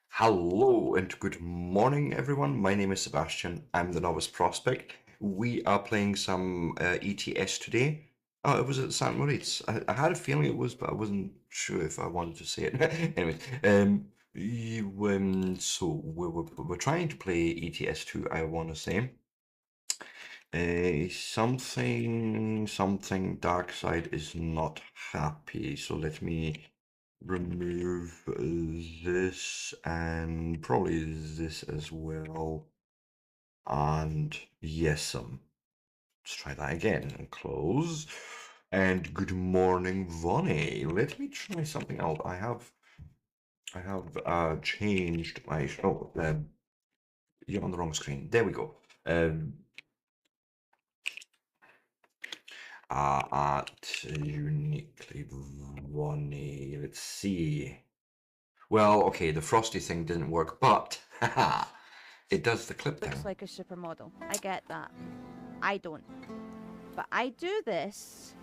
Hello and good morning, everyone. My name is Sebastian. I'm the novice prospect. We are playing some ETS today. Oh, it was at St. Moritz. I had a feeling it was, but I wasn't sure if I wanted to say it. Anyway, so we're trying to play ETS2, I want to say. Something dark side is not happy. So let me remove this and probably this as well. And yes, let's try that again and close. And good morning, Vonnie. Let me try something out. I have changed my you're on the wrong screen. There we go. At uniquely Vonnie. Let's see. Well, okay, the frosty thing didn't work, but haha, it does the clip Looks thing. like a supermodel. I get that. I don't. But I do this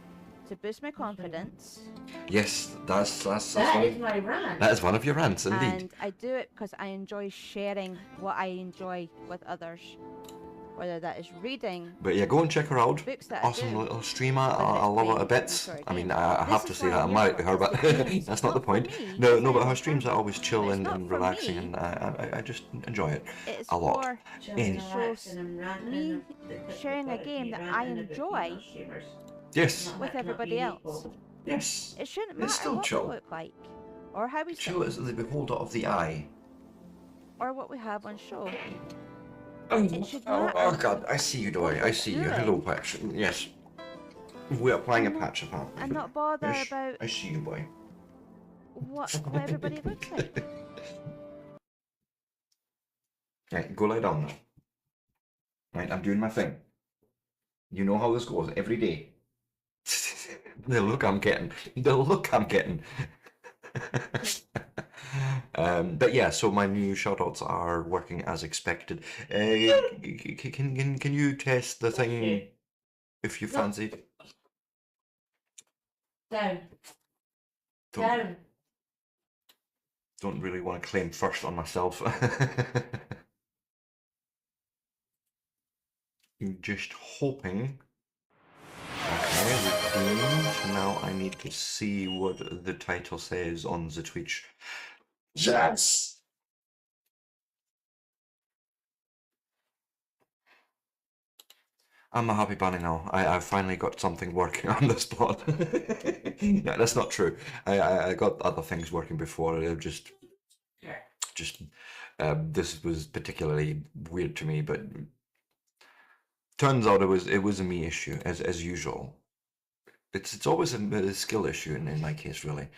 to boost my confidence. Yes, that's That is my rant. that is one of your rants, indeed. And I do it because I enjoy sharing what I enjoy with others. Whether that is reading, But yeah, go and check her out. books that I Awesome do. little streamer. Whether I it's love her a playing bit. sort of I mean, games. I have to This is say why that I'm I'm married here to her, for, but is the games. that's not the Not for point. me, No, because no, I but her am streams are happy. always chill But it's and, not and for relaxing, me. and I just enjoy it It's a lot. for And me sharing a game that I enjoy yes, with everybody else. yes, It shouldn't it's matter still what we chill. look like, or how we Chill sing, is the beholder of the eye. or what we have on show. Oh, It should oh, matter oh God, I see you, what Dory. I we're see you. Hello, doing. Patch. Yes, we are playing a and, patch apparently. and not bother Yes, about I see you, boy. what everybody looks like. Right, go lie down now. Right, I'm doing my thing. You know how this goes every day. The look I'm getting. The look I'm getting. But yeah, so my new shoutouts are working as expected. Can you test the thing if you No. fancied? Down. Don't, Down. don't really want to claim first on myself. Just hoping. Okay, redeemed. Now I need to see what the title says on the Twitch. Yes! I'm a happy bunny now. I've finally got something working on this plot. No, that's not true. I got other things working before. Just this was particularly weird to me, but turns out it was a me issue as usual. It's always a skill issue in my case, really.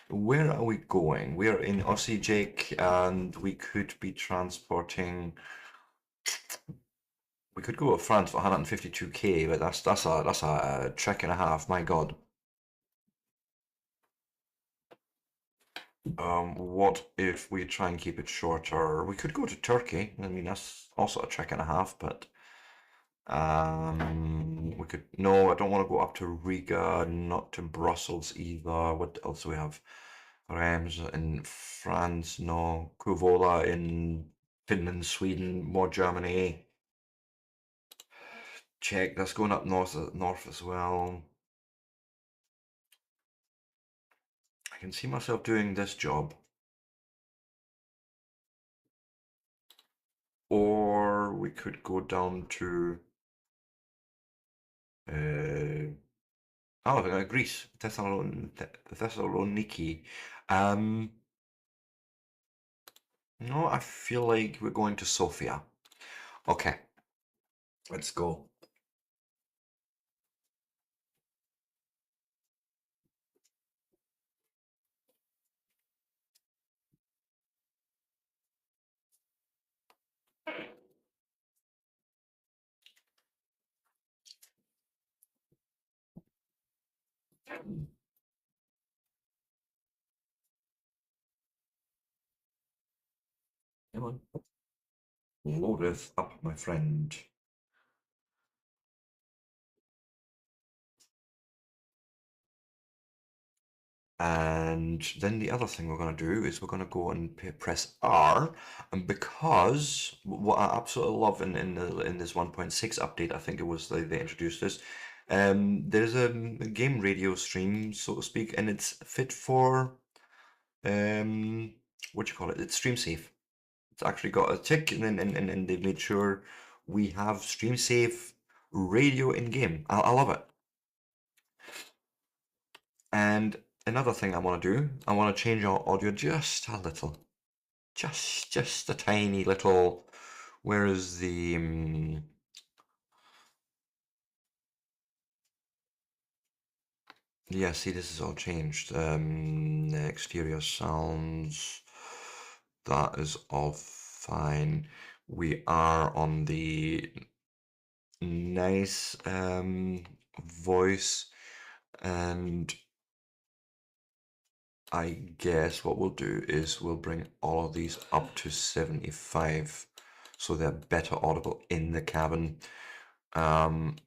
Where are we going? We're in Aussie Jake, and we could be transporting. We could go to France for 152k, but that's a trek and a half. My God. What if we try and keep it shorter? We could go to Turkey. I mean, that's also a trek and a half, but we could. No, I don't want to go up to Riga, not to Brussels either. What else do we have? Reims in France, no. Kuvola in Finland, Sweden, more Germany. Czech, that's going up north as well. I can see myself doing this job. Or we could go down to Greece, Thessaloniki. No, I feel like we're going to Sofia. Okay, let's go. Come on. Loadeth up, my friend. And then the other thing we're going to do is we're going to go and press R, and because what I absolutely love in this 1.6 update, I think it was they introduced this. There's a game radio stream, so to speak, and it's fit for what you call it? It's stream safe. It's actually got a tick, and they've made sure we have stream safe radio in game. I love it. And another thing I want to do, I want to change our audio just a little. Just a tiny little. Where is the yeah, see, this is all changed. The exterior sounds, that is all fine. We are on the nice voice, and I guess what we'll do is we'll bring all of these up to 75 so they're better audible in the cabin. And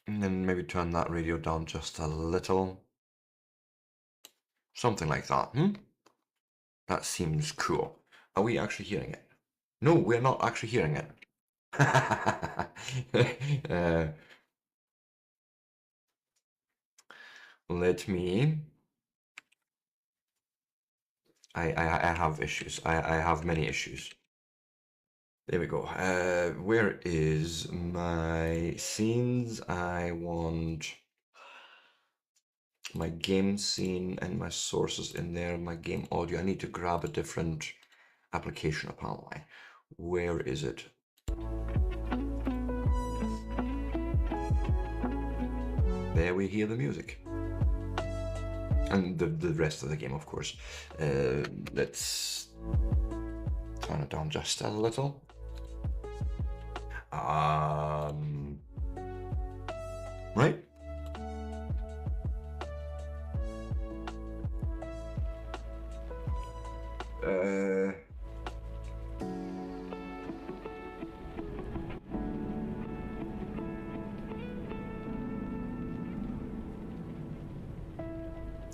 then maybe turn that radio down just a little. Something like that, That seems cool. Are we actually hearing it? No, we're not actually hearing it. Let me. I have issues. I have many issues. There we go. Where is my scenes? I want my game scene and my sources in there, my game audio. I need to grab a different application apparently. Where is it? There we hear the music. And the rest of the game, of course. Let's turn it down just a little. Right.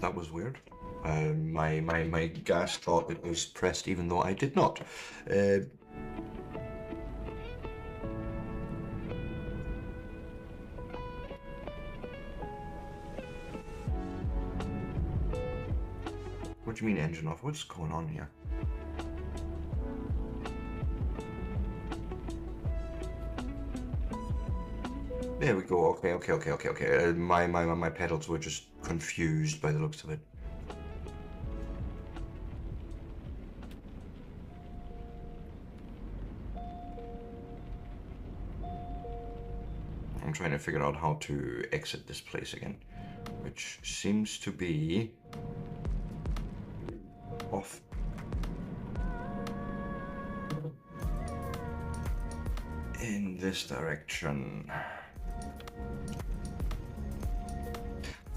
That was weird. My gas thought it was pressed even though I did not. What do you mean engine off? What's going on here? There we go. Okay. My pedals were just confused by the looks of it. I'm trying to figure out how to exit this place again, which seems to be off. In this direction.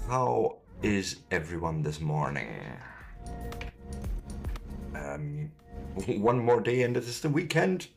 How is everyone this morning? One more day and it is the weekend.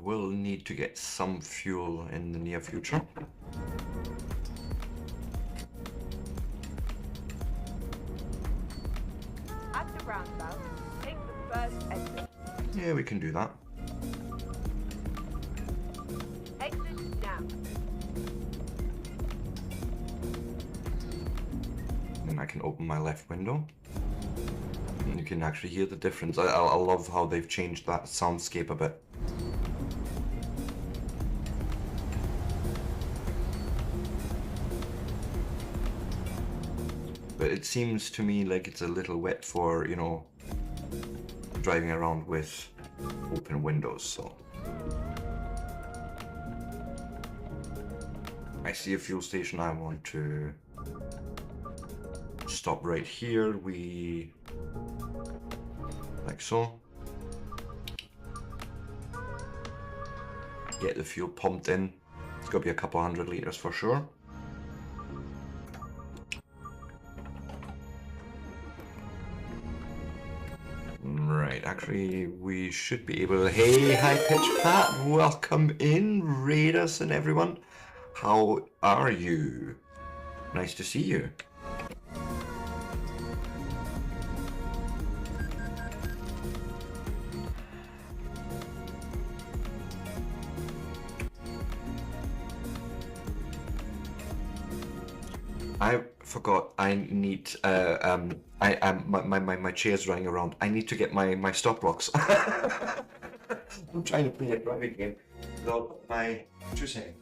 Will need to get some fuel in the near future. At the roundabout, take the first exit. Yeah, we can do that. Exit now. Then I can open my left window. And you can actually hear the difference. I love how they've changed that soundscape a bit. but it seems to me like it's a little wet for, you know, driving around with open windows, so. I see a fuel station. I want to stop right here. Like so. Get the fuel pumped in. It's got to be a couple 100 liters for sure. Right, actually, we should be able to. Hey, High Pitch Pat, welcome in, Raiders and everyone. How are you? Nice to see you. I forgot. I need. My chair's running around. I need to get my stop blocks. I'm trying to play a driving game. So my 2 seconds.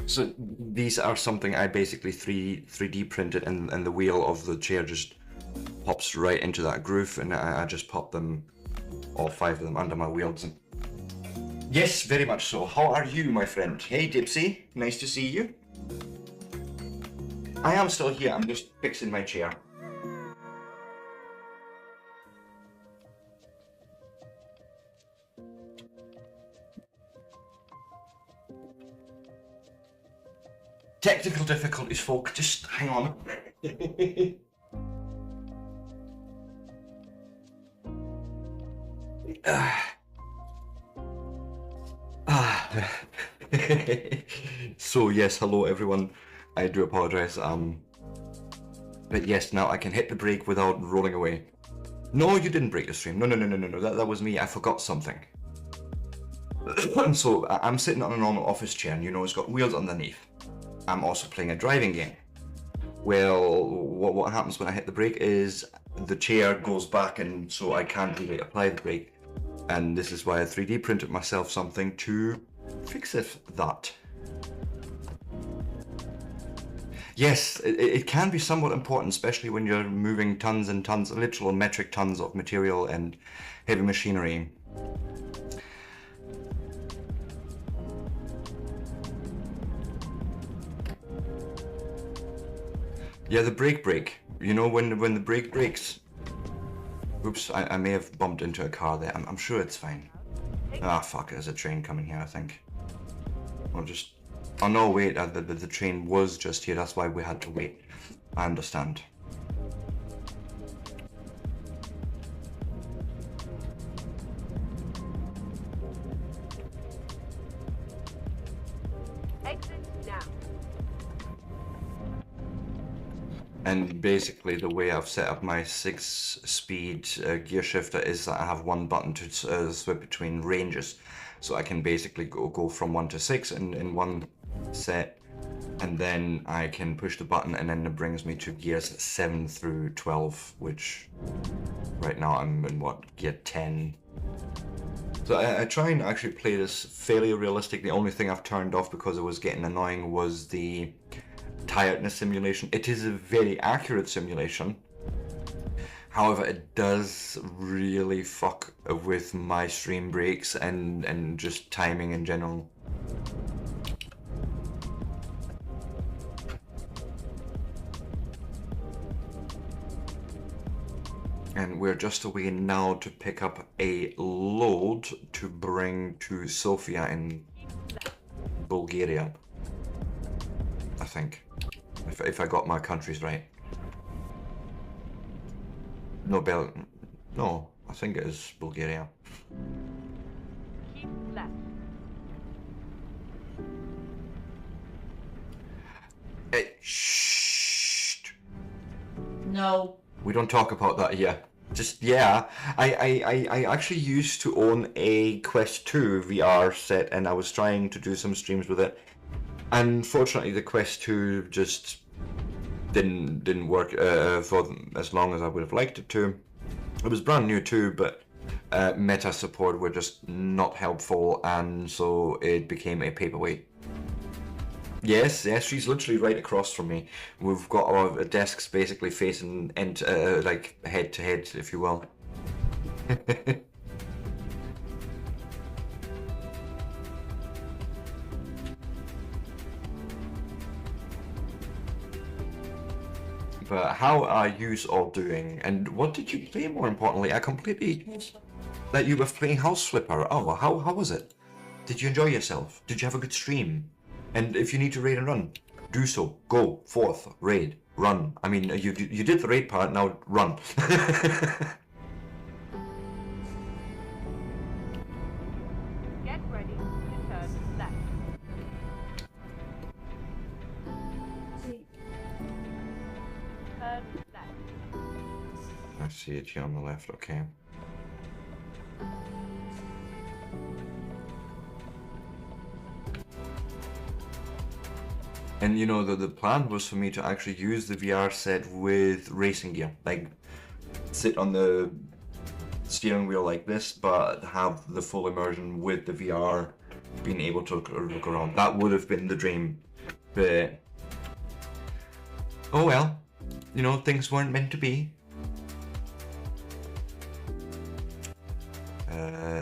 So these are something I basically 3D printed, and the wheel of the chair just pops right into that groove, and I just pop them, all 5 of them, under my wheels. And yes, very much so. How are you, my friend? Hey, Dipsy. Nice to see you. I am still here. I'm just fixing my chair. Technical difficulties, folk. Just hang on. So yes, hello everyone. I do apologize. But yes, now I can hit the brake without rolling away. No, you didn't break the stream. No. That was me. I forgot something. So I'm sitting on a normal office chair, and you know it's got wheels underneath. I'm also playing a driving game. Well, what happens when I hit the brake is the chair goes back, and so I can't really apply the brake. And this is why I 3D printed myself something to fix that. Yes, it can be somewhat important, especially when you're moving tons and tons, literal metric tons of material and heavy machinery. Yeah, the brake. You know, when the brake breaks. Oops, I may have bumped into a car there. I'm sure it's fine. Ah, fuck, there's a train coming here, I think. Or just... Oh no, wait, the train was just here, that's why we had to wait. I understand. Exit now. And basically the way I've set up my 6-speed gear shifter is that I have one button to switch between ranges. So I can basically go from 1 to 6 in one set, and then I can push the button and then it brings me to gears 7 through 12, which right now I'm in gear 10. So I try and actually play this fairly realistic. The only thing I've turned off because it was getting annoying was the tiredness simulation. It is a very accurate simulation. However, it does really fuck with my stream breaks and just timing in general. And we're just away now to pick up a load to bring to Sofia in Bulgaria, I think, if I got my countries right. No, I think it is Bulgaria. Keep left. Shh. No. We don't talk about that here. Just yeah, I actually used to own a Quest 2 VR set, and I was trying to do some streams with it. Unfortunately, the Quest 2 just didn't work for as long as I would have liked it to. It was brand new too, but meta support were just not helpful, and so it became a paperweight. Yes, yes, she's literally right across from me. We've got our desks basically facing end, like head to head, if you will. But how are you all doing? And what did you play, more importantly? I completely... That you were playing House Flipper. Oh, how was it? Did you enjoy yourself? Did you have a good stream? And if you need to raid and run, do so. Go, forth, raid, run. I mean, you did the raid part, now run. Get ready to turn left. Turn left. I see it here on the left, okay. And you know, the plan was for me to actually use the VR set with racing gear. Like, sit on the steering wheel like this, but have the full immersion with the VR, being able to look around. That would have been the dream. But, oh well, you know, things weren't meant to be.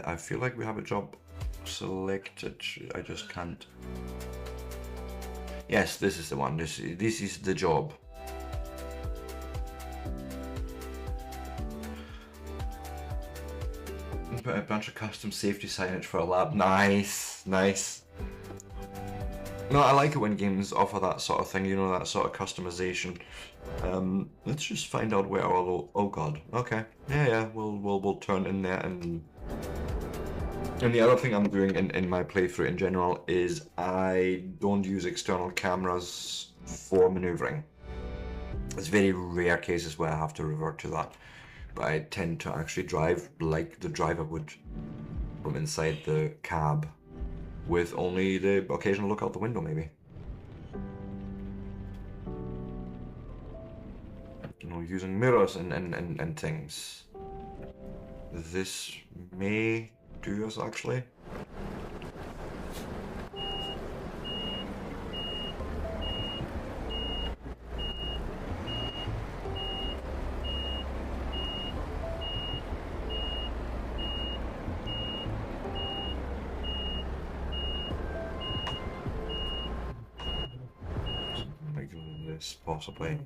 I feel like we have a job selected. I just can't. Yes, this is the one. This is the job. A bunch of custom safety signage for a lab. Nice, nice. No, I like it when games offer that sort of thing. You know, that sort of customization. Let's just find out where our oh god. Okay. Yeah. We'll turn in there and. And the other thing I'm doing in my playthrough in general is I don't use external cameras for maneuvering. There's very rare cases where I have to revert to that, but I tend to actually drive like the driver would from inside the cab, with only the occasional look out the window maybe. You know, using mirrors and things. This may do us actually. Like this possibly.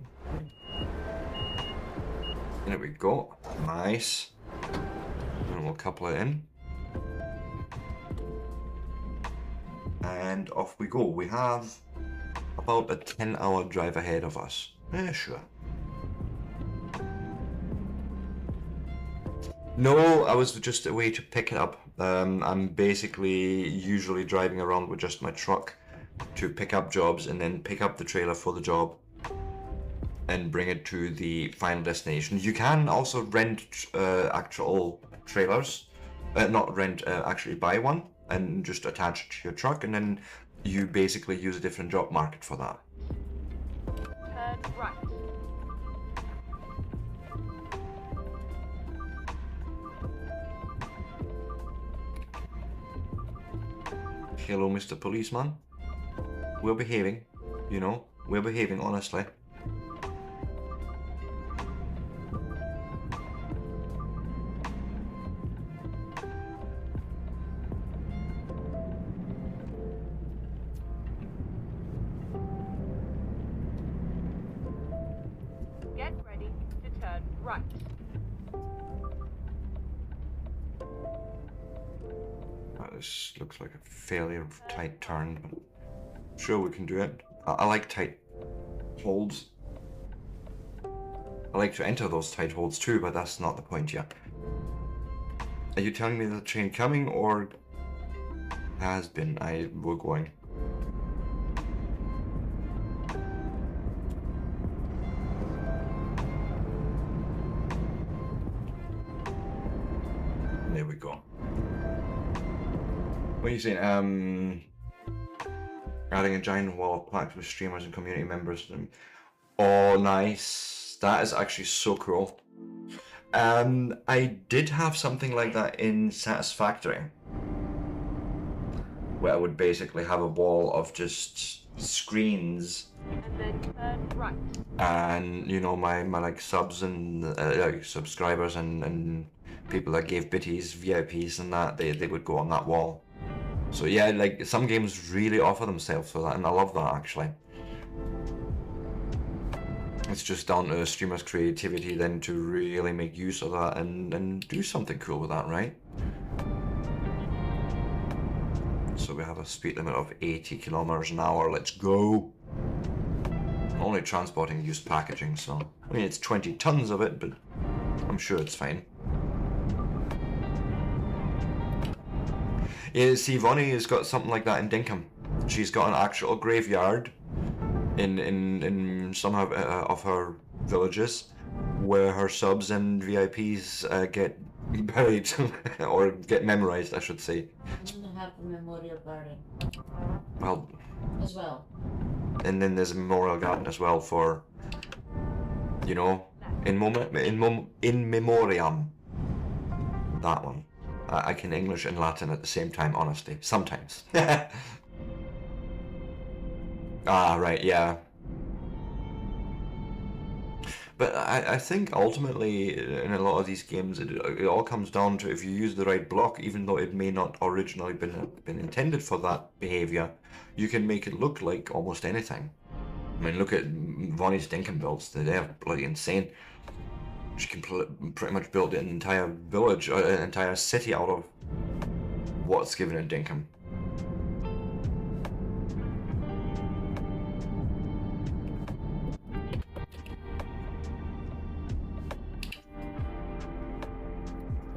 There we go. Nice. And we'll couple it in. And off we go. We have about a 10-hour drive ahead of us. Yeah, sure. No, I was just away to pick it up. I'm basically usually driving around with just my truck to pick up jobs and then pick up the trailer for the job and bring it to the final destination. You can also rent actual trailers. Not rent, actually buy one and just attach it to your truck, and then you basically use a different job market for that. Turn right. Hello, Mr. Policeman. We're behaving, you know, we're behaving honestly. Get ready to turn right. This looks like a failure of tight turn, but sure we can do it. I like tight holds. I like to enter those tight holds too, but that's not the point yet. Are you telling me the train coming or has been? We're going. there we go. What are you saying? Adding a giant wall of plaques with streamers and community members. Oh, nice. That is actually so cool. I did have something like that in Satisfactory, where I would basically have a wall of just screens, And then turn right. and you know, my like subs and like subscribers and people that gave biddies, VIPs and that, they would go on that wall. So yeah, like some games really offer themselves for that, and I love that actually. It's just down to the streamer's creativity then to really make use of that and do something cool with that, right? So we have a speed limit of 80 kilometers an hour, let's go! I'm only transporting used packaging, so... I mean, it's 20 tons of it, but I'm sure it's fine. Yeah, see, Vonnie has got something like that in Dinkham. She's got an actual graveyard in some of her villages where her subs and VIPs get buried or get memorized, I should say. I'm gonna have a memorial garden Well, as well. and then there's a memorial garden as well for, you know, in memoriam. That one. I can English and Latin at the same time, honestly. Sometimes. Ah, right, yeah. But I think ultimately in a lot of these games it all comes down to if you use the right block, even though it may not originally been intended for that behavior, you can make it look like almost anything. I mean, look at Vonnie's Dinkum builds, they're bloody insane. She can pretty much build an entire village, or an entire city out of what's given in Dinkum.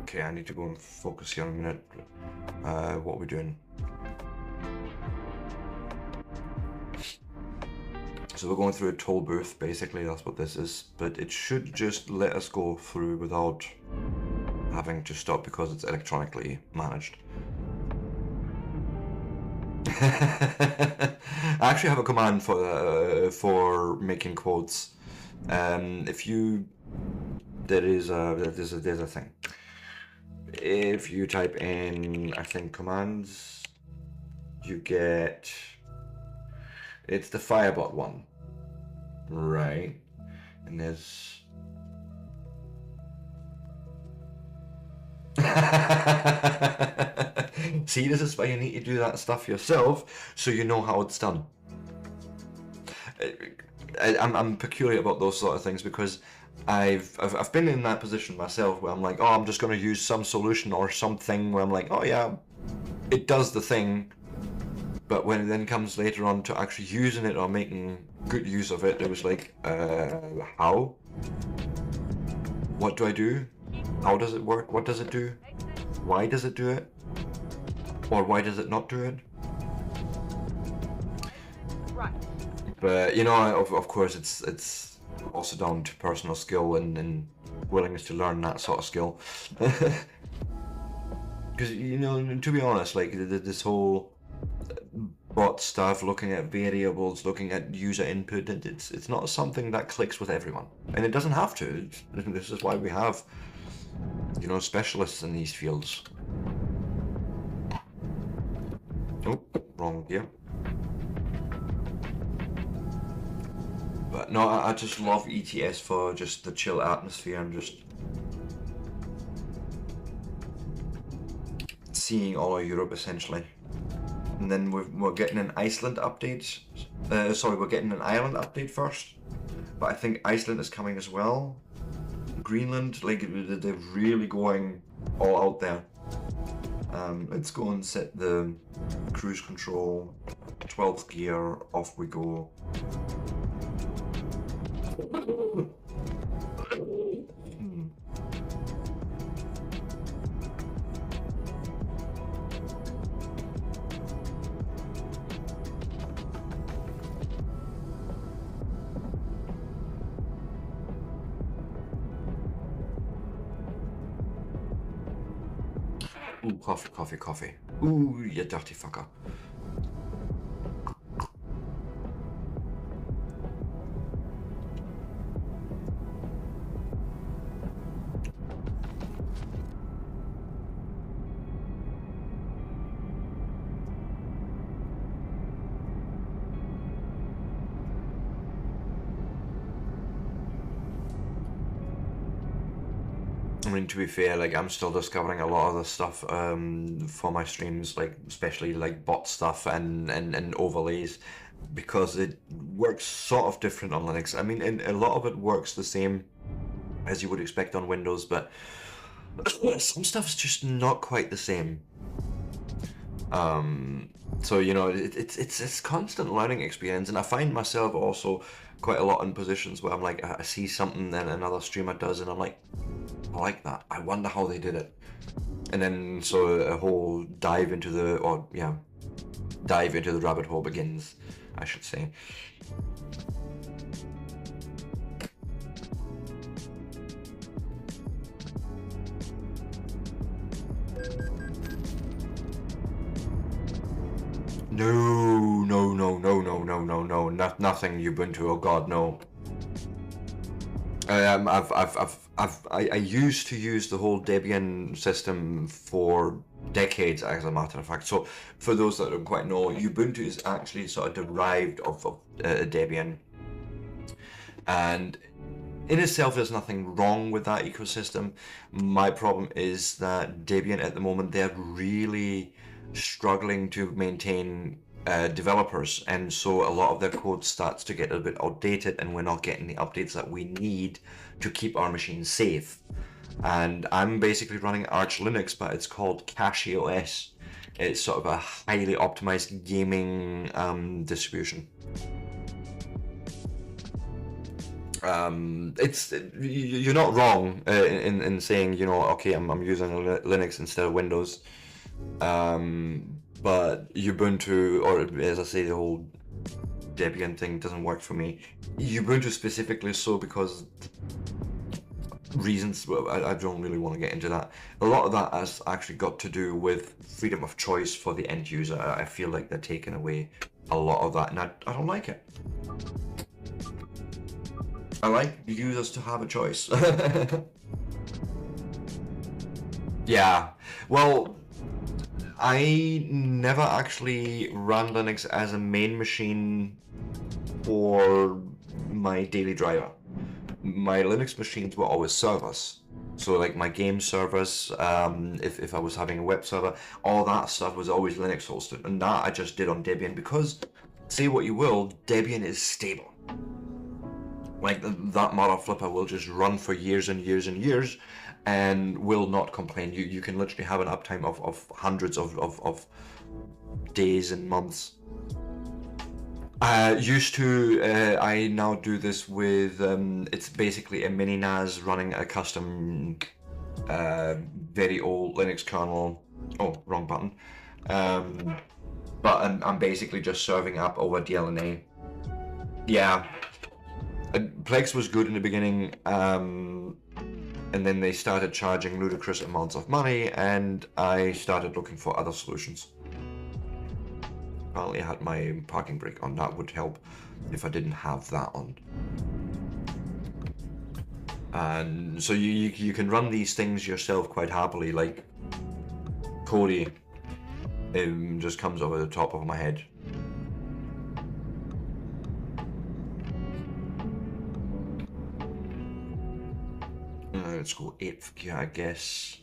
Okay, I need to go and focus here in a minute. What are we doing? So we're going through a toll booth, basically, that's what this is. But it should just let us go through without having to stop because it's electronically managed. I actually have a command for making quotes. If you... there's a thing. If you type in, I think, commands, you get, it's the Firebot one, right? And there's, see, this is why you need to do that stuff yourself, so you know how it's done. I'm peculiar about those sort of things because I've been in that position myself where I'm like, oh, I'm just going to use some solution or something where I'm like, oh yeah, it does the thing, but when it then comes later on to actually using it or making good use of it, it was like, how? What do I do? How does it work? What does it do? Why does it do it? Or why does it not do it? Right. But you know, of course, it's also down to personal skill and willingness to learn that sort of skill. Because, you know, to be honest, like this whole bot stuff, looking at variables, looking at user input, it's not something that clicks with everyone, and it doesn't have to. This is why we have, you know, specialists in these fields. Oh, wrong gear. But no, I just love ETS for just the chill atmosphere and just seeing all of Europe essentially. And then we're getting an Iceland update. Sorry, we're getting an Ireland update first. But I think Iceland is coming as well. Greenland, like they're really going all out there. Let's go and set the cruise control, 12th gear, off we go. Ooh, coffee, coffee, coffee. Ooh, you dirty fucker. I mean, to be fair, like I'm still discovering a lot of this stuff for my streams, like especially like bot stuff and overlays, because it works sort of different on Linux. I mean, and a lot of it works the same as you would expect on Windows, but some stuff's just not quite the same. So you know, it's constant learning experience, and I find myself also quite a lot in positions where I'm like, I see something that another streamer does, and I'm like, I like that. I wonder how they did it. And then so a whole dive into the rabbit hole begins, I should say. No, no, no, no, no, no, no, no, nothing Ubuntu. Oh God, no. I used to use the whole Debian system for decades, as a matter of fact. So, for those that don't quite know, Ubuntu is actually sort of derived of Debian, and in itself, there's nothing wrong with that ecosystem. My problem is that Debian at the moment, they're really struggling to maintain developers, and so a lot of their code starts to get a bit outdated, and we're not getting the updates that we need to keep our machines safe. And I'm basically running Arch Linux, but it's called CachyOS. It's sort of a highly optimized gaming distribution. You're not wrong in saying, you know, okay, I'm using Linux instead of Windows, but Ubuntu, or as I say, the whole Debian thing doesn't work for me. Ubuntu specifically so because reasons, I don't really want to get into that. A lot of that has actually got to do with freedom of choice for the end user. I feel like they're taking away a lot of that, and I don't like it. I like users to have a choice. Yeah, well, I never actually ran Linux as a main machine for my daily driver. My Linux machines were always servers. So like my game servers, if I was having a web server, all that stuff was always Linux hosted. And that I just did on Debian because, say what you will, Debian is stable. Like that mother flipper will just run for years and years and years and will not complain. You can literally have an uptime of hundreds of days and months. I now do this with, it's basically a mini NAS running a custom, very old Linux kernel. Oh, wrong button. But I'm basically just serving up over DLNA. Yeah. Plex was good in the beginning, and then they started charging ludicrous amounts of money, and I started looking for other solutions. Apparently I had my parking brake on. That would help if I didn't have that on. And so you can run these things yourself quite happily, like Kodi. It just comes over the top of my head. Let's go 8th gear, I guess.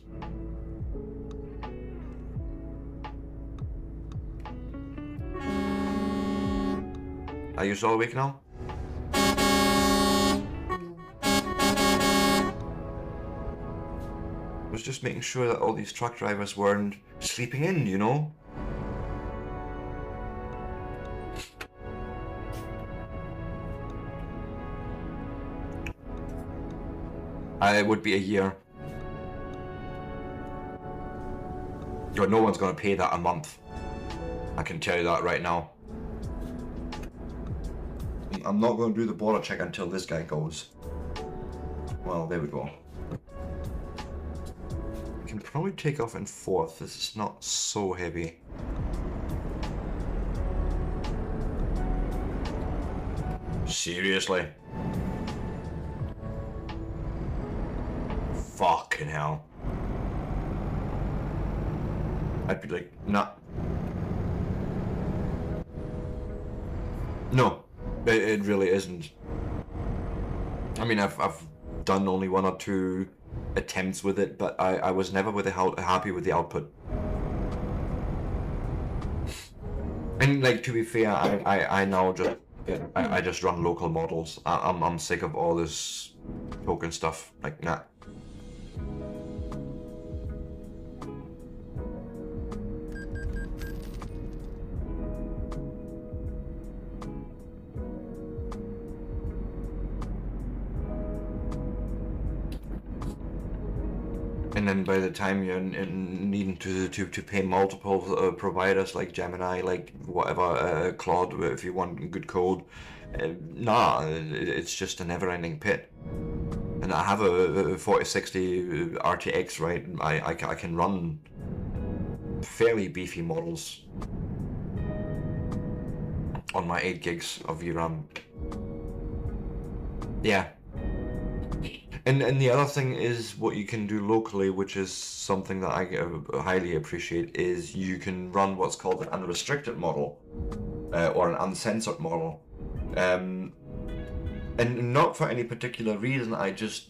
Are you still awake now? I was just making sure that all these truck drivers weren't sleeping in, you know? It would be a year. God, no one's going to pay that a month. I can tell you that right now. I'm not going to do the border check until this guy goes. Well, there we go. can probably take off in fourth. This is not so heavy. Seriously? Fucking hell. I'd be like, nah. No, it really isn't. I mean, I've done only 1 or 2 attempts with it, but I was never happy with the output. And like, to be fair, I now just I just run local models. I'm sick of all this token stuff. Like, nah. And then by the time you're needing to pay multiple providers like Gemini, like whatever, Claude, if you want good code, nah, it's just a never-ending pit. And I have a 4060 RTX, right? I can run fairly beefy models on my 8 gigs of VRAM. Yeah. And the other thing is what you can do locally, which is something that I highly appreciate, is you can run what's called an unrestricted model, or an uncensored model. And not for any particular reason, I just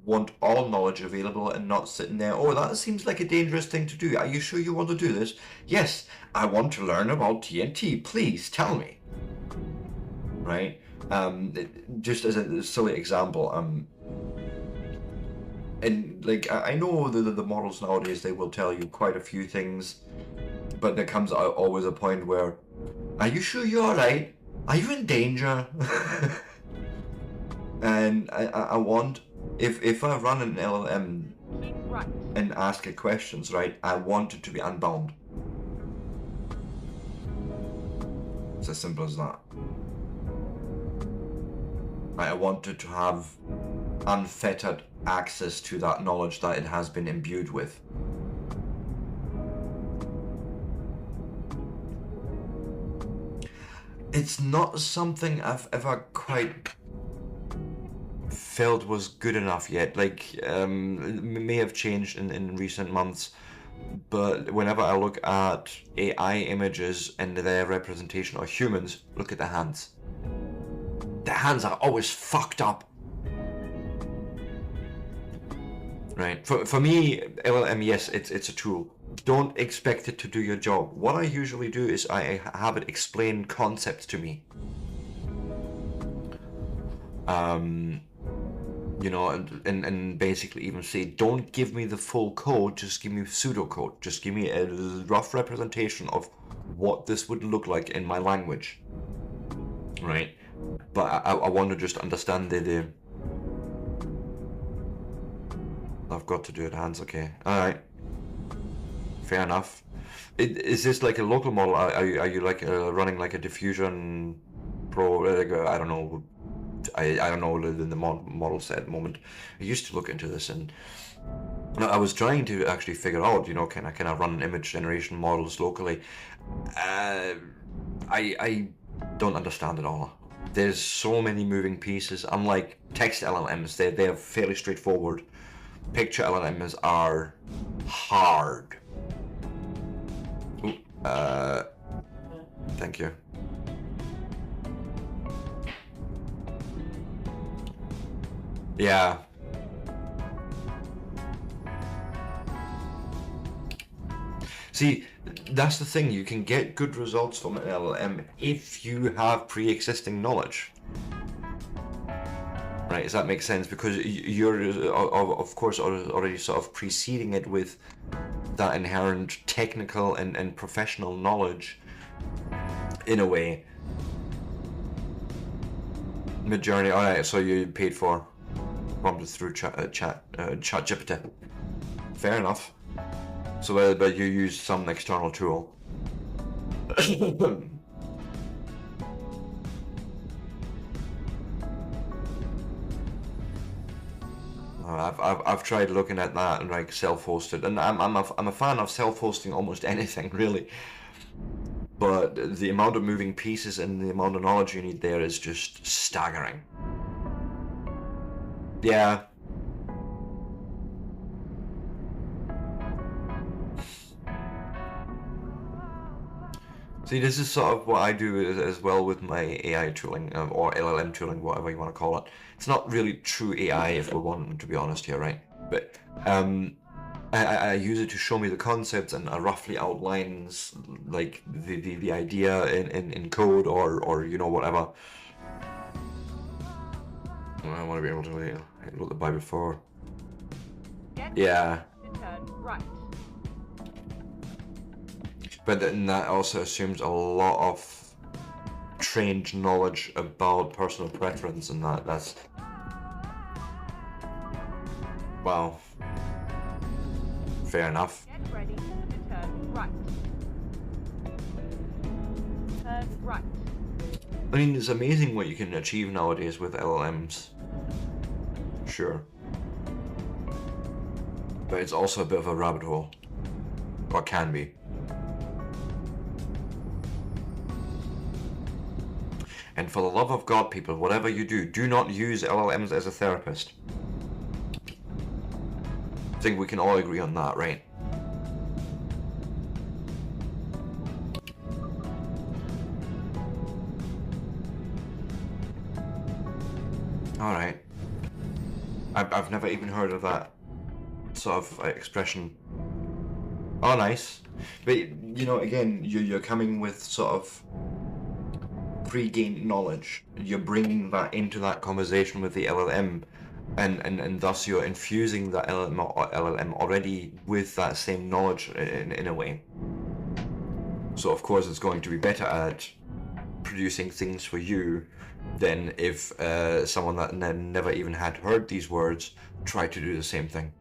want all knowledge available and not sitting there, oh, that seems like a dangerous thing to do. Are you sure you want to do this? Yes, I want to learn about TNT. Please tell me. Right? Just as a silly example, and like, I know the models nowadays, they will tell you quite a few things, but there comes always a point where, are you sure you're alright? Are you in danger? And I want, if I run an LLM Keep right. and ask it questions, right, I want it to be unbound. It's as simple as that. I want it to have unfettered access to that knowledge that it has been imbued with. It's not something I've ever quite felt was good enough yet. Like, may have changed in recent months, but whenever I look at AI images and their representation of humans, look at the hands. The hands are always fucked up. Right? For me, LLM, yes, it's a tool. Don't expect it to do your job. What I usually do is I have it explain concepts to me. You know, and basically even say, don't give me the full code, just give me pseudocode. Just give me a rough representation of what this would look like in my language. Right? But I want to just understand the I've got to do it, hands, okay. Alright. Fair enough. Is this like a local model? Are you like running like a Diffusion Pro, like I don't know, I don't know the model set at the moment. I used to look into this, and I was trying to actually figure out, you know, can I run image generation models locally? I don't understand it all. There's so many moving pieces. Unlike text LLMs, they're fairly straightforward. Picture LLMs are hard. Ooh, thank you. Yeah. See, that's the thing. You can get good results from an LLM if you have pre-existing knowledge. Right, does that make sense? Because you're, of course, already sort of preceding it with that inherent technical and professional knowledge, in a way. Midjourney, alright, so you paid for, prompted through ChatGPT. Fair enough. So, but you use some external tool. I've tried looking at that and like self-hosted, and I'm a fan of self-hosting almost anything really. But the amount of moving pieces and the amount of knowledge you need there is just staggering. Yeah. See, this is sort of what I do as well with my AI tooling, or LLM tooling, whatever you want to call it. It's not really true AI, if we want to be honest here, right? But I use it to show me the concepts and roughly outlines like the idea in code or you know whatever. I want to be able to look the by before. Yeah. Turn right. But then that also assumes a lot of trained knowledge about personal preference, and that's wow. Fair enough. Get ready to turn right. Turn right. I mean, it's amazing what you can achieve nowadays with LLMs. Sure. But it's also a bit of a rabbit hole. Or can be. And for the love of God, people, whatever you do not use LLMs as a therapist. I think we can all agree on that, right? Alright. I've never even heard of that sort of expression. Oh, nice. But, you know, again, you're coming with sort of pre-gained knowledge. You're bringing that into that conversation with the LLM, and thus you're infusing the LLM already with that same knowledge in a way. So, of course, it's going to be better at producing things for you than if someone that never even had heard these words tried to do the same thing.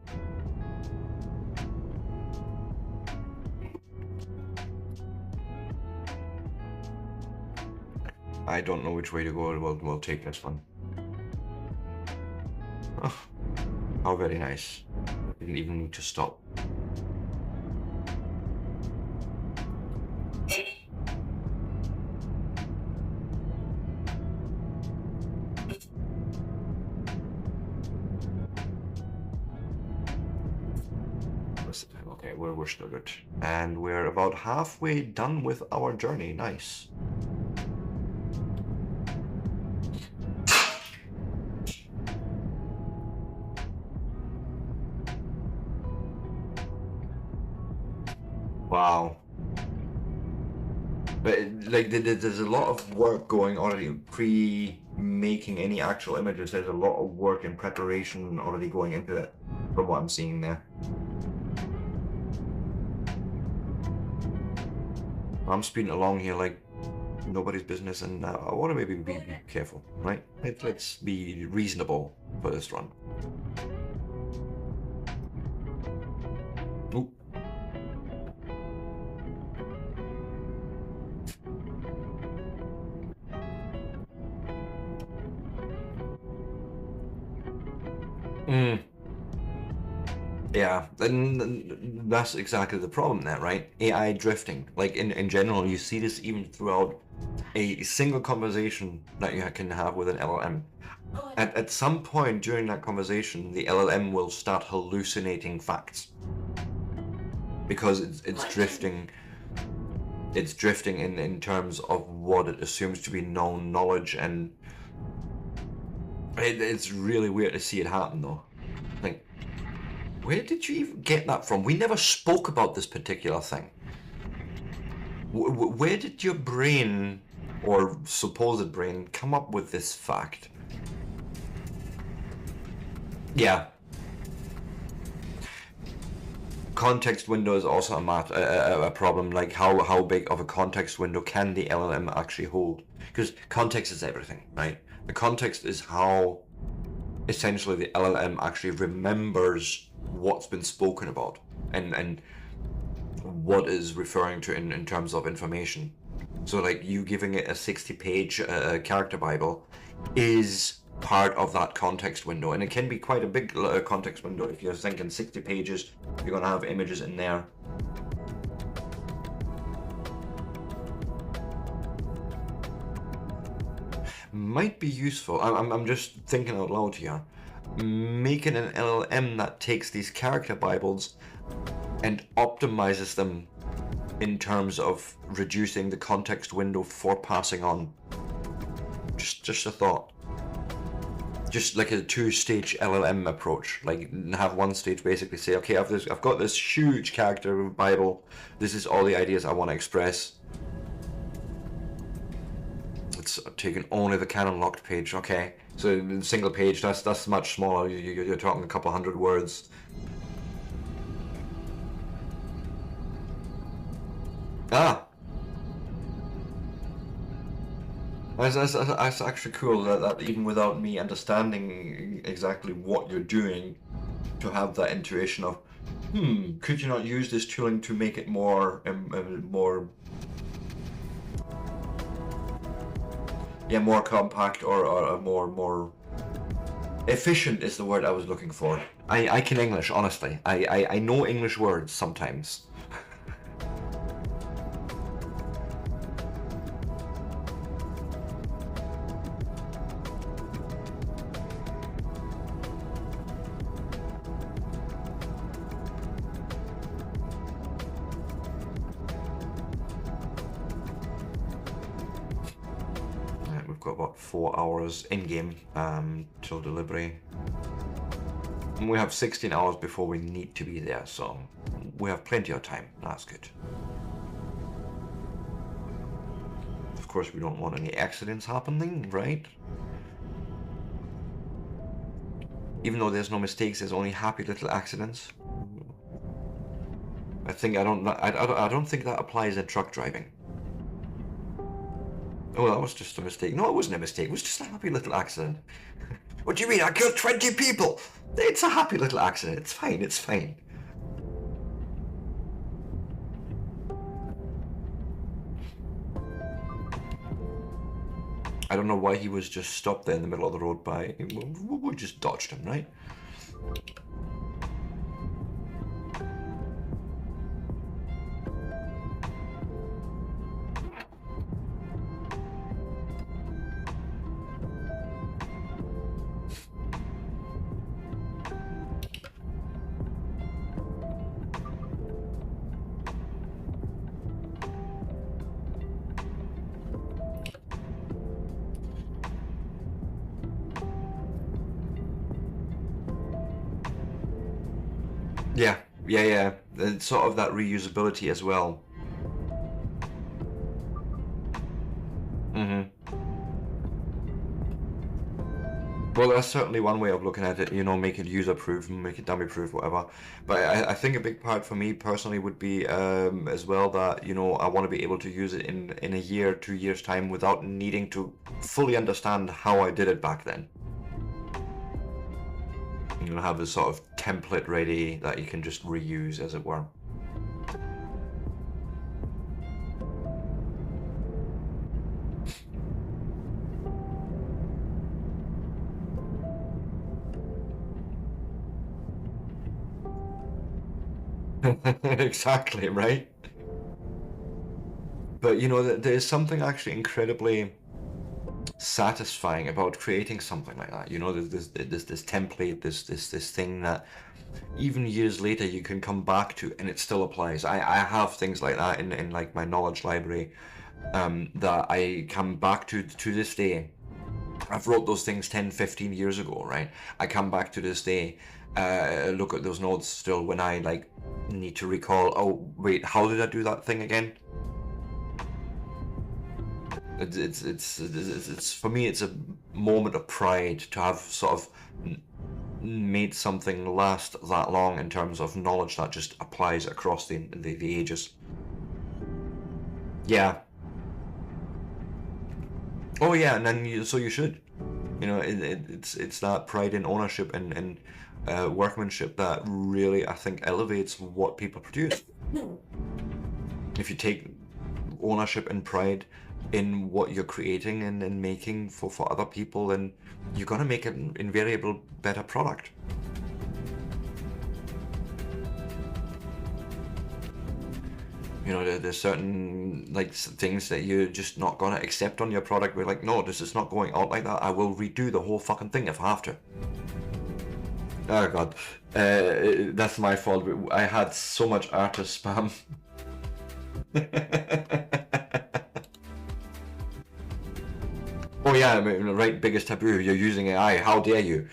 I don't know which way to go. We'll take this one. Oh, how very nice. Didn't even need to stop. Okay, we're still good. And we're about halfway done with our journey. Nice. Wow. But like there's a lot of work going already pre-making any actual images. There's a lot of work and preparation already going into it from what I'm seeing there. I'm speeding along here like nobody's business, and I want to maybe be careful, right? Let's be reasonable for this run. Ooh. Yeah, and that's exactly the problem there, right? AI drifting. Like in general, you see this even throughout a single conversation that you can have with an LLM. At some point during that conversation, the LLM will start hallucinating facts. Because it's drifting. It's drifting in terms of what it assumes to be known knowledge, and it's really weird to see it happen though. Like, where did you even get that from? We never spoke about this particular thing. Where did your brain, or supposed brain, come up with this fact? Yeah. Context window is also a problem. Like how big of a context window can the LLM actually hold? Because context is everything, right? The context is how essentially the LLM actually remembers what's been spoken about and what is referring to in terms of information. So like you giving it a 60-page character bible is part of that context window, and it can be quite a big context window. If you're thinking 60 pages, you're going to have images in there. Might be useful. I'm just thinking out loud here. Making an LLM that takes these character Bibles and optimizes them in terms of reducing the context window for passing on. Just a thought. Just like a two-stage LLM approach. Like have one stage basically say, okay, I've got this huge character Bible. This is all the ideas I want to express. It's taking only the canon locked page. Okay, so single page. That's much smaller. You're talking a couple hundred words. Ah. That's actually cool that even without me understanding exactly what you're doing, to have that intuition of, could you not use this tooling to make it more compact or more efficient is the word I was looking for. I can English, honestly. I know English words sometimes. We've got about 4 hours in-game till delivery. And we have 16 hours before we need to be there, so we have plenty of time. That's good. Of course, we don't want any accidents happening, right? Even though there's no mistakes, there's only happy little accidents. I don't think that applies in truck driving. Oh, that was just a mistake. No, it wasn't a mistake. It was just a happy little accident. What do you mean? I killed 20 people! It's a happy little accident. It's fine. It's fine. I don't know why he was just stopped there in the middle of the road by... We just dodged him, right? Yeah. It's sort of that reusability as well. Well, that's certainly one way of looking at it, you know, make it user-proof, make it dummy-proof, whatever. But I think a big part for me personally would be as well that, you know, I want to be able to use it in a year, 2 years' time without needing to fully understand how I did it back then. You know, have this sort of template ready that you can just reuse, as it were. Exactly, right? But you know, there's something actually incredibly satisfying about creating something like that. You know, there's this template, this thing that even years later you can come back to and it still applies. I have things like that in like my knowledge library that I come back to this day. I've wrote those things 10, 15 years ago, right? I come back to this day, look at those notes still when I like need to recall, oh wait, how did I do that thing again? It's for me, it's a moment of pride to have sort of made something last that long in terms of knowledge that just applies across the ages. Yeah. Oh yeah, and then so you should. You know, it's that pride in ownership and workmanship that really, I think, elevates what people produce. If you take ownership and pride in what you're creating and making for other people, and you're gonna make an invariable better product. You know, there's certain like things that you're just not gonna accept on your product. We're like, no, this is not going out like that. I will redo the whole fucking thing if I have to. Oh god, that's my fault. I had so much artist spam. Oh yeah, I mean, right, biggest taboo. You're using AI. How dare you?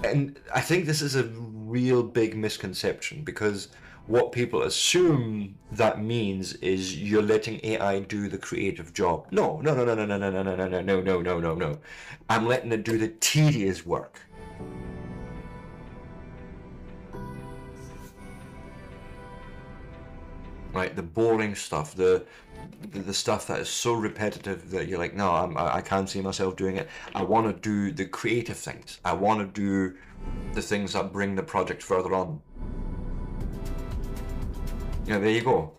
And I think this is a real big misconception, because what people assume that means is you're letting AI do the creative job. No, no, no, no, no, no, no, no, no, no, no, no, no, no, no, no. I'm letting it do the tedious work. Right, the boring stuff, the stuff that is so repetitive that you're like, no, I can't see myself doing it. I want to do the creative things. I want to do the things that bring the project further on. Yeah, there you go.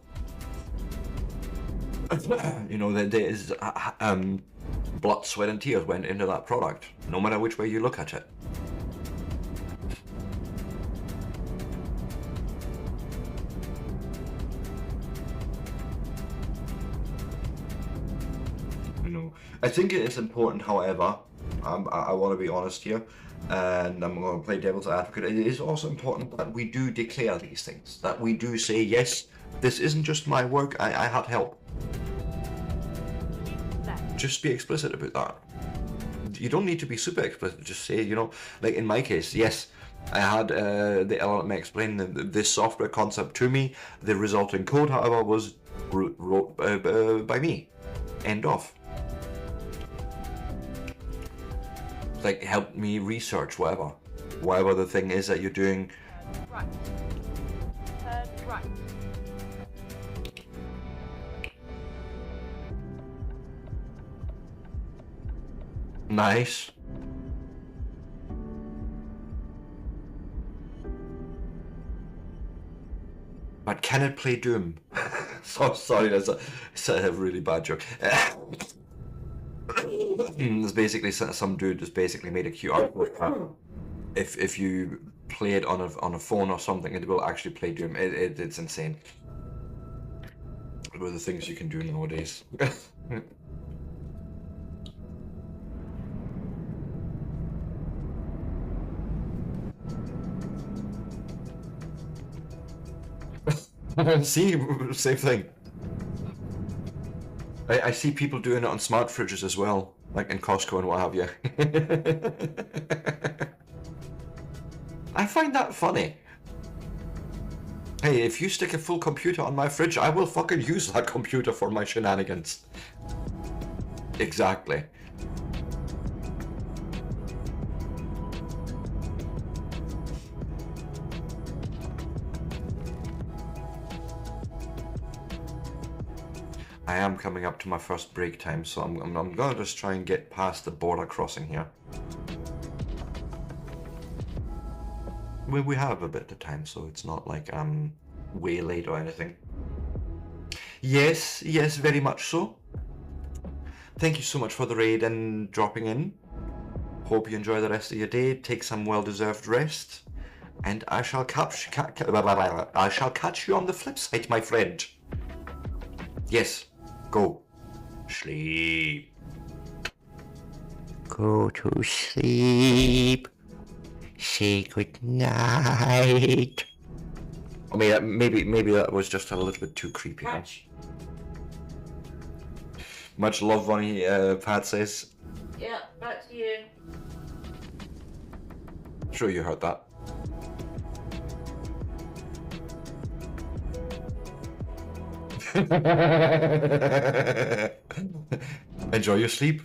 You know, there is blood, sweat, and tears went into that product, no matter which way you look at it. I think it is important, however, I want to be honest here, and I'm going to play devil's advocate. It is also important that we do declare these things, that we do say, yes, this isn't just my work, I had help. Just be explicit about that. You don't need to be super explicit, just say, you know, like in my case, yes, I had the LLM explain this software concept to me. The resulting code, however, was wrote by me. End of. Like, help me research whatever the thing is that you're doing. Right. Turn right. Nice. But can it play Doom? So sorry, that's a really bad joke. There's basically some dude that's basically made a QR code. If you play it on a phone or something, it will actually play Doom. It's insane. What are the things you can do nowadays? See, same thing. I see people doing it on smart fridges as well, like in Costco and what have you. I find that funny. Hey, if you stick a full computer on my fridge, I will fucking use that computer for my shenanigans. Exactly. I am coming up to my first break time, so I'm gonna just try and get past the border crossing here. We have a bit of time, so it's not like I'm way late or anything. Yes, very much so. Thank you so much for the raid and dropping in. Hope you enjoy the rest of your day. Take some well-deserved rest, and I shall catch you on the flip side, my friend. Yes. Go. Sleep. Go to sleep. Say good night. I mean, maybe that was just a little bit too creepy. Huh? Much love, Ronnie. Pat says. Yeah, back to you. Sure, you heard that. Enjoy your sleep.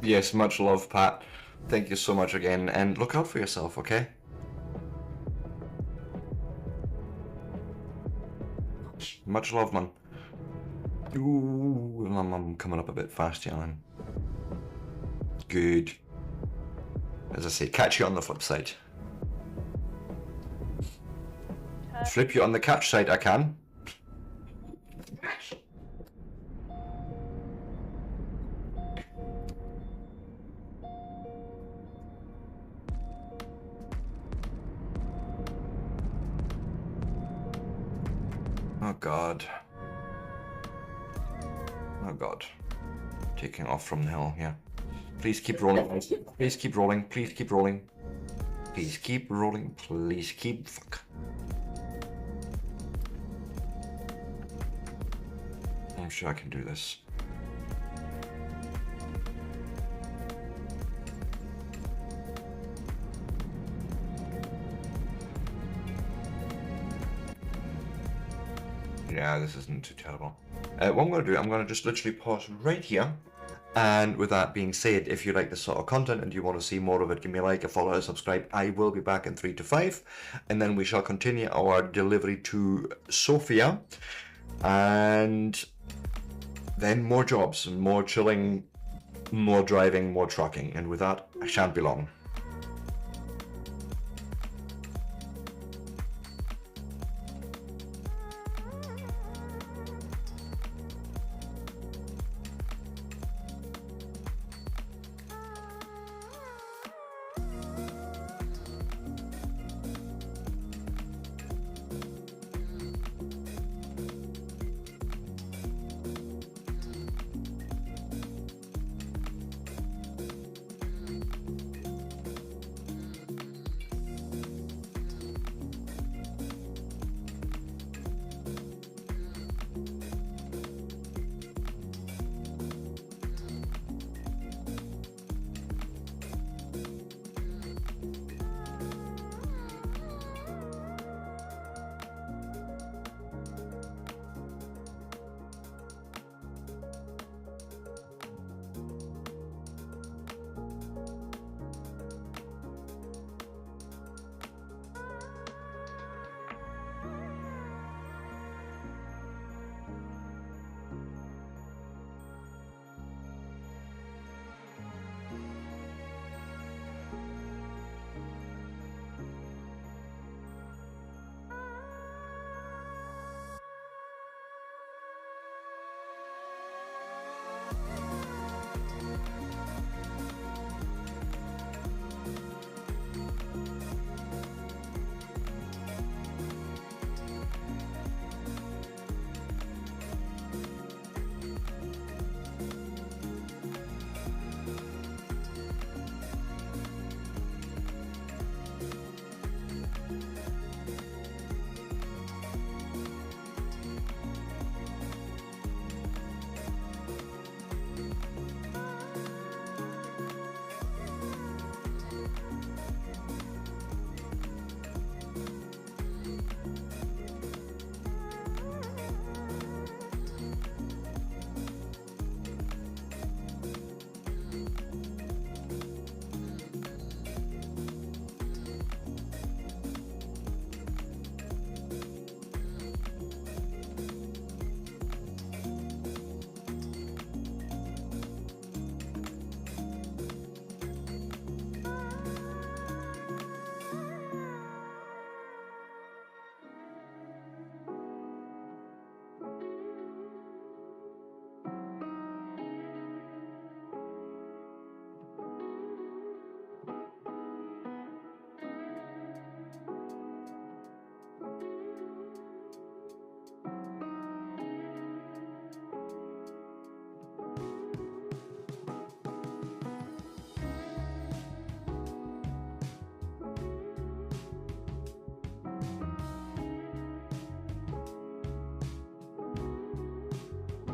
Yes, much love, Pat. Thank you so much again, and look out for yourself, okay? Much love, man. Ooh, I'm coming up a bit fast, Alan. good. As I say, catch you on the flip side. Flip you on the catch side, I can. Oh god. Oh god. Taking off from the hill, yeah. Please keep rolling. Please keep rolling. Please keep rolling. Please keep rolling. Please keep... Fuck. I'm sure I can do this. Yeah, this isn't too terrible. What I'm going to do, I'm going to just literally pause right here. And with that being said, if you like this sort of content and you want to see more of it, give me a like, a follow, a subscribe. I will be back in 3 to 5. And then we shall continue our delivery to Sofia. And then more jobs, more chilling, more driving, more trucking. And with that, I shan't be long.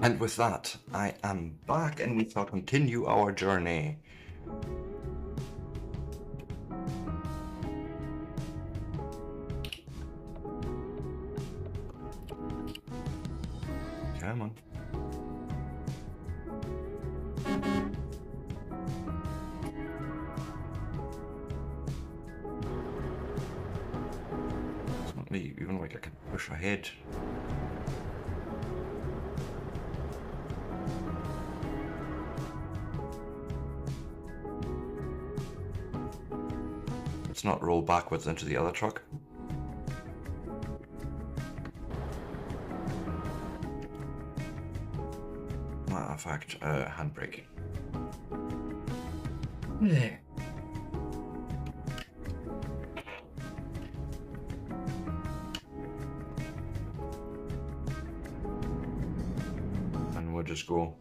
And with that, I am back and we shall continue our journey. Come on. It's not me, even like I can push ahead. Let's not roll backwards into the other truck. Matter of fact, handbrake. There. And we'll just go.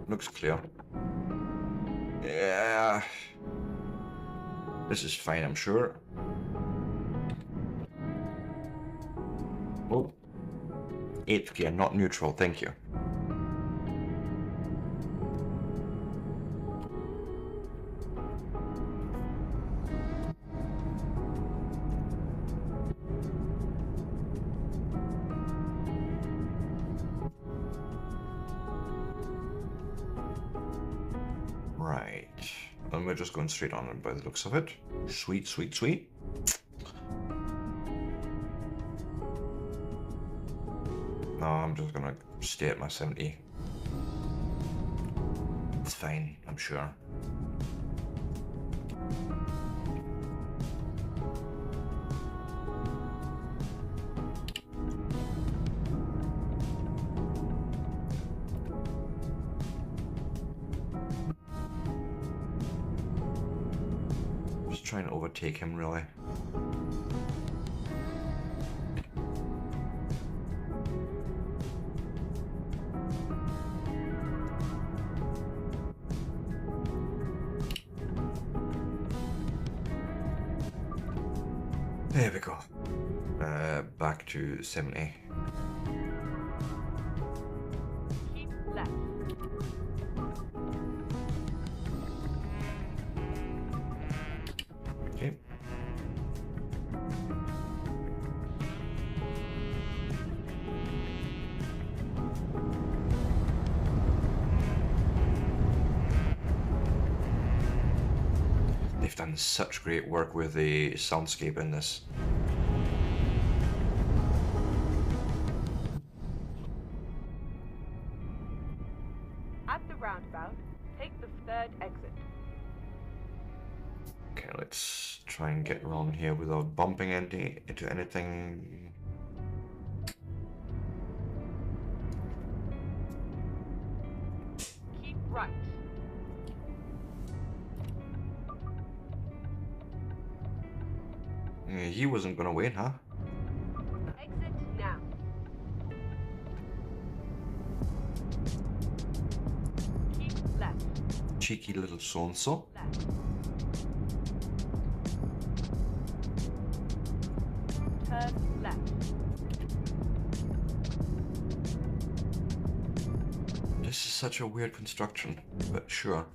Looks clear. Yeah. This is fine, I'm sure. Oh. 8th gear, not neutral, thank you. Right. And we're just going straight on by the looks of it. Sweet, sweet, sweet. No, I'm just gonna stay at my 70. It's fine, I'm sure. Just trying to overtake him, really. There we go. Back to 70. Keep left. Okay. They've done such great work with the soundscape in this. At the roundabout, take the 3rd exit. Okay, let's try and get around here without bumping into anything. Keep right. He wasn't gonna win, huh? Exit now. Keep left. Cheeky little so-and-so. Left. Turn left. This is such a weird construction, but sure.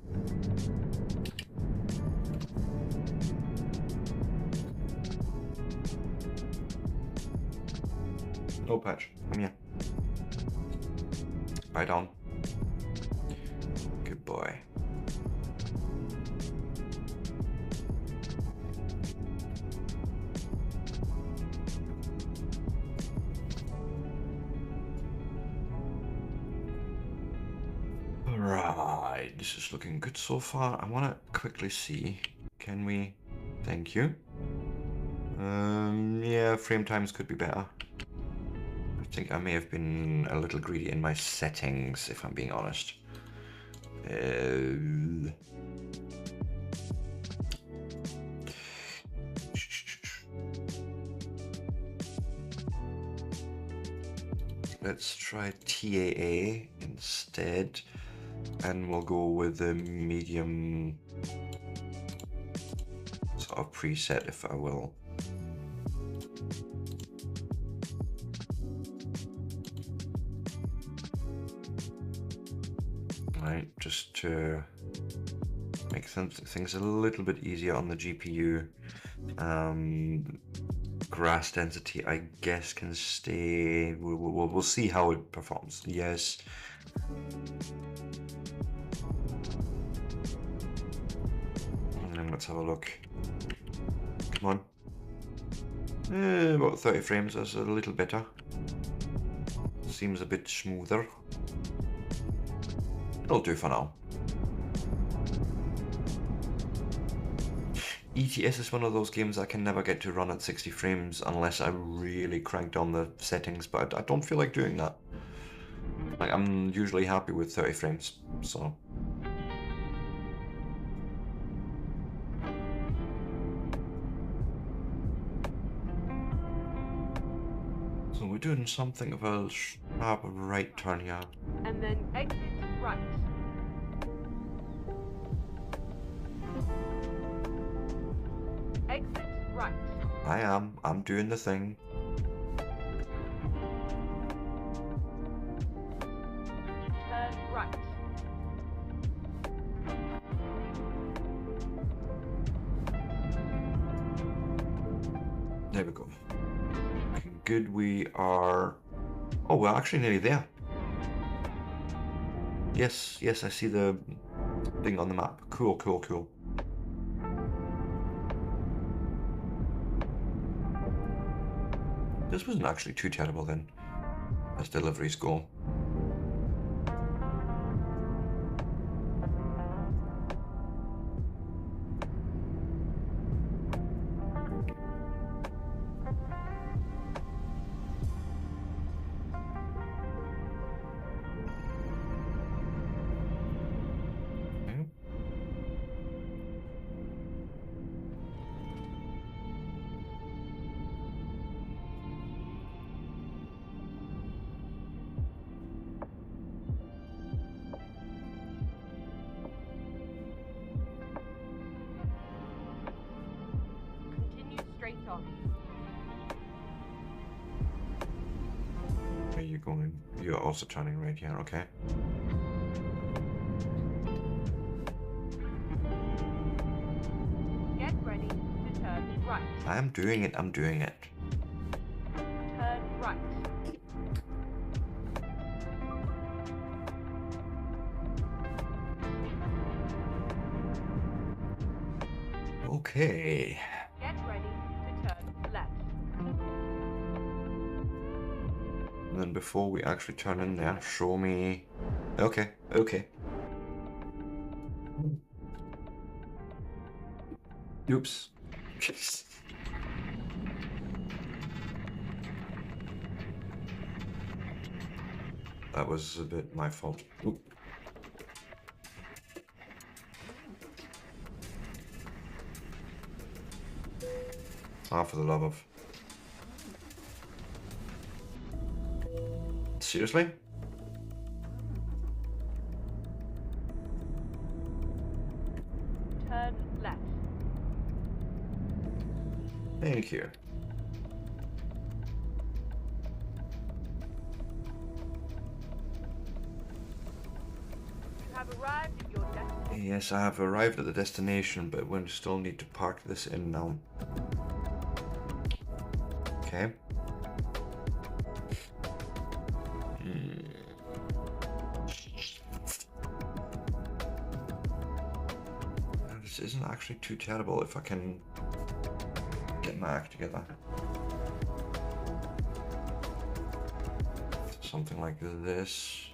No patch, come here. Bye down. Good boy. Right, this is looking good so far. I want to quickly see. Can we? Thank you. Yeah, frame times could be better. I think I may have been a little greedy in my settings, if I'm being honest. Let's try TAA instead, and we'll go with the medium sort of preset, if I will. Right, just to make things a little bit easier on the GPU. Grass density, I guess, can stay. We'll see how it performs. Yes. And let's have a look. Come on. About 30 frames, that's a little better. Seems a bit smoother. It'll do for now. ETS is one of those games I can never get to run at 60 frames unless I really crank down the settings, but I don't feel like doing that. Like, I'm usually happy with 30 frames, so... So we're doing something of a sharp right turn here. And then exit right. Exit right. I'm doing the thing. Turn right. There we go. Okay, good, we are... Oh, we're actually nearly there. Yes, yes, I see the thing on the map. Cool, cool, cool. This wasn't actually too terrible then, as deliveries go. Continue straight on. Where are you going? You're also turning right here, okay. Get ready to turn right. I'm doing it, I'm doing it. Turn right. Okay. Get ready to turn left. And then before we actually turn in there, show me... Okay, okay. Oops. That was a bit my fault. Oop. Ah, for the love of... Seriously? Turn left. Thank you. You have arrived at your destination. Yes, I have arrived at the destination, but we still need to park this in now. Okay. This isn't actually too terrible if I can get my act together. Something like this.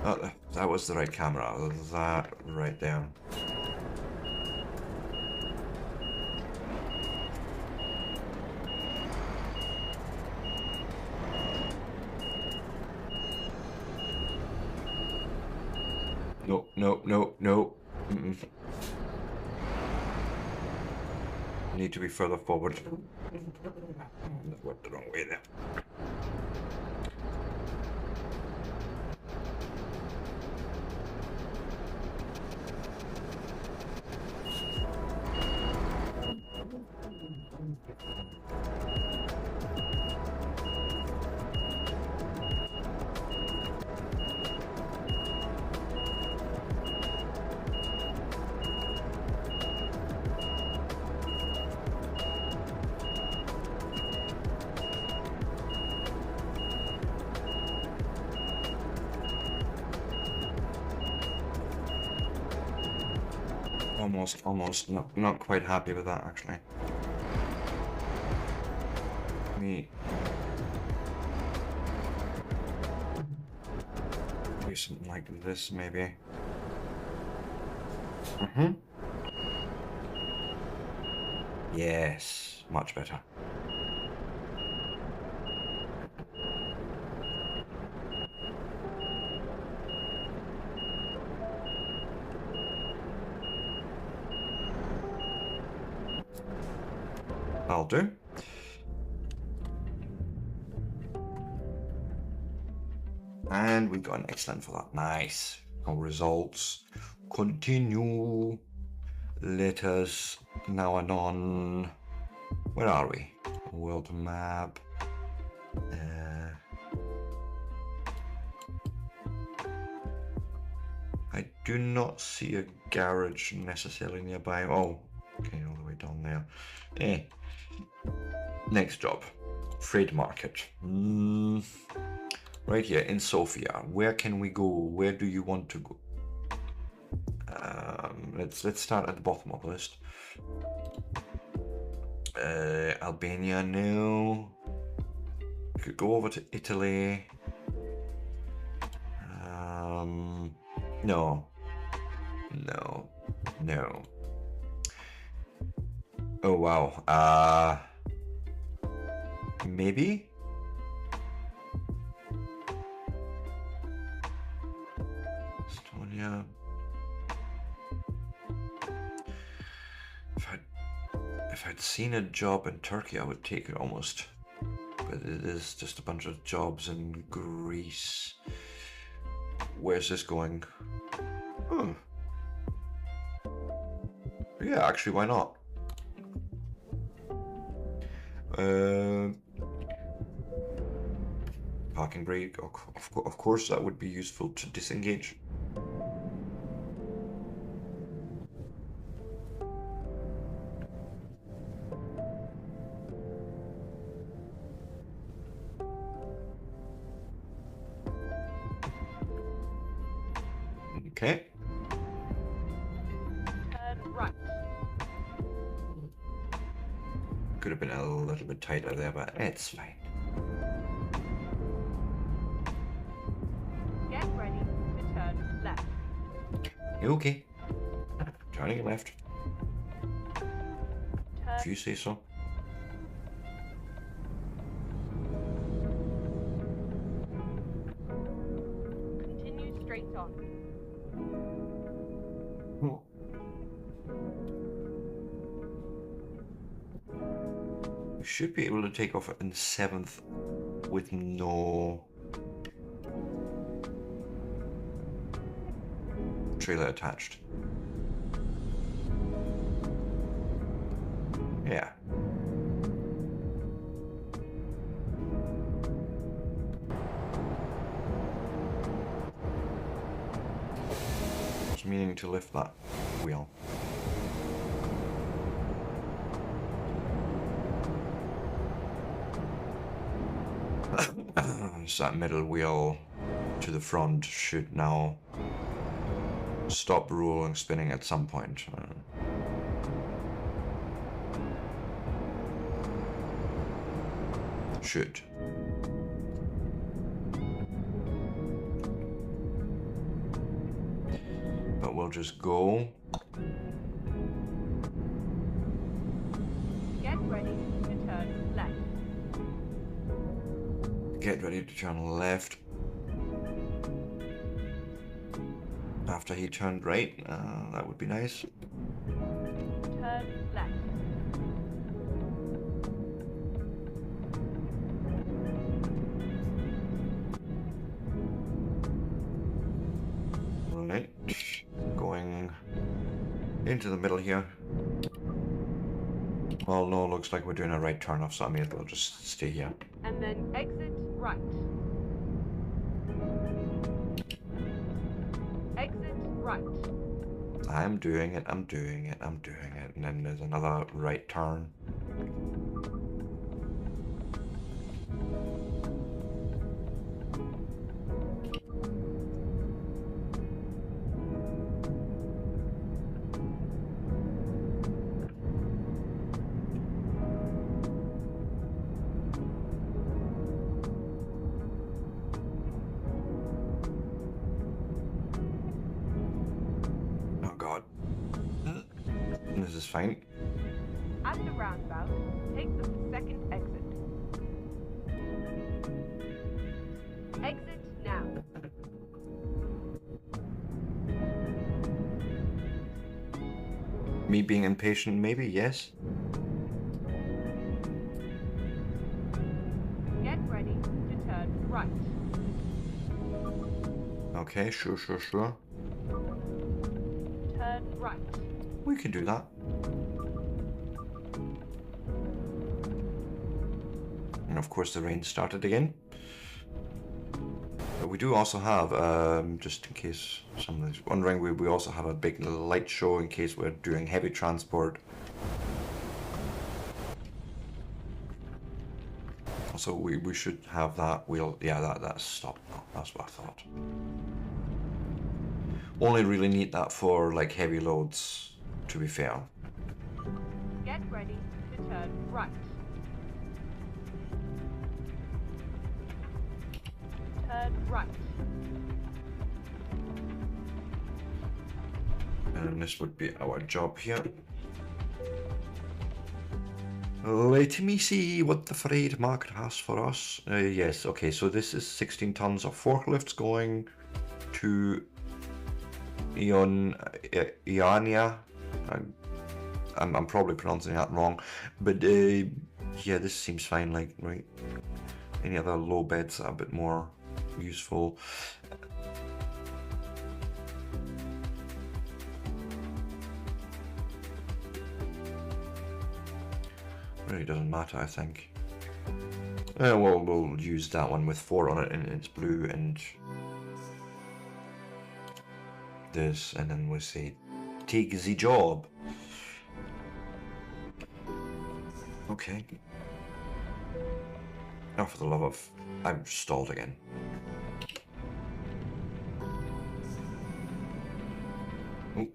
Oh, that was the right camera. That right there. No, no, no, no. Need to be further forward. That went the wrong way there. Almost, not quite happy with that actually. Me. do something like this, maybe. Mm-hmm. Yes, much better. That'll do. And we got an excellent for that. Nice. Our results. Continue. Let us now and on. Where are we? World map. I do not see a garage necessarily nearby. Oh, okay, all the way down there. Next job. Freight market. Right here in Sofia. Where can we go? Where do you want to go? Let's start at the bottom of the list. Albania, no. We could go over to Italy. No. No. No. Oh wow. Maybe? Estonia. If I'd seen a job in Turkey, I would take it almost. But it is just a bunch of jobs in Greece. Where's this going? Oh. Yeah, actually, why not? Parking brake. Of course, that would be useful to disengage. Okay. Turn right. Could have been a little bit tighter there, but it's fine. Get ready to turn left. Okay. Turning left. If Turn you say so. continue straight on. We should be able to take off in 7th with no trailer attached. Yeah. I was meaning to lift that wheel. So that middle wheel to the front should now stop rolling, spinning at some point. Should. But we'll just go. Get ready to turn left. Get ready to turn left. After he turned right, that would be nice. Turn left. Right. Going into the middle here. Well, no, looks like we're doing a right turn off, so I may as well just stay here. And then exit right. Exit right. I'm doing it, I'm doing it, I'm doing it. And then there's another right turn. is fine. At the roundabout, take the second exit. Exit now. Me being impatient, maybe, yes. Get ready to turn right. Okay, sure. Turn right. We can do that. And of course the rain started again. But we do also have, just in case somebody's wondering, we also have a big light show in case we're doing heavy transport. So we should have that. That's stopped now. That's what I thought. Only really need that for like heavy loads, to be fair. Get ready to turn right. Turn right. And this would be our job here. Let me see what the freight market has for us. Yes, okay, so this is 16 tons of forklifts going to Ionia. I'm probably pronouncing that wrong, but yeah, this seems fine. Like, right? Any other low beds are a bit more useful. Really doesn't matter, I think. Well, we'll use that one with 4 on it, and it's blue, and this, and then we'll say, take the job. Okay. Oh, for the love of... I'm stalled again. Oh.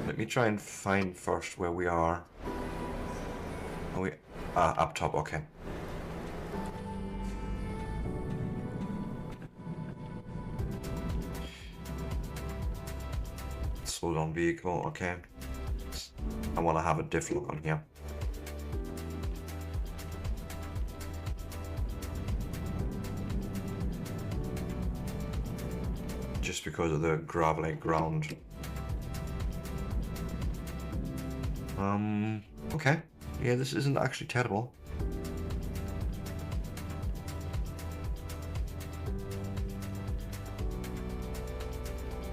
Let me try and find first where we are. Are we... up top, okay. Slow down vehicle, okay. I want to have a diff look on here. Just because of the gravelly ground. Okay. Yeah, this isn't actually terrible.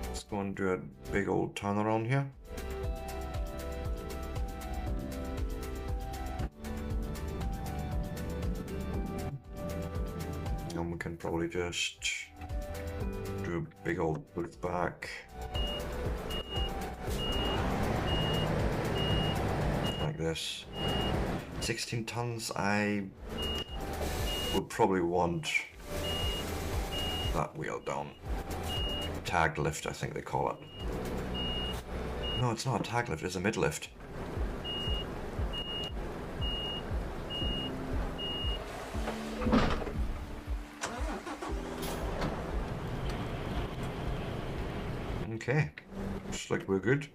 Let's go and do a big old turnaround here. And we can probably just do a big old look back. Like this. 16 tons, I would probably want that wheel down. Tag lift, I think they call it. No, it's not a tag lift, it's a mid lift. Okay, looks like we're good.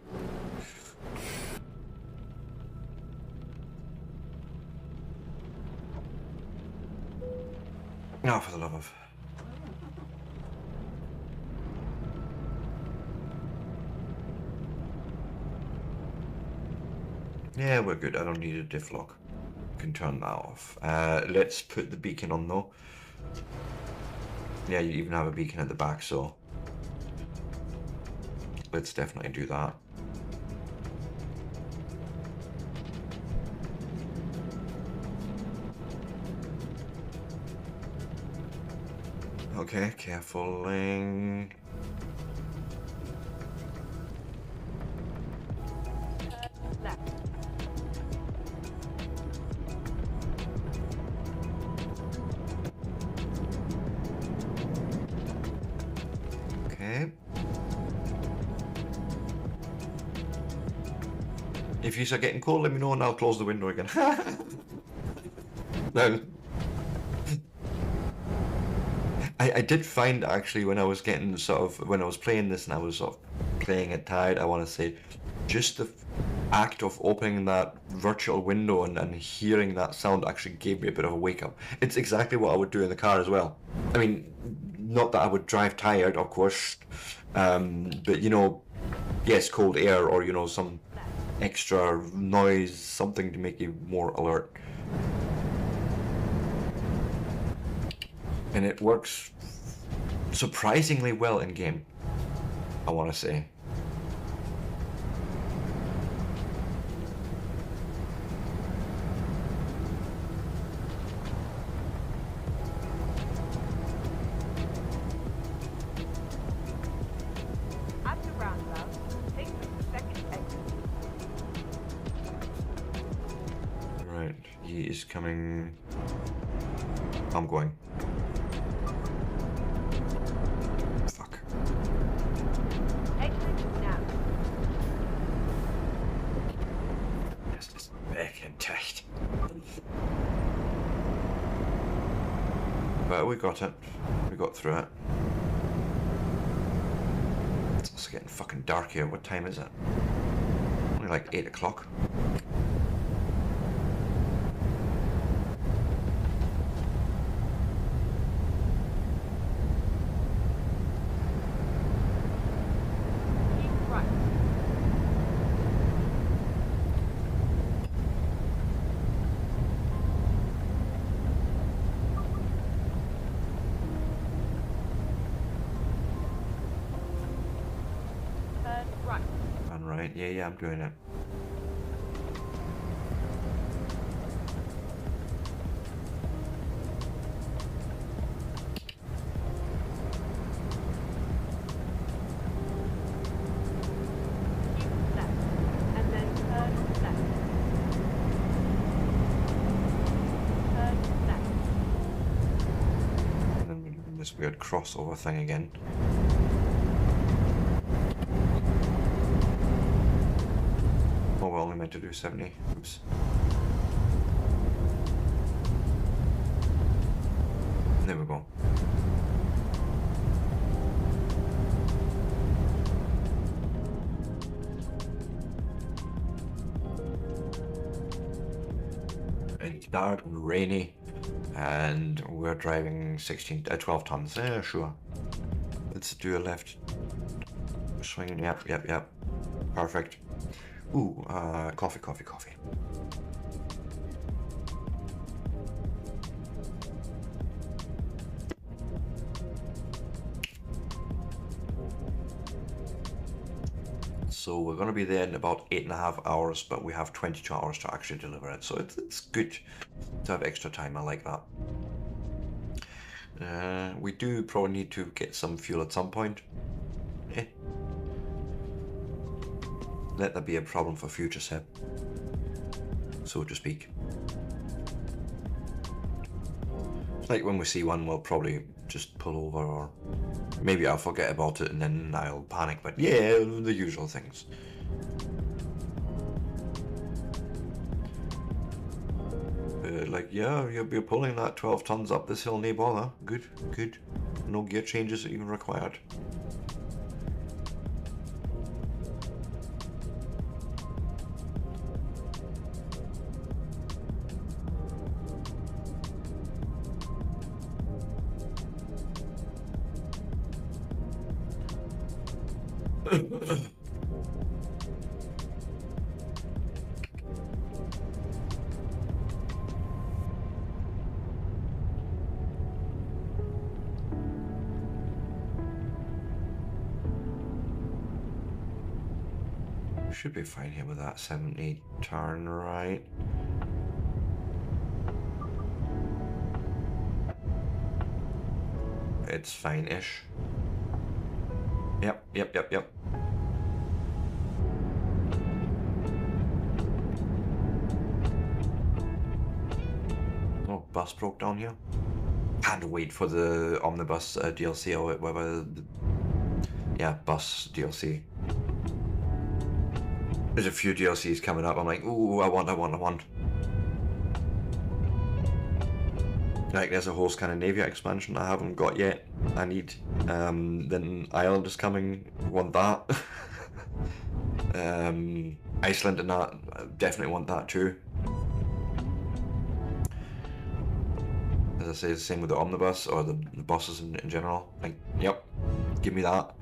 Now, for the love of... Yeah, we're good. I don't need a diff lock. Can turn that off. Let's put the beacon on though. Yeah, you even have a beacon at the back, so let's definitely do that. Okay, carefuling. Left. Okay. If you start getting cold, let me know and I'll close the window again. No. I did find actually when I was getting when I was playing this and I was sort of playing it tired, I want to say just the act of opening that virtual window and hearing that sound actually gave me a bit of a wake up. It's exactly what I would do in the car as well. I mean, not that I would drive tired, of course, but you know, yes, cold air or, you know, some extra noise, something to make you more alert. And it works surprisingly well in game, I want to say. At the roundabout, take the second exit. Right, he is coming. I'm going. Fuck. Exit now. Yes, it's back in tight. But we got it. We got through it. It's also getting fucking dark here. What time is it? Only like 8 o'clock. Keep right. Turn right. And right, yeah, I'm doing it. Keep left. And then turn left. Turn left. And then we're doing this weird crossover thing again. Oh, we're only meant to do 70. Oops. There we go. It's dark and rainy, and we're driving 12 tons. Sure. Let's do a left swing. Yep. Perfect. Ooh, coffee. So we're going to be there in about 8.5 hours, but we have 22 hours to actually deliver it. So it's good to have extra time. I like that. We do probably need to get some fuel at some point. Let that be a problem for future Seb, so to speak. Like when we see one, we'll probably just pull over, or maybe I'll forget about it and then I'll panic, but yeah, the usual things. Like, yeah, you're pulling that 12 tons up this hill, no bother. Good. No gear changes even required. Should be fine here with that 70 turn right. It's fine-ish. Yep. Oh, bus broke down here. Can't wait for the Omnibus DLC or whatever. Yeah, bus DLC. There's a few DLCs coming up. I'm like, ooh, I want. Like, there's a whole Scandinavia expansion I haven't got yet. I need. Then Ireland is coming. Want that. Iceland and that. I definitely want that too. As I say, the same with the omnibus or the buses in general. Like, yep, give me that.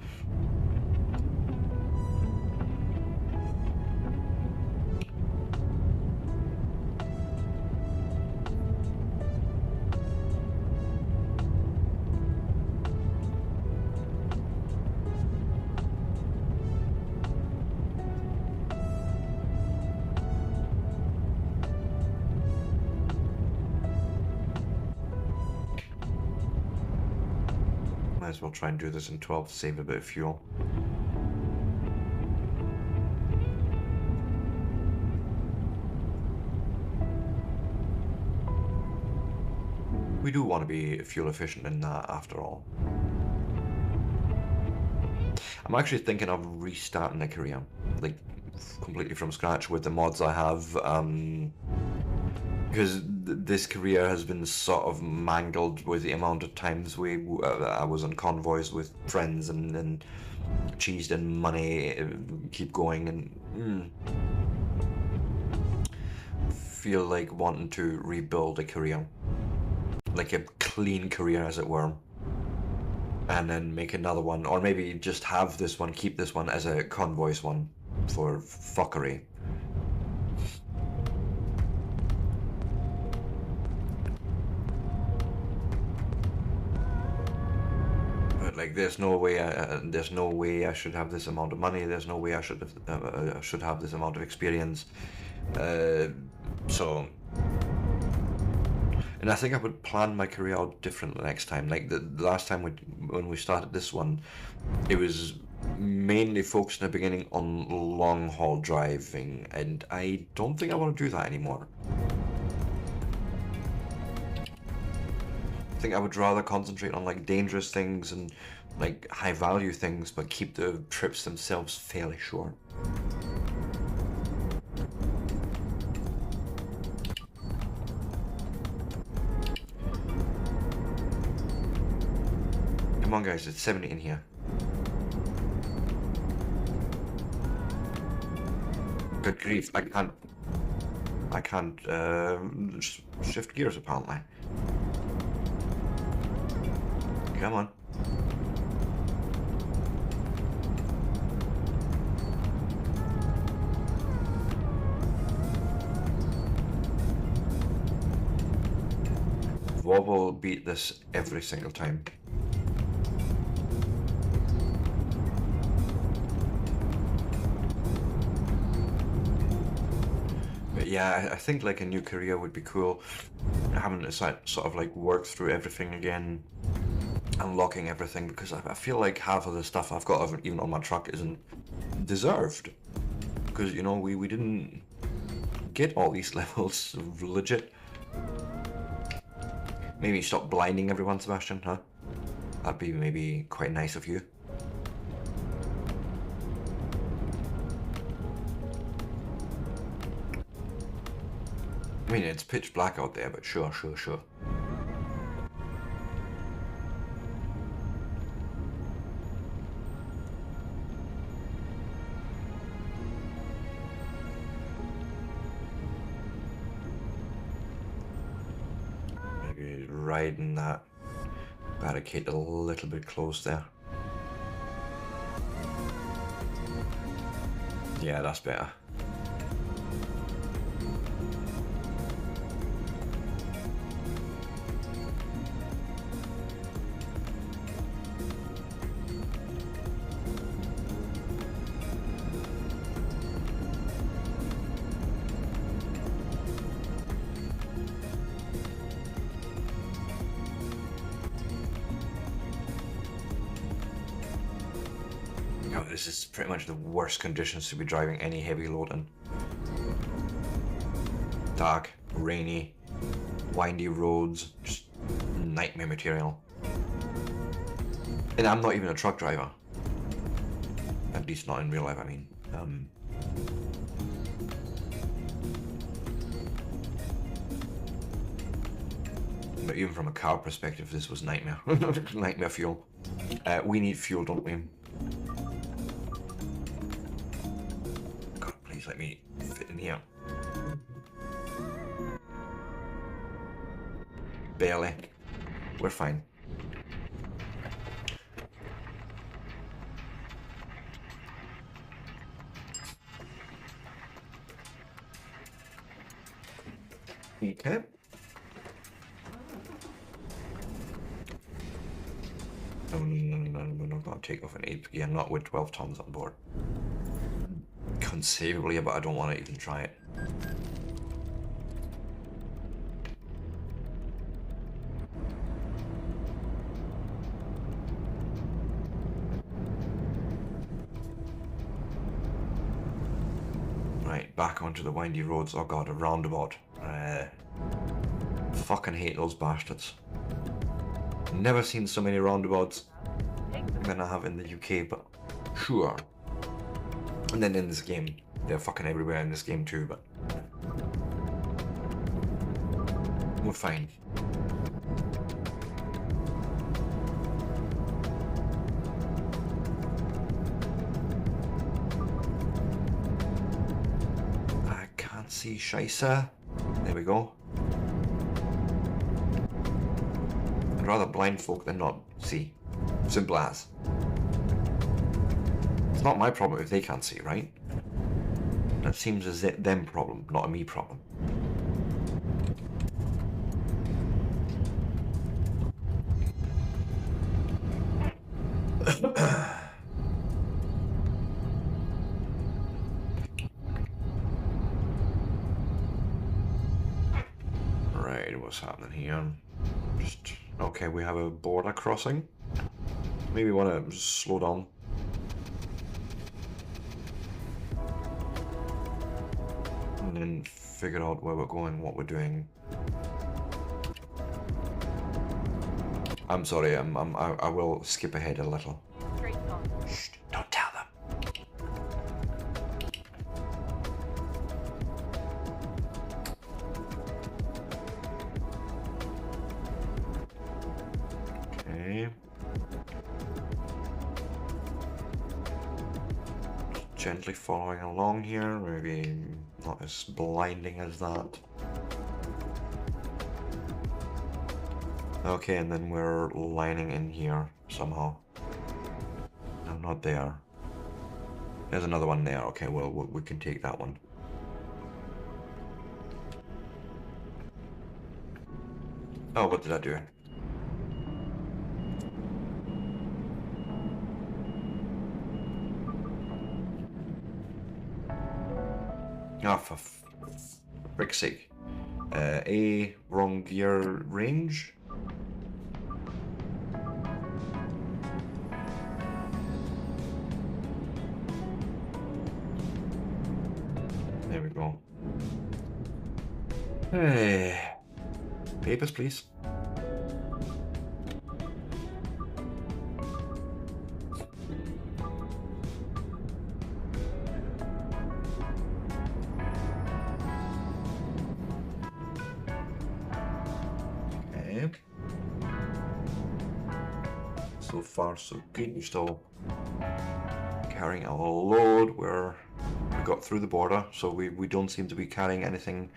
Might as well try and do this in 12 to save a bit of fuel. We do want to be fuel efficient in that after all. I'm actually thinking of restarting the career, like completely from scratch with the mods I have, because this career has been sort of mangled with the amount of times I was on convoys with friends and cheesed in money, keep going, and feel like wanting to rebuild a career, like a clean career as it were, and then make another one, or maybe just have this one, keep this one as a convoys one for fuckery. But like, there's no way I should have this amount of money. There's no way I should have this amount of experience. So. And I think I would plan my career out differently next time. Like the last time when we started this one, it was mainly focused in the beginning on long haul driving, and I don't think I want to do that anymore. I think I would rather concentrate on like dangerous things and like high value things, but keep the trips themselves fairly short. Come on guys, it's 70 in here. Good grief, I can't shift gears apparently. Come on. Vob will beat this every single time. Yeah, I think like a new career would be cool. Having to sort of like work through everything again, unlocking everything, because I feel like half of the stuff I've got even on my truck isn't deserved. Because, you know, we didn't get all these levels legit. Maybe stop blinding everyone, Sebastian, huh? That'd be maybe quite nice of you. I mean, it's pitch black out there, but sure. Maybe riding that barricade a little bit close there. Yeah, that's better. This is pretty much the worst conditions to be driving any heavy load in. Dark, rainy, windy roads, just nightmare material. And I'm not even a truck driver. At least not in real life, I mean. But even from a car perspective, this was nightmare. Nightmare fuel. We need fuel, don't we? God, please let me fit in here. Barely. We're fine. Okay. No, we're not going to take off an 8. Yeah, not with 12 tons on board. Conceivably, but I don't want to even try it. Right, back onto the windy roads. Oh god, a roundabout. Fucking hate those bastards. Never seen so many roundabouts than I have in the UK, but sure. And then in this game, they're fucking everywhere in this game too, but we're fine. I can't see Scheisse. There we go. I'd rather blind folk than not see. Simple as. It's not my problem if they can't see, right? That seems as them problem, not a me problem. Right, what's happening here? Just okay, we have a border crossing. Maybe want to slow down. And then figure out where we're going, what we're doing. I'm sorry, I will skip ahead a little. Straight on. Shh, don't tell them. Okay. Gently following along here, maybe not as blinding as that. Okay, and then we're lining in here somehow. No, not there. There's another one there. Okay, well, we can take that one. Oh, what did I do? Oh, for frick's sake. A, wrong gear range. There we go. Hey. Papers, please. Okay. So far, so good. We're still carrying a load where we got through the border, so we don't seem to be carrying anything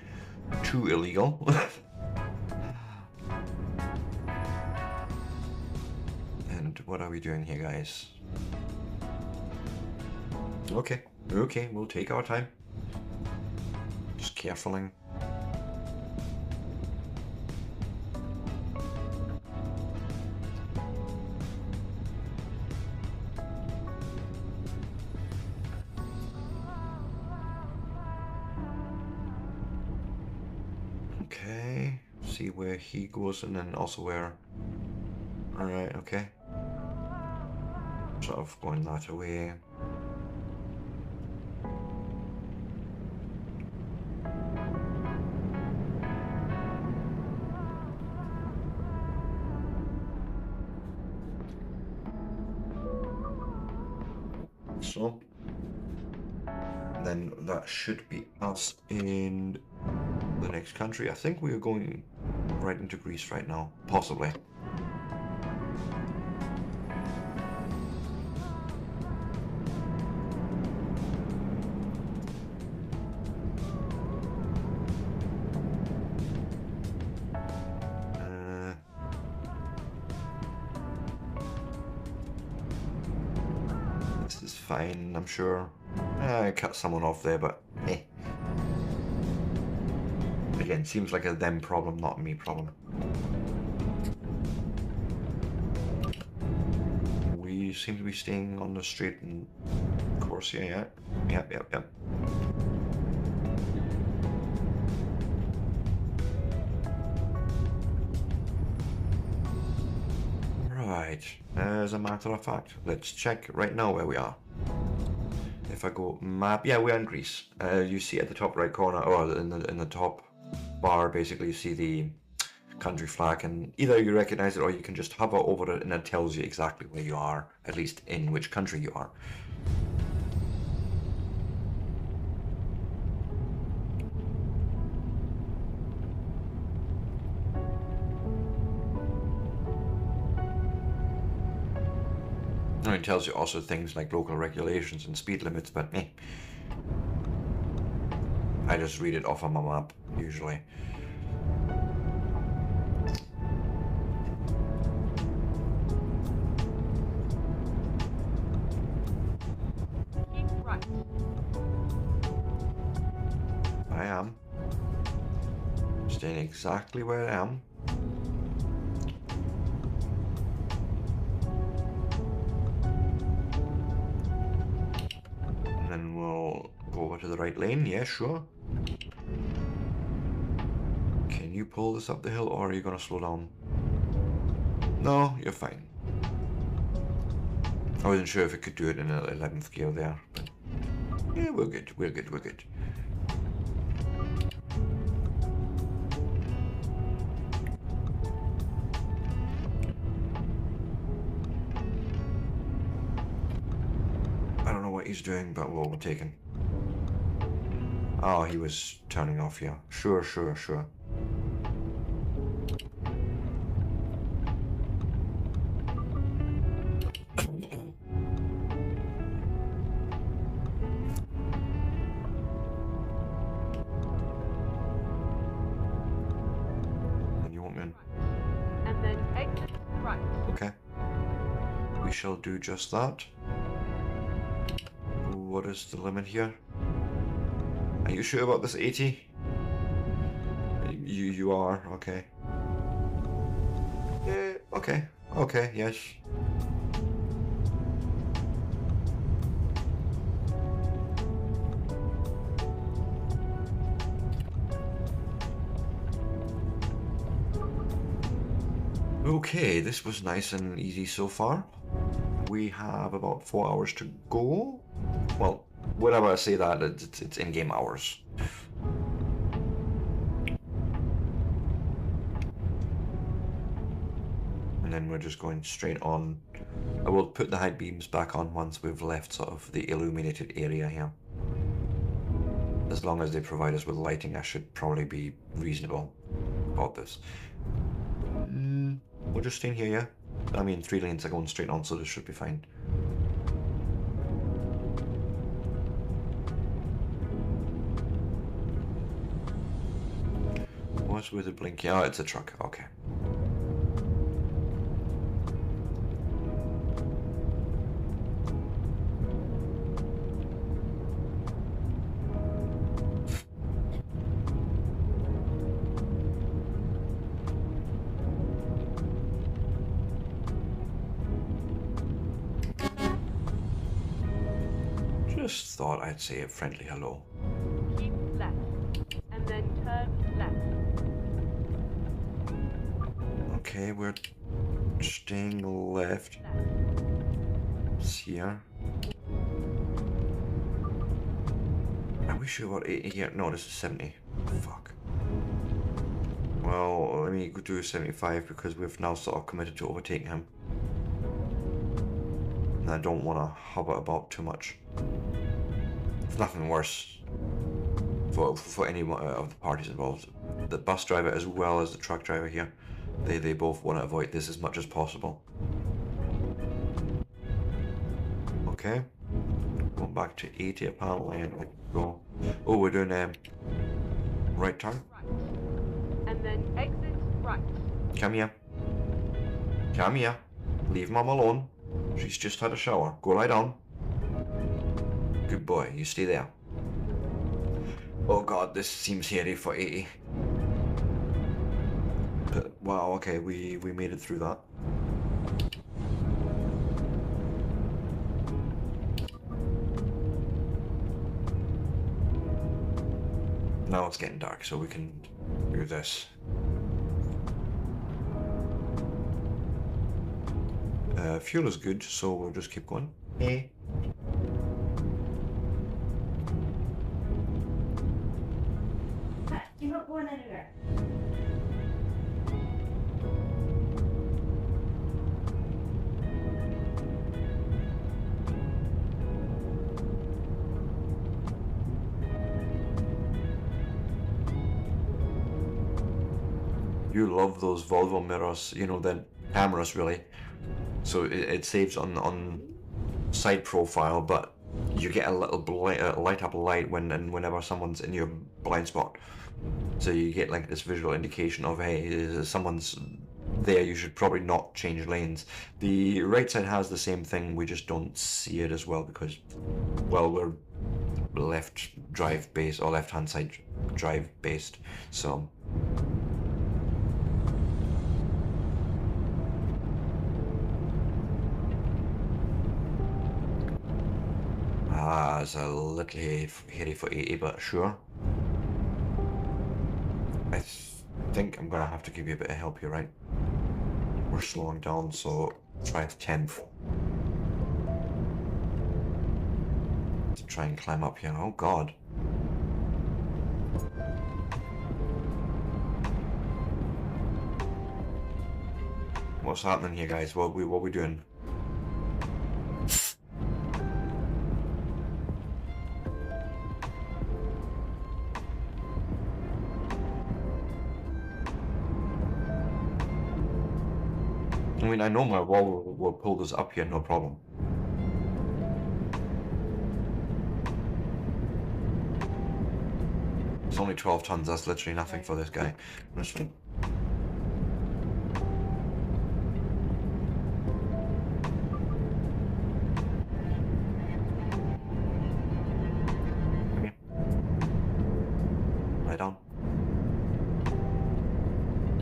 too illegal. And what are we doing here, guys? Okay, we'll take our time. Just carefully. Okay, see where he goes and then also where. Alright, okay. Sort of going that away. So, then that should be us in the next country. I think we are going right into Greece right now. Possibly. This is fine, I'm sure. I cut someone off there, but eh. Again, seems like a them problem, not a me problem. We seem to be staying on the straight and course here, yeah. Yep. Right, as a matter of fact, let's check right now where we are. If I go map, yeah, we're in Greece. You see at the top right corner, or in the top bar, basically you see the country flag, and either you recognize it or you can just hover over it and it tells you exactly where you are, at least in which country you are. And it tells you also things like local regulations and speed limits, but I just read it off on my map, usually. Keep right. I am. Staying exactly where I am. And then we'll go over to the right lane, yeah, sure. Can you pull this up the hill or are you gonna slow down? No, you're fine. I wasn't sure if it could do it in an 11th gear there, but yeah, we're good. I don't know what he's doing, but we'll take him. Oh, he was turning off here. Sure. And you want me in? And then exit right. Okay. We shall do just that. What is the limit here? Are you sure about this 80? You are, okay. Yeah, okay, yes. Okay, this was nice and easy so far. We have about 4 hours to go. Well, whenever I say that, it's in-game hours. And then we're just going straight on. I will put the high beams back on once we've left sort of the illuminated area here. As long as they provide us with lighting, I should probably be reasonable about this. We'll just stay in here, yeah? I mean, 3 lanes are going straight on, so this should be fine. What's with the blinking? Oh, it's a truck. Okay. Just thought I'd say a friendly hello. Keep left. And then turn left. Okay, we're staying left. It's here. Are we sure about 80 here? No, this is 70. Fuck. Well, let me go do 75 because we've now sort of committed to overtaking him. And I don't want to hover about too much. It's nothing worse for any of the parties involved. The bus driver as well as the truck driver here, they both want to avoid this as much as possible. Okay, going back to 80 apparently, and we go. Oh, we're doing right turn. Right. And then exit right. Come here. Come here. Leave Mum alone. She's just had a shower. Go lie down. Good boy. You stay there. Oh god, this seems hairy for 80. But, wow, okay, we made it through that. Now it's getting dark, so we can do this. Fuel is good, so we'll just keep going. Hey. You're not going anywhere. You love those Volvo mirrors, you know, the cameras really. So it saves on side profile, but you get a little light up light whenever someone's in your blind spot. So you get like this visual indication of, hey, someone's there, you should probably not change lanes. The right side has the same thing, we just don't see it as well because, well, we're left drive based, or left hand side drive based, so. It's a little hairy for 80, but sure. I think I'm gonna have to give you a bit of help here, right? We're slowing down, so try the 10th. To try and climb up here. Oh god. What's happening here, guys? What we doing? I mean, I know my wall will pull this up here, no problem. It's only 12 tons, that's literally nothing for this guy. Okay. Lie down.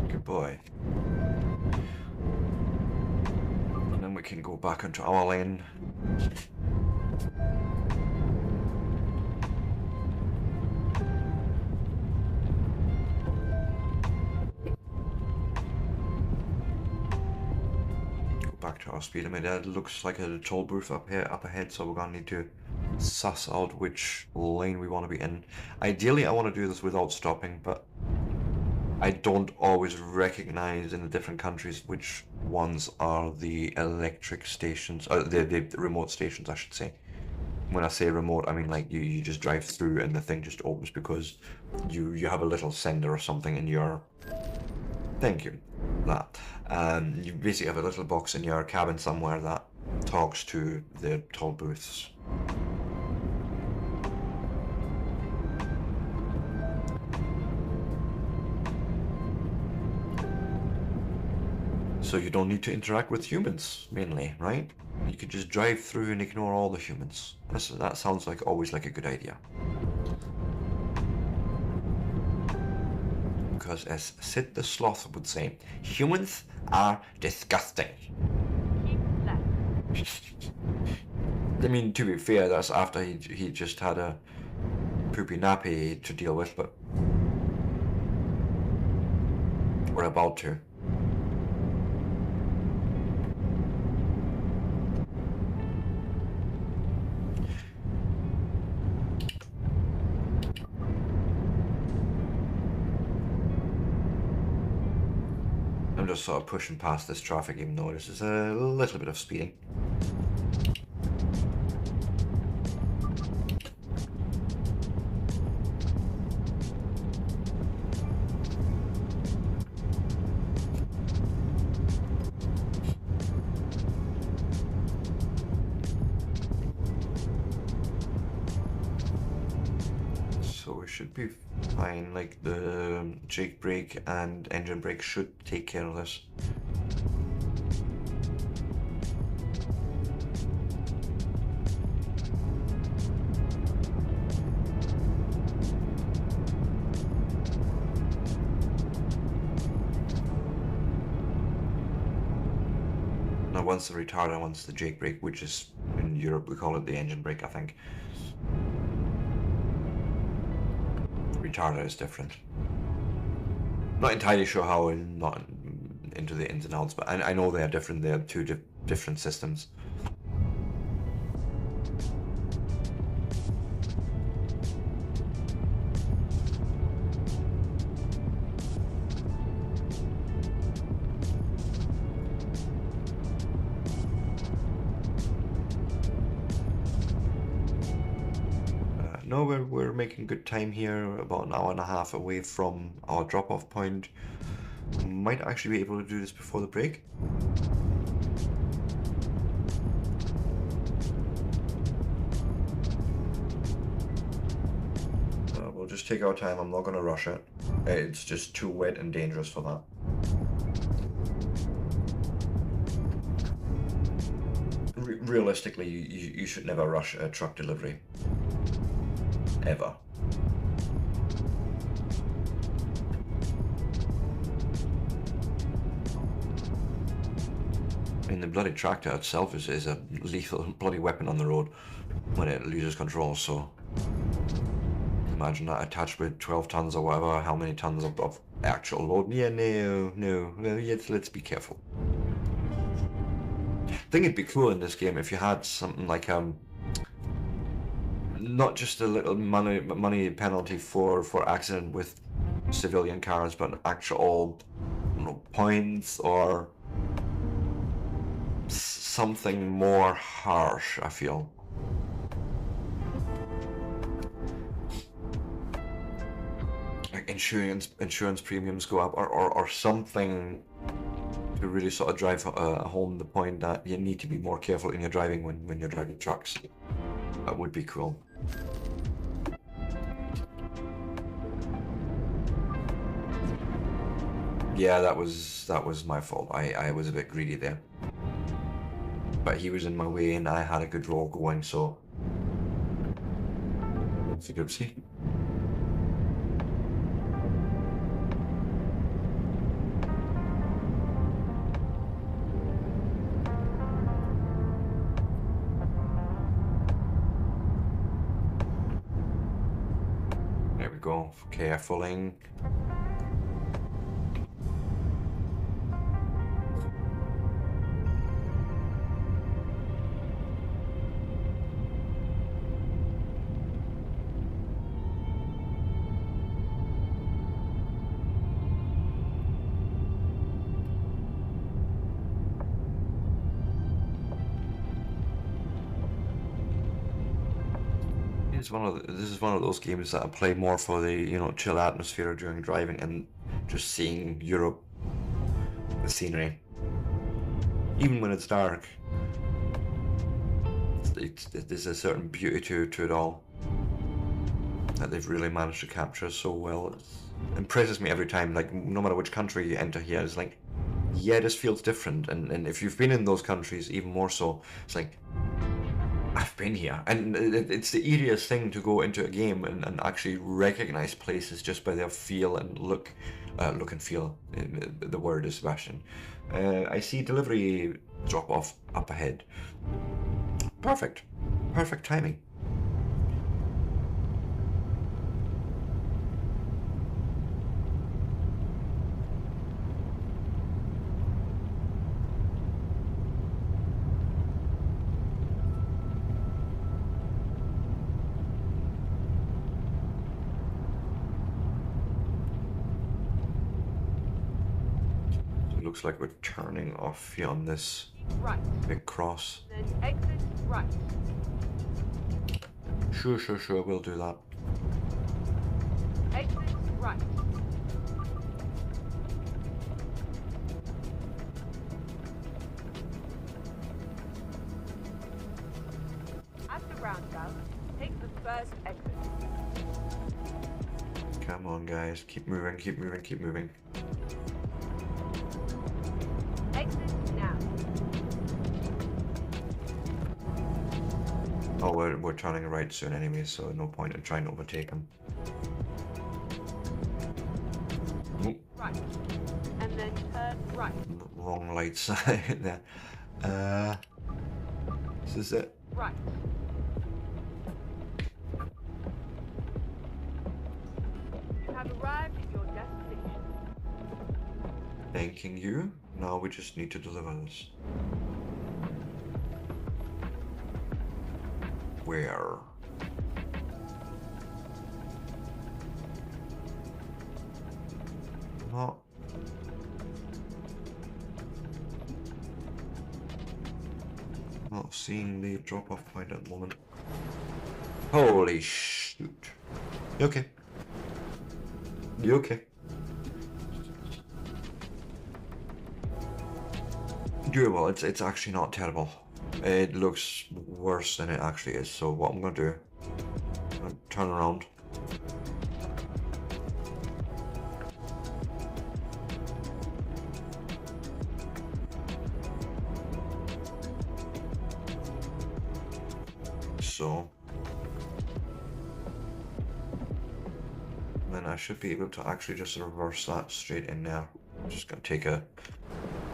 Good boy. We can go back into our lane. Go back to our speed limit. That looks like a toll booth up ahead, so we're gonna need to suss out which lane we want to be in. Ideally, I want to do this without stopping, but I don't always recognize in the different countries which ones are the electric stations, the remote stations, I should say. When I say remote, I mean like you just drive through and the thing just opens because you have a little sender or something in your, thank you, that. You basically have a little box in your cabin somewhere that talks to the toll booths. So you don't need to interact with humans, mainly, right? You could just drive through and ignore all the humans. That sounds like always like a good idea. Because as Sid the Sloth would say, humans are disgusting. Keep left. I mean, to be fair, that's after he just had a poopy nappy to deal with, but we're about to. I'm just sort of pushing past this traffic, even though this is a little bit of speeding. so we should be fine. Like the jake brake and engine brake should take care of this. Now one's the retarder, one's the jake brake, which is in Europe we call it the engine brake, I think. Retarder is different. Not entirely sure how, and not into the ins and outs, but I know they are different. They are two different systems. No, we're making good time here, about an hour and a half away from our drop-off point. Might actually be able to do this before the break. We'll just take our time, I'm not going to rush it. It's just too wet and dangerous for that. Realistically, you should never rush a truck delivery. Ever. I mean, the bloody tractor itself is a lethal bloody weapon on the road when it loses control, so imagine that attached with 12 tons or whatever, how many tons of actual load. Yeah, no, let's be careful. I think it'd be cool in this game if you had something like not just a little money penalty for accident with civilian cars, but actual, you know, points or something more harsh, I feel. Like insurance premiums go up, or something to really sort of drive home the point that you need to be more careful in your driving when you're driving trucks. That would be cool. Yeah, that was my fault. I was a bit greedy there. But he was in my way and I had a good roll going, so oopsie doopsie. There we go, carefuling. This is one of those games that I play more for the, you know, chill atmosphere during driving and just seeing Europe, the scenery. Even when it's dark, there's a certain beauty to it all that they've really managed to capture so well. It impresses me every time, like no matter which country you enter here, it's like, yeah, this feels different. And if you've been in those countries, even more so, it's like, I've been here, and it's the easiest thing to go into a game and actually recognize places just by their feel and look and feel. The word is Sebastian. I see delivery drop off up ahead. Perfect timing. Looks like we're turning off here on this Right. big cross. Then exit right. Sure, we'll do that. Exit right. At the roundabout, Take the first exit. Come on, guys. Keep moving, keep moving, keep moving. Exit now. Oh, we're turning right soon anyway, so no point in trying to overtake them. Right. And then turn right. Wrong light side there. Is this it? Right. You have arrived at your destination. Thanking you. Now we just need to deliver this. Where? Not. Not seeing the drop-off point at the moment. Holy shoot. You okay? You okay? Doable. It's actually not terrible. It looks worse than it actually is. So what I'm gonna do, I'm gonna turn around. So then I should be able to actually just reverse that straight in there. Just gonna take a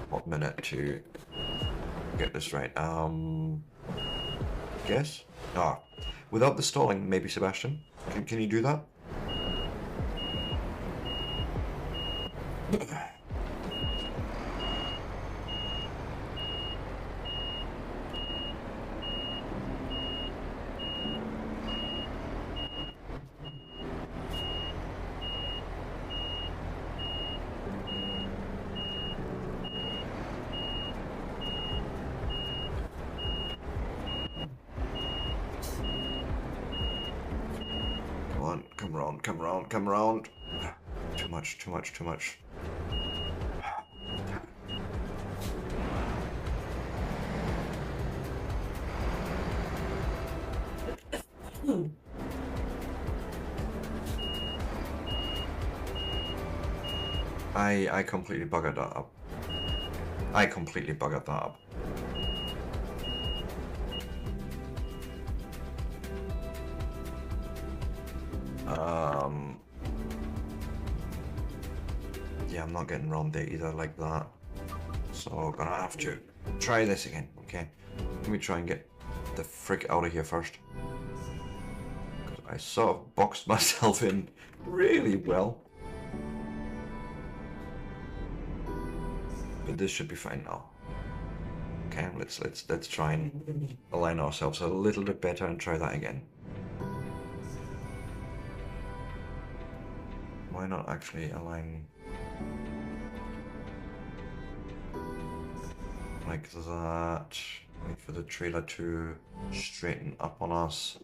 hot minute to get this right. Guess? Ah, without the stalling, maybe Sebastian. Can you do that? Come on, come round, come round, come round. Too much, too much, too much. I completely buggered that up. I completely buggered that up. Yeah, I'm not getting round there either like that. So gonna have to try this again, okay? Let me try and get the frick out of here first. 'Cause I sort of boxed myself in really well. But this should be fine now. Okay, let's try and align ourselves a little bit better and try that again. Why not actually align like that? Wait for the trailer to straighten up on us.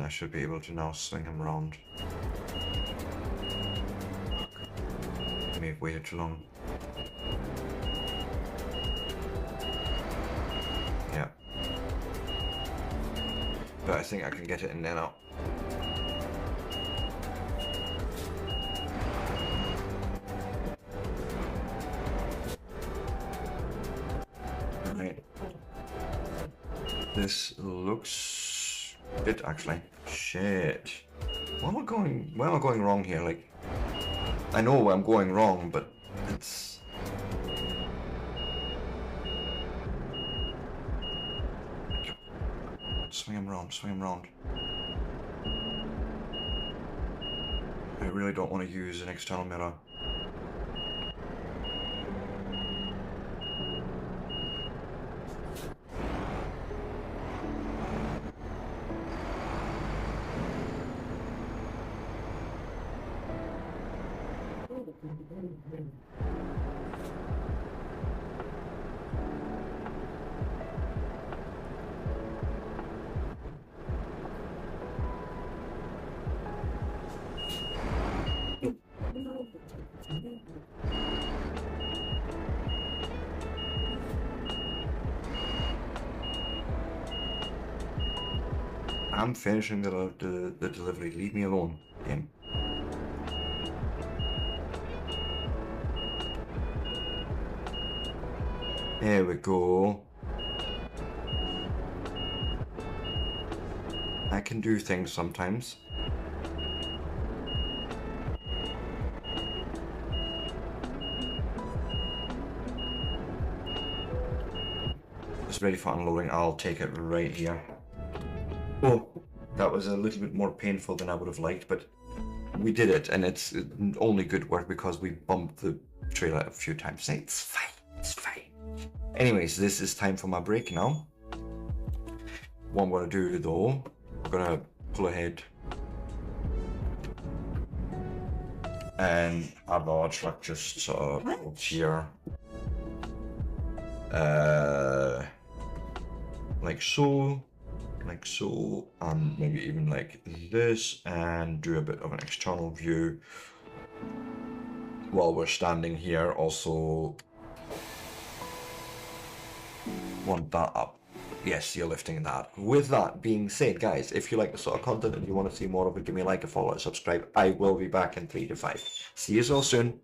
I should be able to now swing him around. I may have waited too long. Yeah. But I think I can get it in there now. Right. This looks good actually. Shit. Where am I going wrong here? Like, I know I'm going wrong, but it's... Swing him around, swing him around. I really don't want to use an external mirror. I'm finishing the delivery. Leave me alone, game. There we go. I can do things sometimes. It's ready for unloading. I'll take it right here. Oh, that was a little bit more painful than I would have liked, but we did it, and it's only good work because we bumped the trailer a few times. It's fine. It's fine. Anyways, this is time for my break now. What I'm going to do, though, I'm going to pull ahead and have our truck just sort of up here. Like so, and maybe even like this, and do a bit of an external view while we're standing here. Also want that up. Yes, you're lifting that. With that being said, guys, if you like the sort of content and you want to see more of it, give me a like, a follow, and subscribe. I will be back in 3 to 5. See you all soon.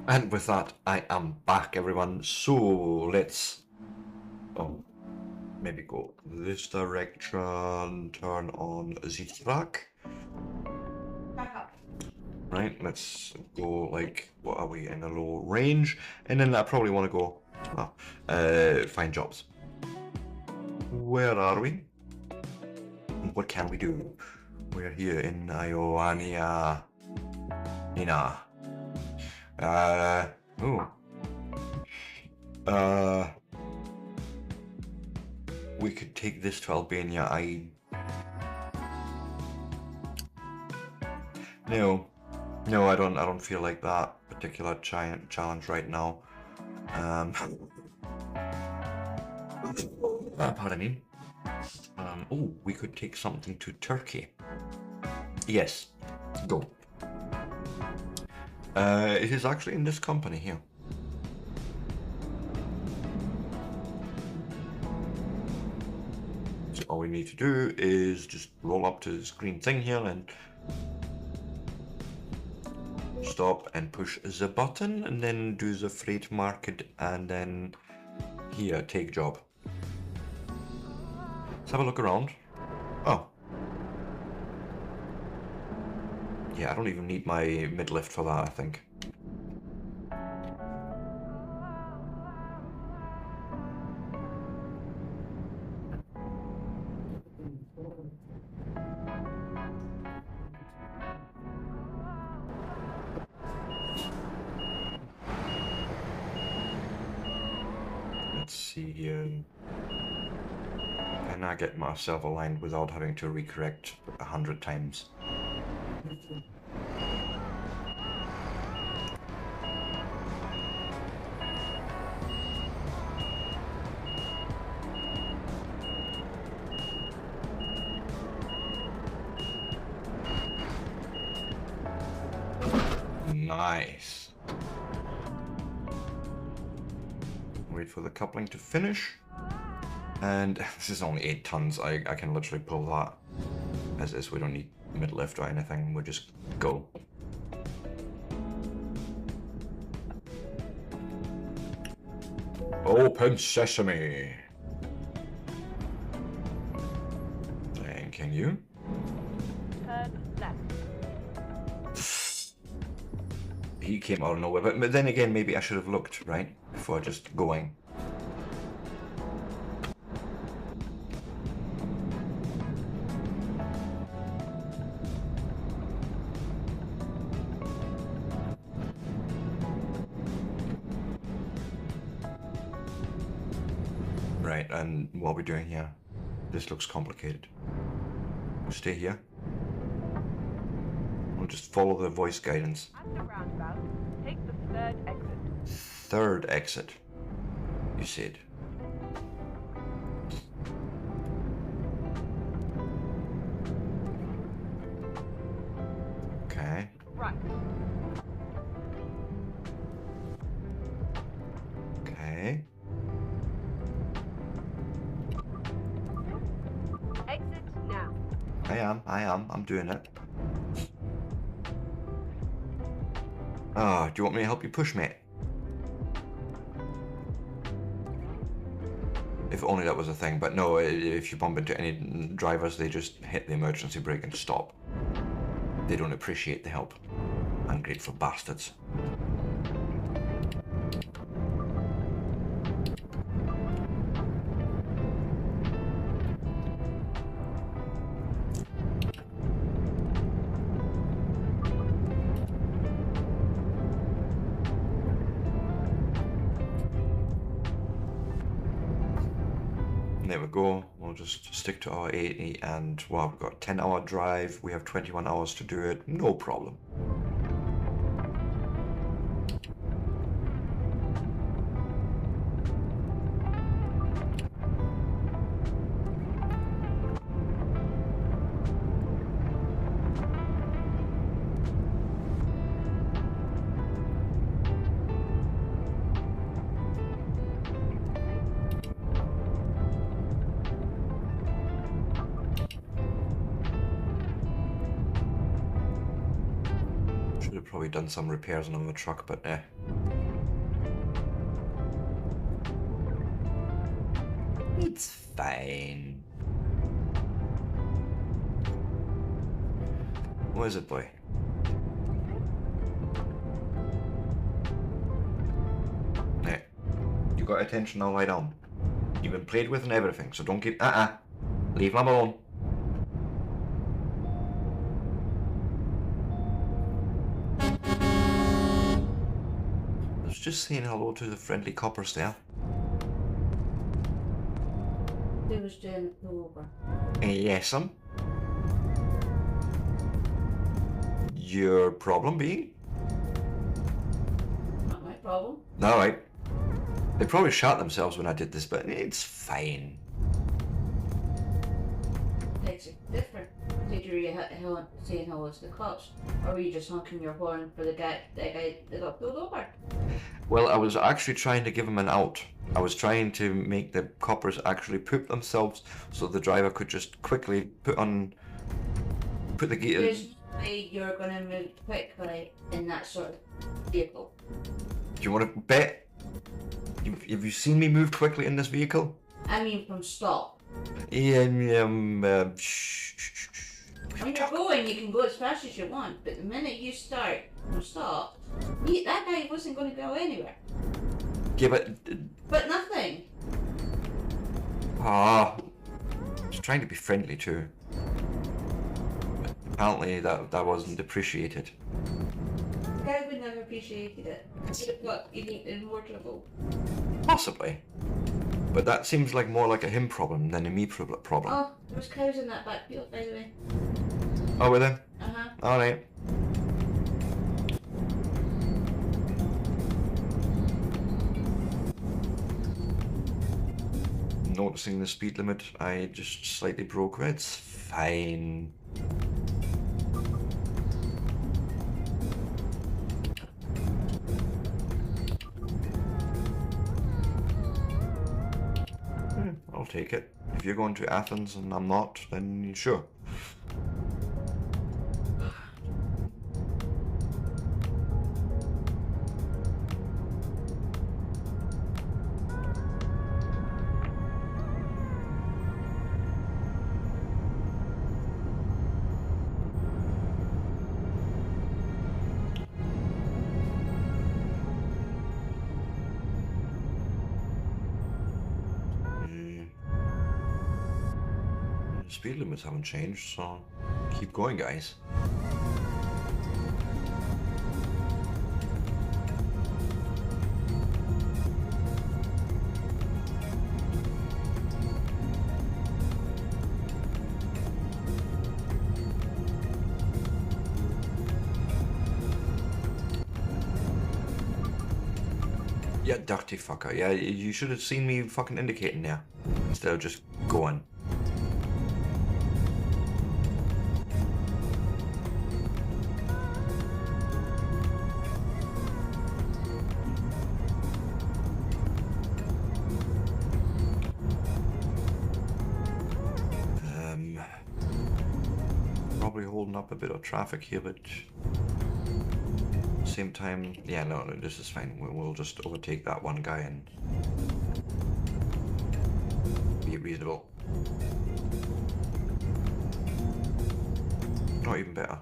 And with that, I am back, everyone. So let's... Oh, maybe go this direction, turn on the track. Back up. Right, let's go like, what are we, in a low range? And then I probably want to go, find jobs. Where are we? What can we do? We're here in Iowania. Nina. Ooh. We could take this to Albania. No, I don't feel like that particular challenge right now. Pardon me. Oh, we could take something to Turkey. Yes, go. It is actually in this company here. So all we need to do is just roll up to this green thing here and stop and push the button and then do the freight market and then here, take job. Let's have a look around. Oh. Yeah, I don't even need my mid-lift for that, I think. Let's see here. Can I get myself aligned without having to recorrect 100 times? Nice. Wait for the coupling to finish. And this is only 8 tons. I can literally pull that as is. We don't need mid-lift or anything. We'll just go. Open sesame. And can you? Turn left. He came out of nowhere, but then again, maybe I should have looked, right? Before just going. Right, and what are we doing here? This looks complicated. We'll stay here. We'll just follow the voice guidance. At the roundabout, take the third exit. Third exit, you said. Okay. Right. Okay. Exit now. I'm doing it. Ah, do you want me to help you push, mate? If only that was a thing, but no, if you bump into any drivers, they just hit the emergency brake and stop. They don't appreciate the help. Ungrateful bastards. There we go. We'll just stick to our 80 and, well, we've got a 10-hour drive. We have 21 hours to do it. No problem. Should have probably done some repairs on the truck, but eh. It's fine. What is it, boy? Hey, you got attention, now lie down. You've been played with and everything, so don't keep... Leave him alone. I was just saying hello to the friendly coppers there. They was doing the over. Yes, Your problem being? Not my problem. Alright. They probably shot themselves when I did this, but it's fine. It's different. Did you really saying hello to the cops? Or were you just honking your horn for the guy that got pulled over? Well, I was actually trying to give him an out. I was trying to make the coppers actually poop themselves so the driver could just quickly put the gear. There's no way you're gonna move quickly in that sort of vehicle. Do you want to bet? Have you seen me move quickly in this vehicle? I mean from stop. Yeah, When you're going, you can go as fast as you want, but the minute you start from stop, that guy wasn't going to go anywhere. Yeah, But nothing. I was trying to be friendly too. But apparently that wasn't appreciated. The guy would never appreciated it. He'd have got even in more trouble. Possibly. But that seems like more like a him problem than a me problem. Oh, there was cows in that back field, by the way. Oh, were there? Uh-huh. Alright. Noticing the speed limit, I just slightly broke. It's fine. I'll take it. If you're going to Athens and I'm not, then sure. Speed limits haven't changed, so keep going, guys. Yeah, dirty fucker. Yeah, you should have seen me fucking indicating there instead of just going. Probably holding up a bit of traffic here, but same time, yeah, no, this is fine. We'll just overtake that one guy and be reasonable. Not even better.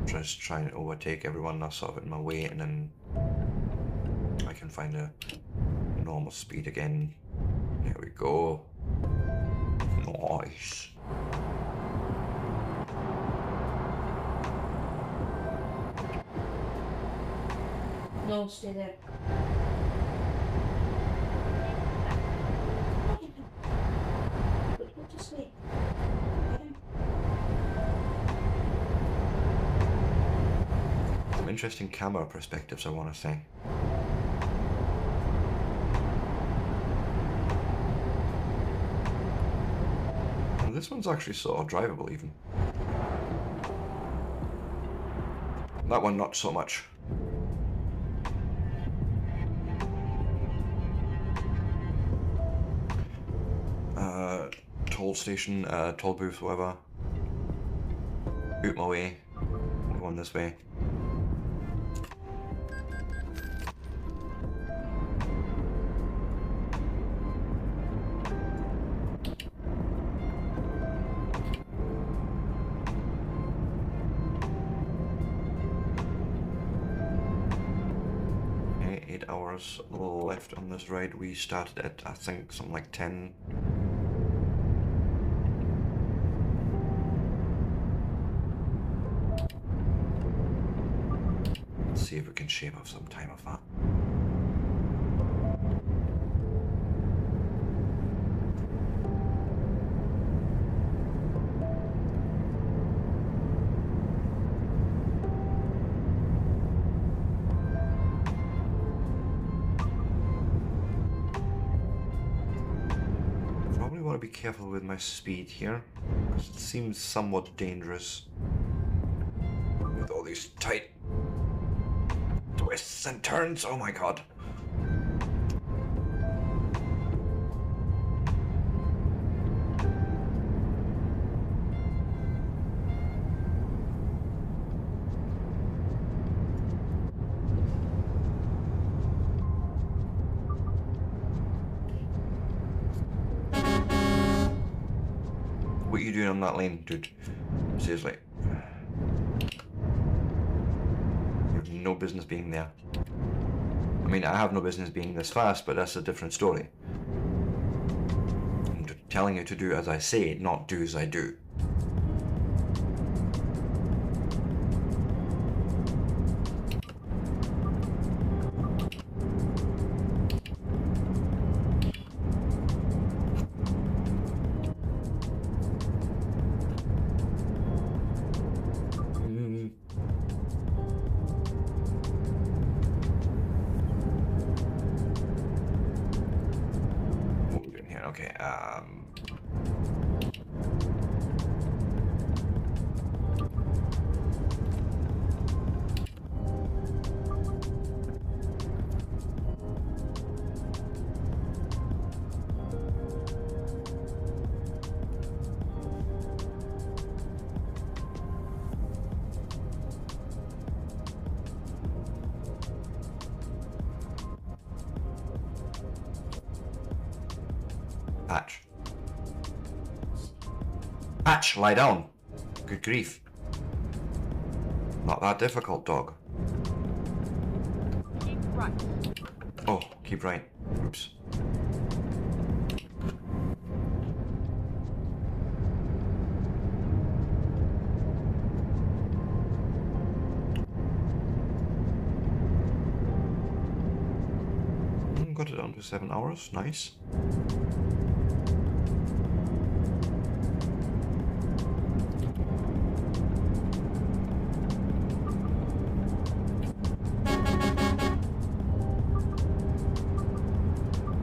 Just trying to overtake everyone that's sort of in my way, and then I can find a normal speed again. There we go. Nice. No, stay there. Go to sleep. Some interesting camera perspectives, I want to say. And this one's actually sort of drivable even. That one not so much. Toll station, toll booth, whatever. Out my way. Going this way. Okay, 8 hours left on this ride. We started at, I think, something like 10. Let's see if we can shave off some time of that. Probably want to be careful with my speed here, because it seems somewhat dangerous with all these tight twists and turns. Oh my god. What are you doing on that lane, dude? Seriously. You have no business being there. I mean, I have no business being this fast, but that's a different story. I'm telling you to do as I say, not do as I do. What are we doing here? Okay, Patch. Patch, lie down. Good grief. Not that difficult, dog. Keep right. Oh, keep right. Oops. Got it down to 7 hours. Nice.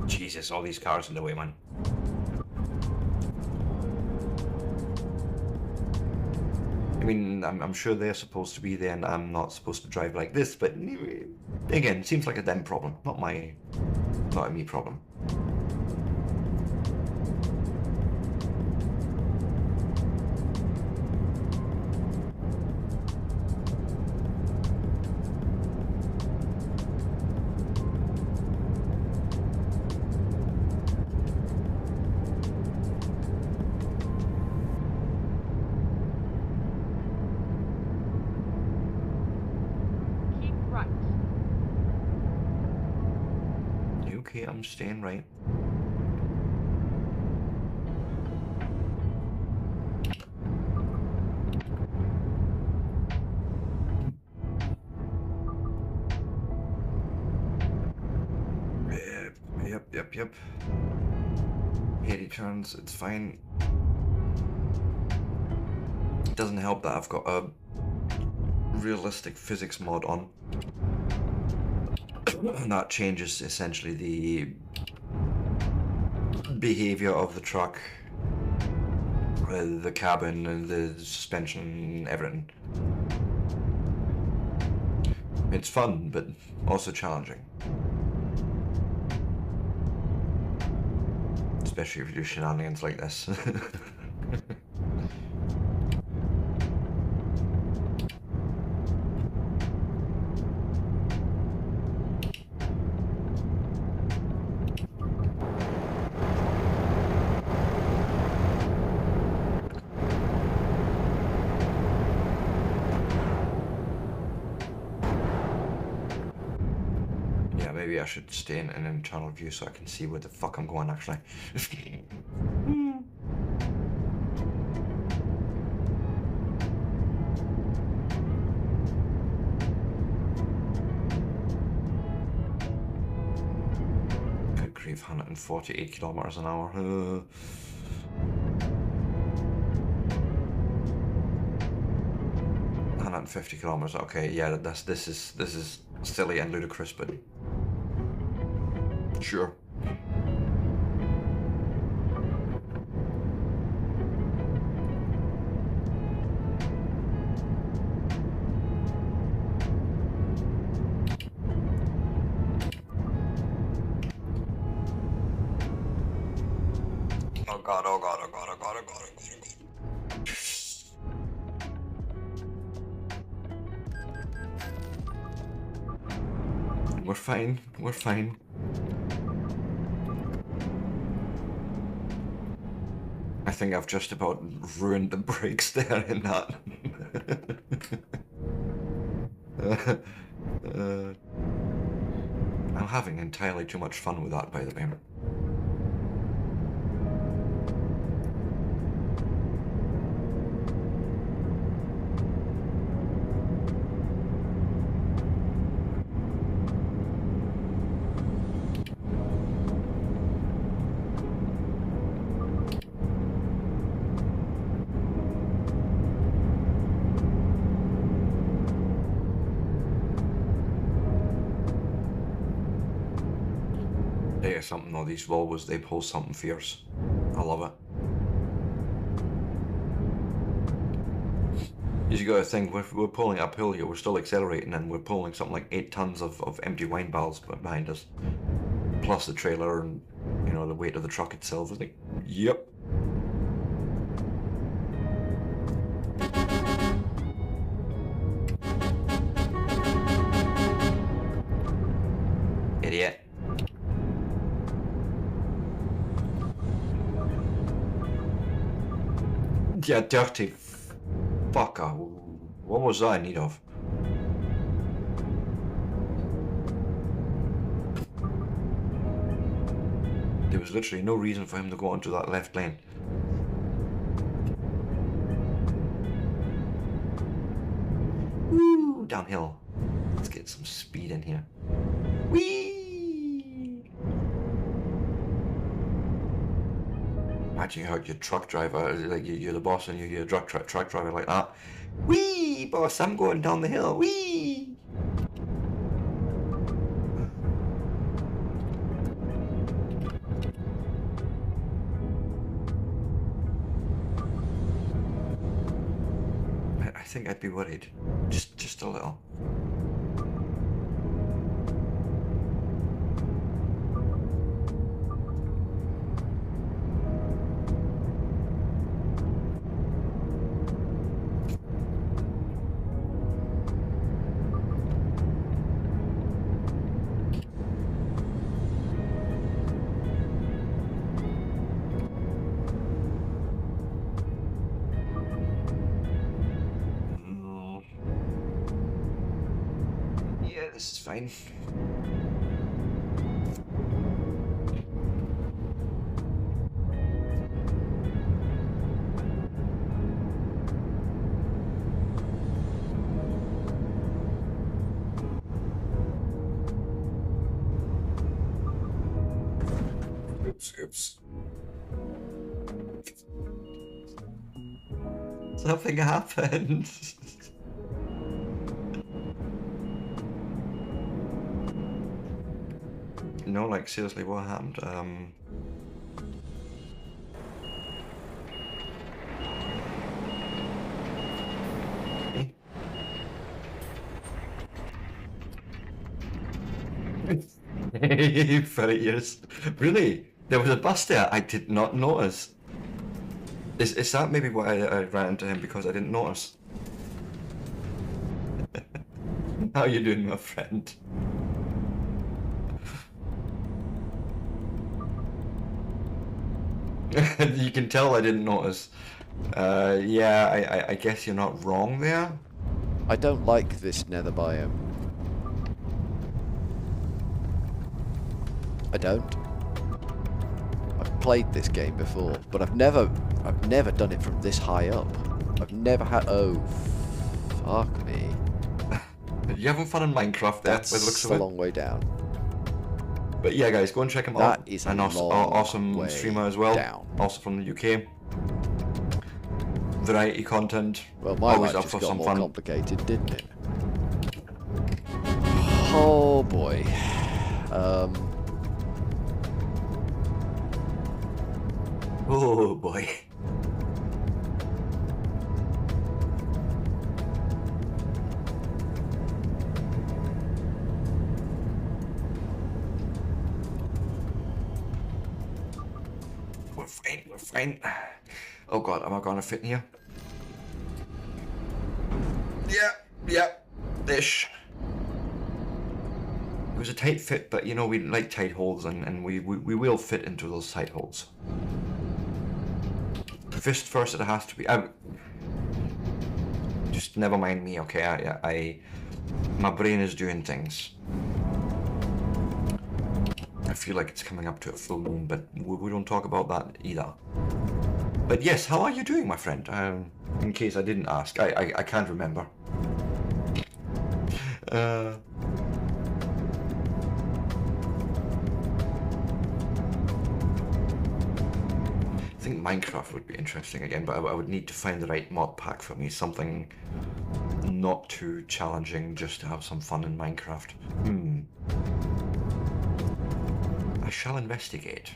Jesus, all these cars in the way, man. I mean, I'm sure they're supposed to be there and I'm not supposed to drive like this, but again, seems like a them problem, not a me problem. Keep right. Okay, I'm staying right. Yep. Heady turns, it's fine. It doesn't help that I've got a realistic physics mod on. And that changes essentially the behavior of the truck, the cabin, and the suspension, everything. It's fun, but also challenging. Especially if you do shenanigans like this. Yeah, maybe I should stay in an internal view so I can see where the fuck I'm going, actually. Good grief, 148 kilometers an hour. 150 kilometers. Okay, yeah, this is silly and ludicrous, but sure. Oh god, oh god, oh god, oh god, oh god, oh god, oh god. We're fine, we're fine. I think I've just about ruined the brakes there in that. I'm having entirely too much fun with that, by the way. Something though, these Volvos, they pull something fierce. I love it. You gotta think, we're pulling uphill here, we're still accelerating, and we're pulling something like 8 tons of empty wine barrels behind us. Plus the trailer and, you know, the weight of the truck itself. It's like, yep. Idiot. Yeah, dirty fucker. What was that in need of? There was literally no reason for him to go onto that left lane. Woo! Downhill. Let's get some speed in here. Whee! Imagine how your truck driver, like you're the boss and you're a truck driver like that. Whee! Boss, I'm going down the hill. Whee! I think I'd be worried. Just a little. This is fine. Oops. Something happened. No, like seriously, what happened? 30 years. Really? There was a bus there. I did not notice. Is that maybe why I ran into him, because I didn't notice? How you doing, my friend? You can tell I didn't notice. Yeah, I guess you're not wrong there. I don't like this nether biome. I don't. I've played this game before, but I've never done it from this high up. I've never had. Oh, fuck me. You having fun in Minecraft there? That's By the looks of a it. long way down. But yeah, guys, go and check him That out. is a and also, long awesome way streamer as well. down. Also from the UK. Variety content. Well, my Always life up just for got some more fun. complicated, didn't it? Oh boy. Oh boy. We're fine, we're fine. Oh god, am I gonna fit in here? Yeah, ish. It was a tight fit, but you know, we like tight holes, and we will fit into those tight holes. Fist first, it has to be. Just never mind me, okay? My brain is doing things. I feel like it's coming up to a full moon, but we don't talk about that either. But yes, how are you doing, my friend? In case I didn't ask, I can't remember. I think Minecraft would be interesting again, but I would need to find the right mod pack for me. Something not too challenging, just to have some fun in Minecraft. I shall investigate.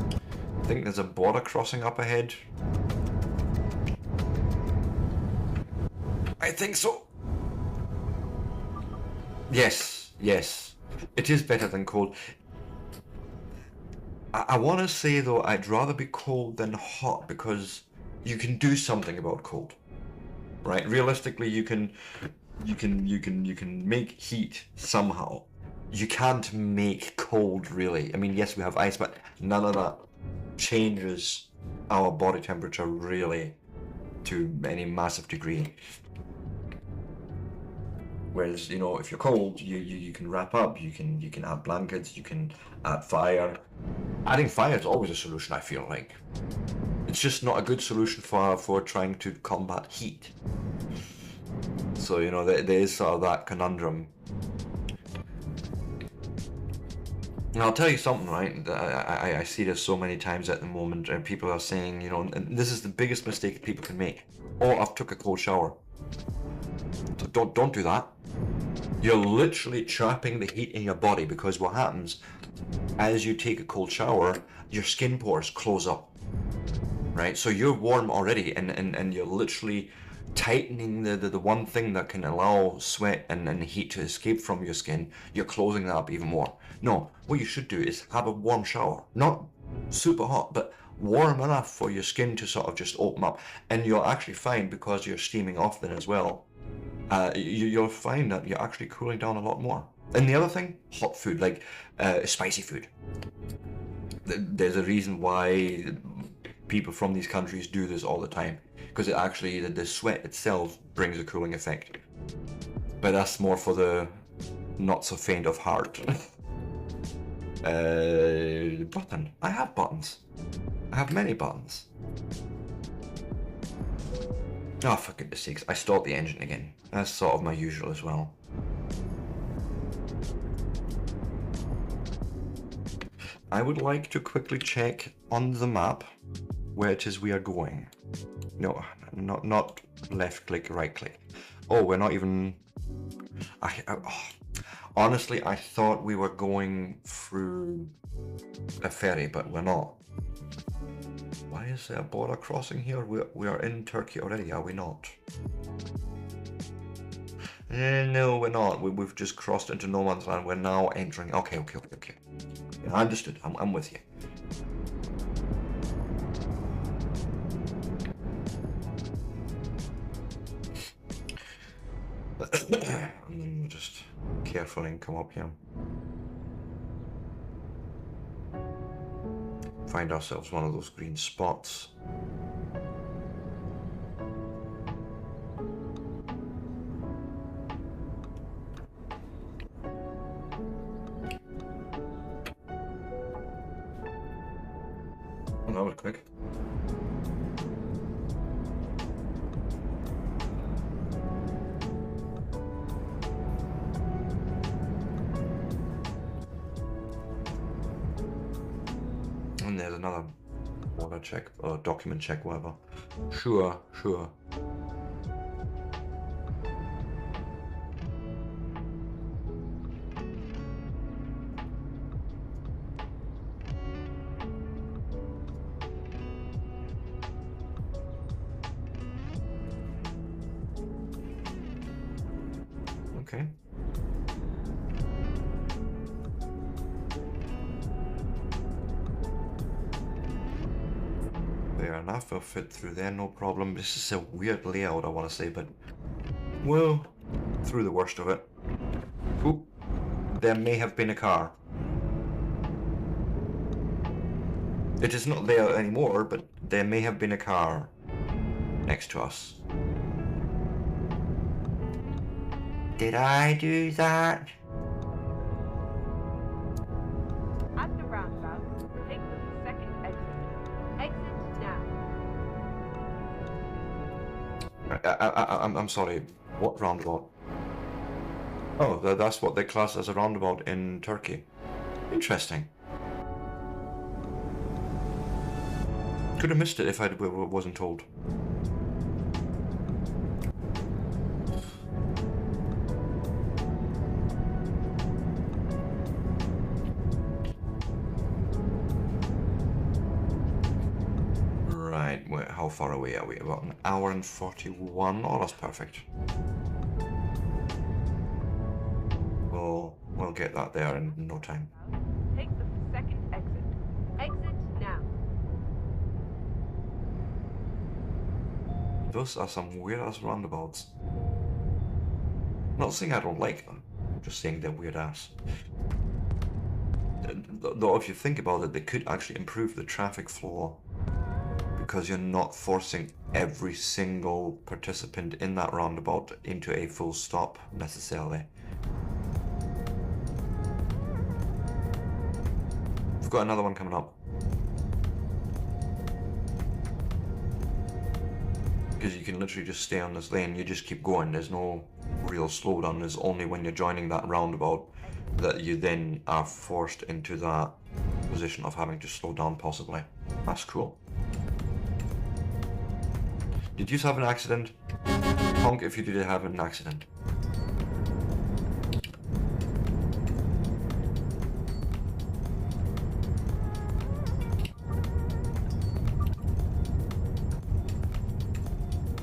I think there's a border crossing up ahead. I think so. Yes. It is better than cold. I want to say though, I'd rather be cold than hot, because you can do something about cold, right? Realistically, you can make heat somehow. You can't make cold, really. I mean, yes, we have ice, but none of that changes our body temperature really to any massive degree. Whereas, you know, if you're cold, you can wrap up, you can add blankets, you can add fire. Adding fire is always a solution, I feel like. It's just not a good solution for trying to combat heat. So, you know, there is sort of that conundrum. And I'll tell you something, right? I see this so many times at the moment, and people are saying, you know, and this is the biggest mistake people can make. Oh, I've took a cold shower. Don't do that. You're literally trapping the heat in your body, because what happens as you take a cold shower, your skin pores close up, right? So you're warm already, and you're literally tightening the one thing that can allow sweat and heat to escape from your skin. You're closing that up even more. No, what you should do is have a warm shower. Not super hot, but warm enough for your skin to sort of just open up. And you'll actually find, because you're steaming off then as well, you'll find that you're actually cooling down a lot more. And the other thing, hot food, like spicy food. There's a reason why people from these countries do this all the time, because it actually, the sweat itself brings a cooling effect. But that's more for the not so faint of heart. Button. I have buttons. I have many buttons. Oh, for goodness sakes, I stalled the engine again. That's sort of my usual as well. I would like to quickly check on the map where it is we are going. No, not left click, right click. Oh, we're not even... Honestly, I thought we were going through a ferry, but we're not. Why is there a border crossing here? We are in Turkey already, are we not? No, we're not. We've just crossed into no man's land. We're now entering. Okay. Yeah, I understood. I'm with you. Just carefully and come up here. Find ourselves one of those green spots. Oh, that was quick. And there's another water check or document check, whatever. Sure. Okay. Fair enough, I'll fit through there, no problem. This is a weird layout, I want to say, but well, through the worst of it. Oop, there may have been a car. It is not there anymore, but there may have been a car next to us. Did I do that? At the roundabout, take the second exit. Exit now. I'm sorry, what roundabout? Oh, that's what they class as a roundabout in Turkey. Interesting. Could have missed it if I wasn't told. Right, how far away are we? About an hour and 41. Oh, that's perfect. We'll get that there in no time. Take the second exit. Exit now. Those are some weird ass roundabouts. Not saying I don't like them, I'm just saying they're weird ass. Though if you think about it, they could actually improve the traffic flow because you're not forcing every single participant in that roundabout into a full stop necessarily. We've got another one coming up. Because you can literally just stay on this lane, you just keep going, there's no real slowdown. It's only when you're joining that roundabout that you then are forced into that position of having to slow down possibly. That's cool. Did you have an accident? Honk if you did have an accident.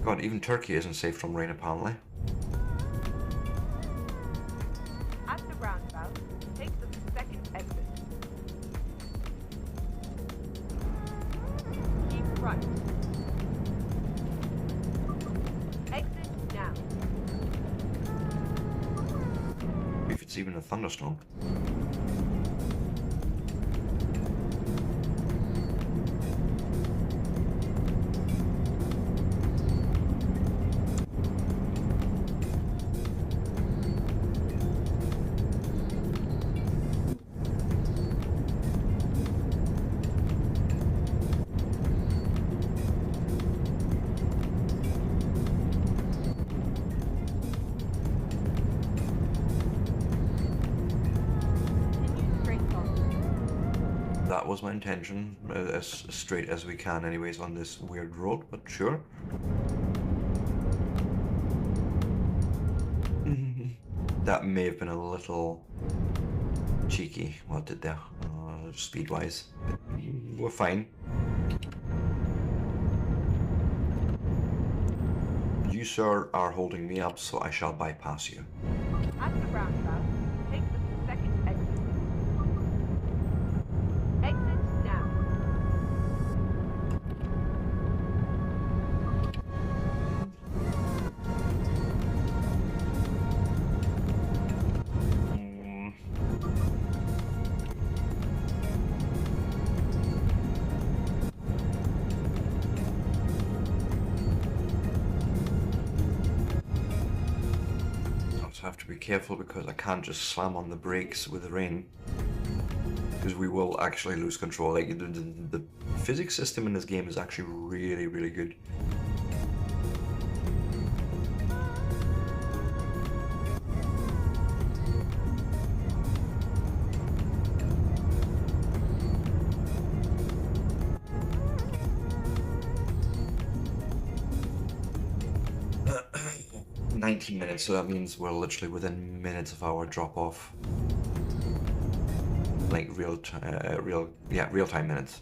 God, even Turkey isn't safe from rain apparently. At the roundabout, take the second exit. Keep right. Exit now. If it's even a thunderstorm. That was my intention, as straight as we can anyways on this weird road, but sure. That may have been a little cheeky what I did there, speed-wise. We're fine. You, sir, are holding me up, so I shall bypass you. At the roundabout, take the second exit. Exit now. Mm. I also have to be careful because I can't just slam on the brakes with the rain. Because we will actually lose control. Like, the physics system in this game is actually really, really good. Uh, 19 minutes, so that means we're literally within minutes of our drop off. Like real time minutes.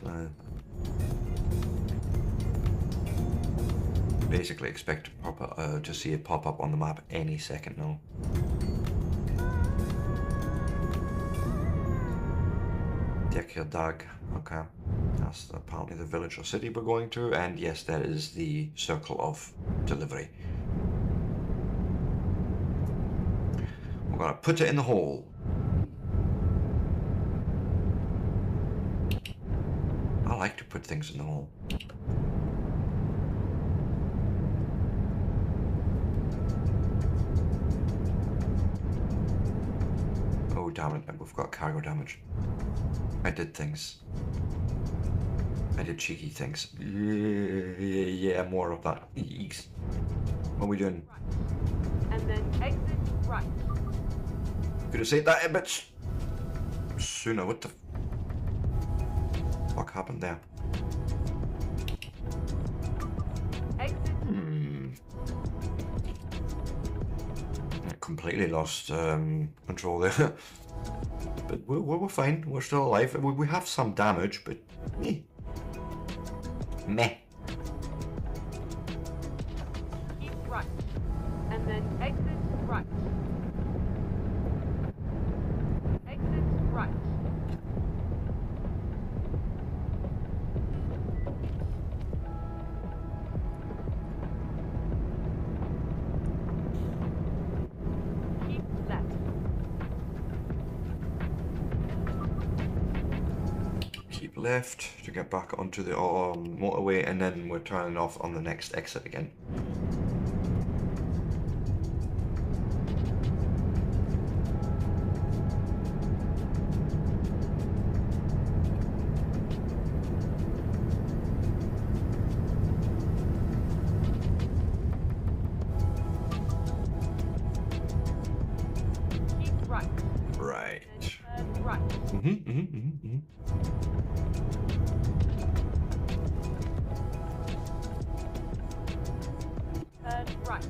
Basically expect to to see it pop up on the map any second now. Dag. Okay, that's apparently the village or city we're going to, and yes, that is the circle of delivery. We're gonna put it in the hole. I like to put things in the hole. Oh damn it, we've got cargo damage. I did things. I did cheeky things. Yeah, more of that. Eeks. What are we doing? And then exit right. Could have said that a bit sooner. What the fuck happened there? Exit. I completely lost control there. But we're fine. We're still alive. We have some damage, but meh. Keep right. And then exit right. Exit right. Keep left. Keep left to get back onto the motorway, and then we're turning off on the next exit again. Keep right. Right. And turn right. Turn right.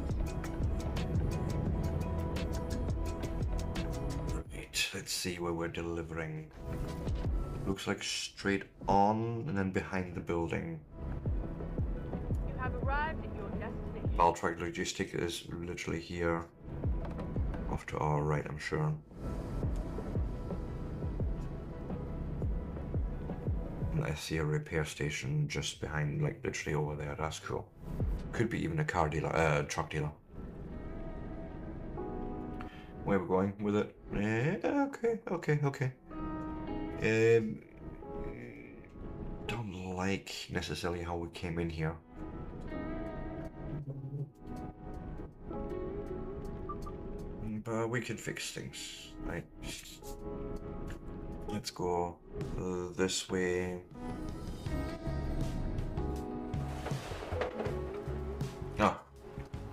Right, let's see where we're delivering. Looks like straight on and then behind the building. You have arrived at your destination. Baltrag Logistic is literally here. Off to our right, I'm sure. And I see a repair station just behind, like literally over there. That's cool. Could be even a car dealer, truck dealer. Where are we going with it? Okay. Don't like necessarily how we came in here. But we can fix things, right? Let's go this way. Ah,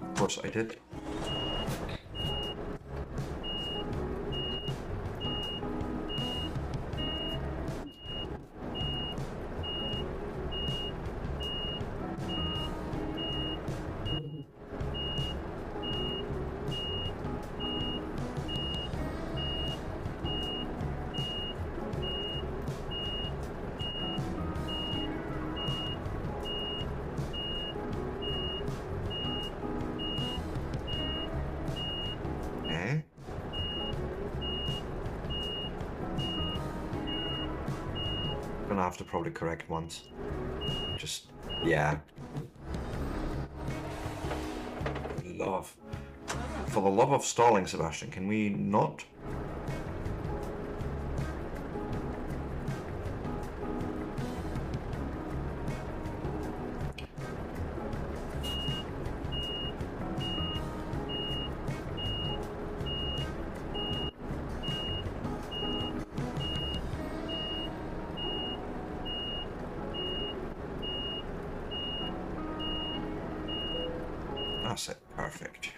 of course I did. have the probably correct ones. Just, yeah. Love. For the love of stalling, Sebastian, can we not? That's it, perfect.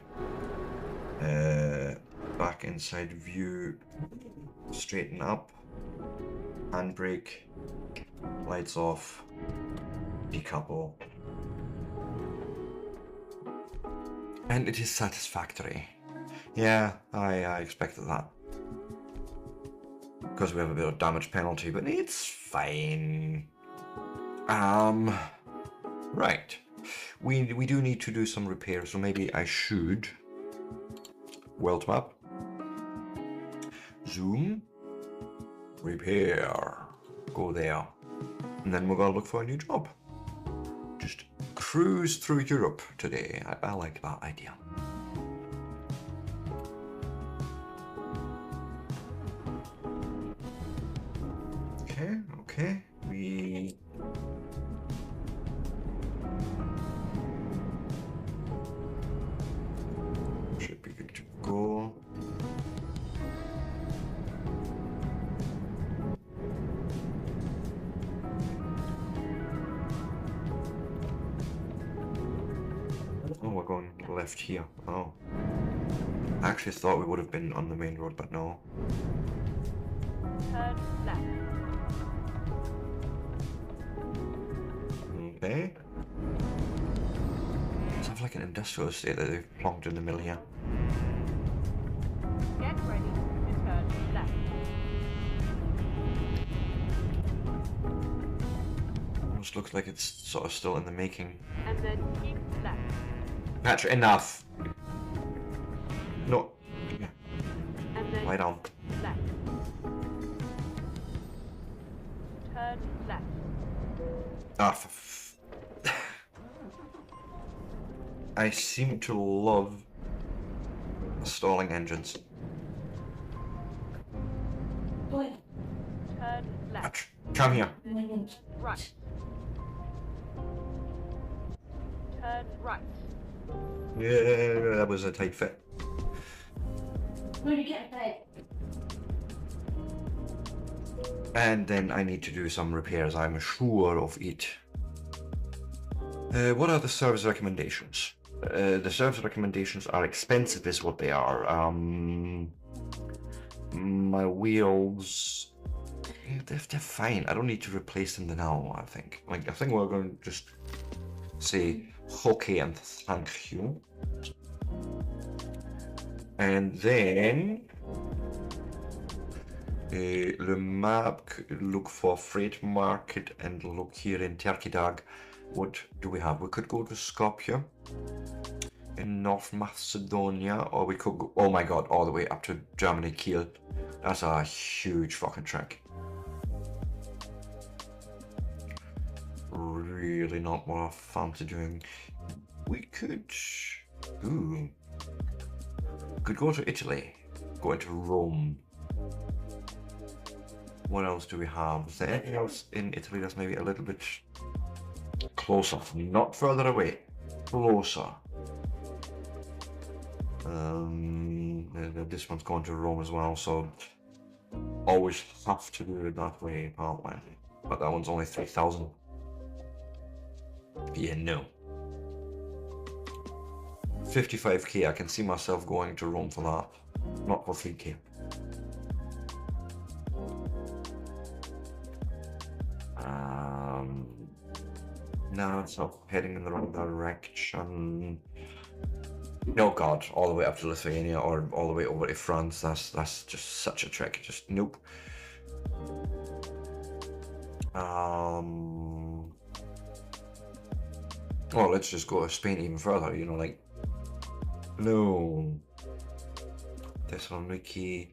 Back inside view, straighten up, handbrake, lights off, decouple. And it is satisfactory. Yeah, I expected that. Because we have a bit of damage penalty, but it's fine. Right. We do need to do some repairs, so maybe I should world map, zoom, repair, go there, and then we're gonna look for a new job. Just cruise through Europe today. I like that idea. Okay, we should be good to go. Oh, we're going left here. Oh. I actually thought we would have been on the main road, but no. Turn left. Okay. Sounds like an industrial estate that they've plonked in the middle here. Get ready to turn left. Almost looks like it's sort of still in the making. And then keep left. Patrick, enough! No. And then Lie down. left. Turn left. Ah, I seem to love stalling engines. What? Turn left. Patrick, come here. Right. Turn right. Yeah, that was a tight fit. Where do you get that? And then I need to do some repairs, I'm sure of it. What are the service recommendations? The service recommendations are expensive is what they are. My wheels, they're fine. I don't need to replace them now, I think. I think we're going to just say okay and thank you. And then the map, look for freight market and look here in Turkeydag. What do we have? We could go to Skopje in North Macedonia, or we could go, oh my god, all the way up to Germany, Kiel. That's a huge fucking trek. Really not what I fancy doing. We could, ooh, could go to Italy, go into Rome. What else do we have? Is there anything else in Italy that's maybe a little bit closer? Not further away, closer. This one's going to Rome as well, so always have to do it that way, apparently. But that one's only 3,000. Yeah, no. 55k, I can see myself going to Rome for that. Not for 3k. No, it's not heading in the wrong direction. No god, all the way up to Lithuania or all the way over to France. That's just such a trek. Just nope. Well, let's just go to Spain even further. You know, like no. Thessaloniki.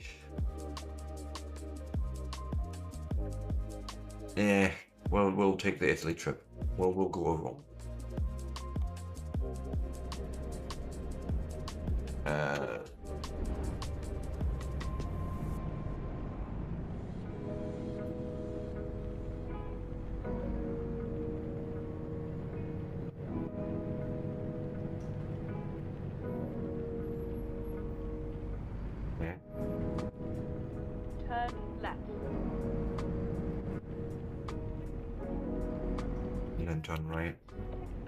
We'll take the Italy trip. We'll go over Rome. Yeah. Turn left. And then turn right.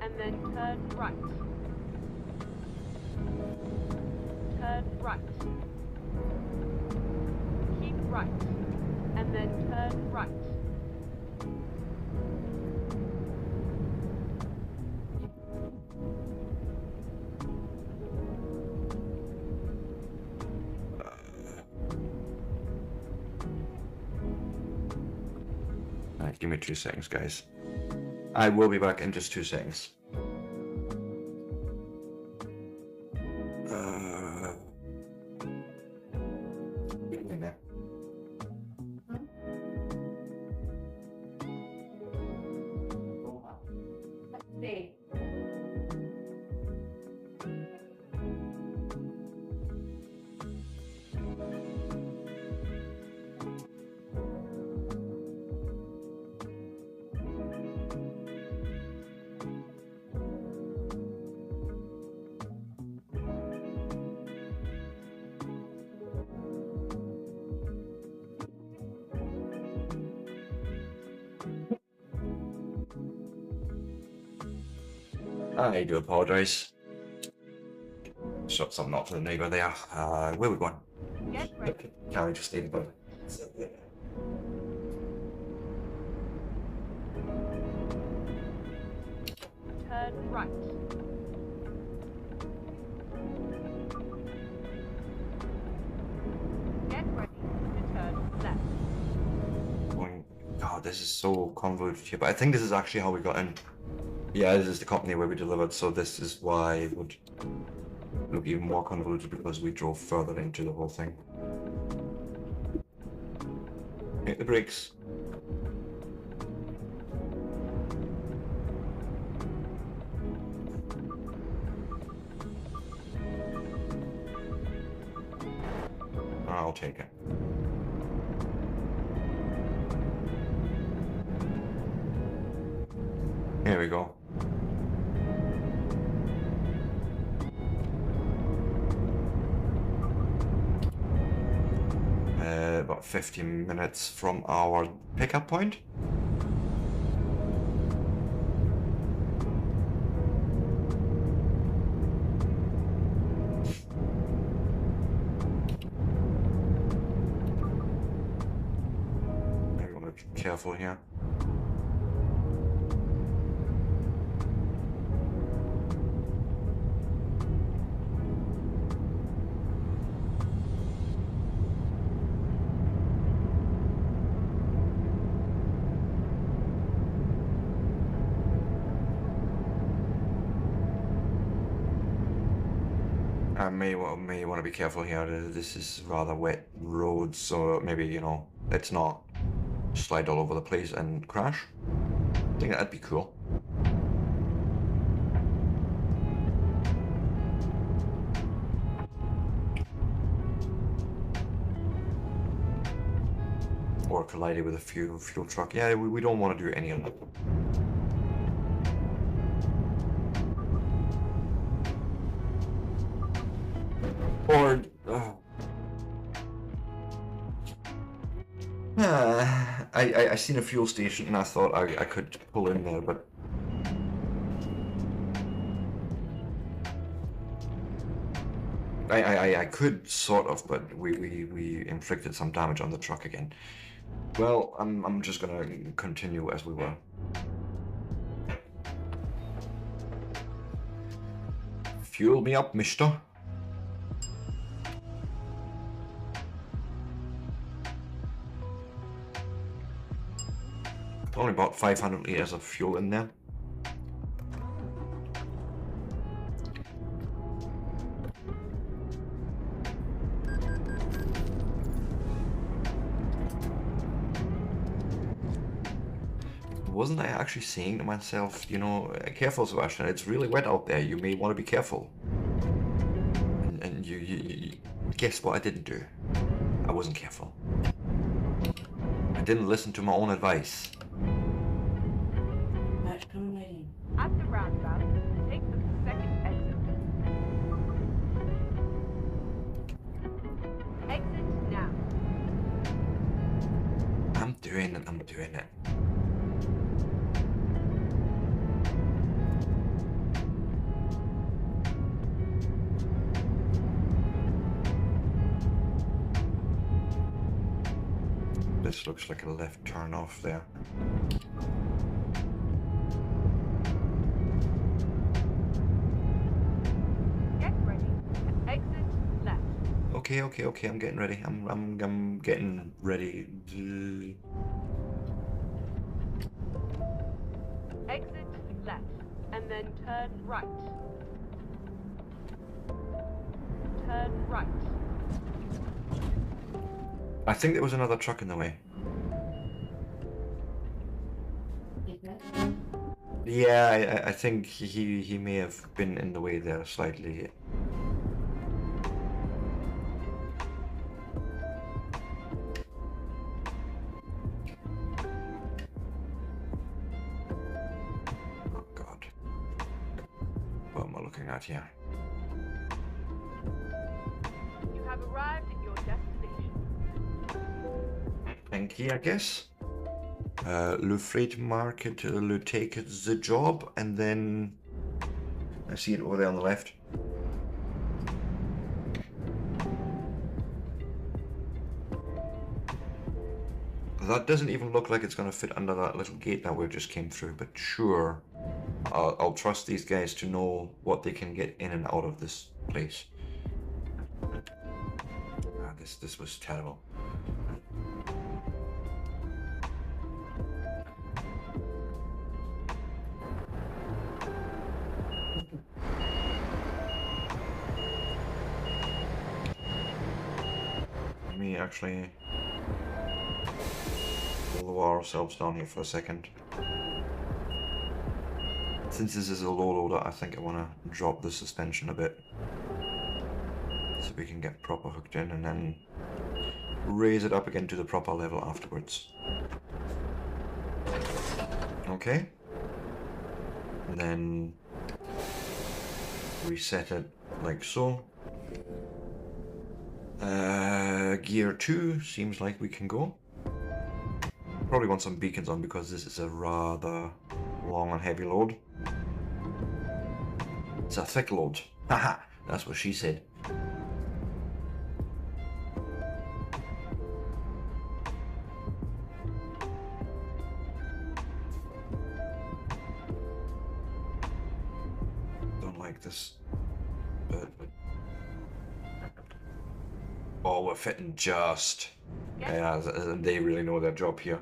And then turn right. Turn right. Keep right. And then turn right. Alright, give me 2 seconds, guys. I will be back in just 2 seconds. Wait a minute. Let's see. I do apologise. Shot something up to the neighbour there. Where are we going? Get ready. Can we just leave it? Turn right. Get ready to turn left. Going, God, this is so convoluted here, but I think this is actually how we got in. Yeah, this is the company where we delivered, so this is why it would look even more convoluted because we drove further into the whole thing. Hit the brakes. I'll take it. Here we go. About 15 minutes from our pickup point. I want to be careful here. I may want to be careful here. This is rather wet road, so maybe, you know, let's not slide all over the place and crash. I think that'd be cool. Or collided with a fuel truck. Yeah, we don't want to do any of that. Or I seen a fuel station and I thought I could pull in there, but I could sort of, but we inflicted some damage on the truck again. Well, I'm just gonna continue as we were. Fuel me up, mister. Only about 500 liters of fuel in there. wasn't I actually saying to myself, you know, careful, Sebastian, it's really wet out there. You may want to be careful. And you guess what I didn't do? I wasn't careful. I didn't listen to my own advice. That's coming right in. At the roundabout, take the second exit. Exit now. I'm doing it, I'm doing it. This looks like a left turn off there. Get ready to exit left. Okay, I'm getting ready. I'm getting ready. Exit left, and then turn right. Turn right. I think there was another truck in the way. Is that? Yeah, I think he may have been in the way there slightly. Oh God. What am I looking at here? You have arrived at your destination. Enki, I guess. Le freight market, le take the job, and then I see it over there on the left. That doesn't even look like it's going to fit under that little gate that we just came through, but sure. I'll trust these guys to know what they can get in and out of this place. This was terrible. Let me actually lower ourselves down here for a second. Since this is a low loader, I think I want to drop the suspension a bit so we can get proper hooked in and then raise it up again to the proper level afterwards. Okay. And then reset it like so. Gear 2 seems like we can go. Probably want some beacons on because this is a rather long and heavy load. It's a thick load. Haha, that's what she said. Don't like this. But oh, we're fitting just. Yeah, they really know their job here.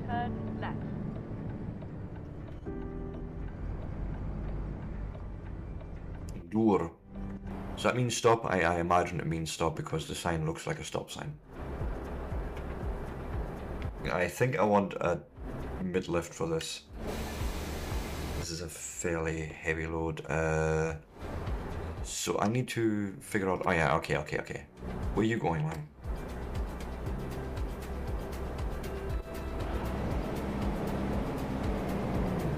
Turn left. Door. Does that mean stop? I imagine it means stop because the sign looks like a stop sign. I think I want a mid-lift for this. This is a fairly heavy load. So I need to figure out... Oh yeah, okay. Where are you going, man?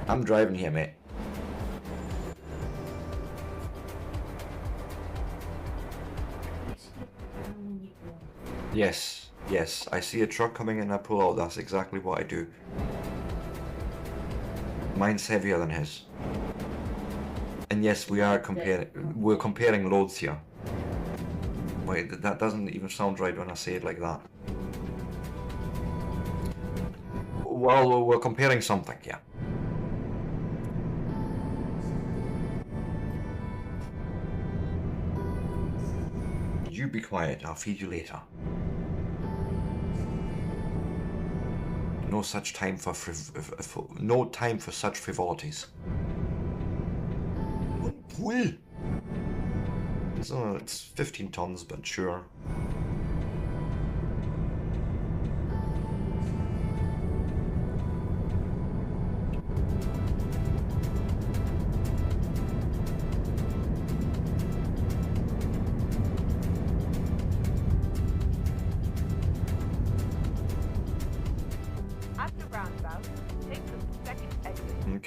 I'm driving here, mate. Yes, I see a truck coming in, I pull out, that's exactly what I do. Mine's heavier than his. And yes, we're comparing loads here. Wait, that doesn't even sound right when I say it like that. Well, we're comparing something, yeah. You be quiet, I'll feed you later. No such time for no time for such frivolities. Pull. So it's 15 tons, but sure.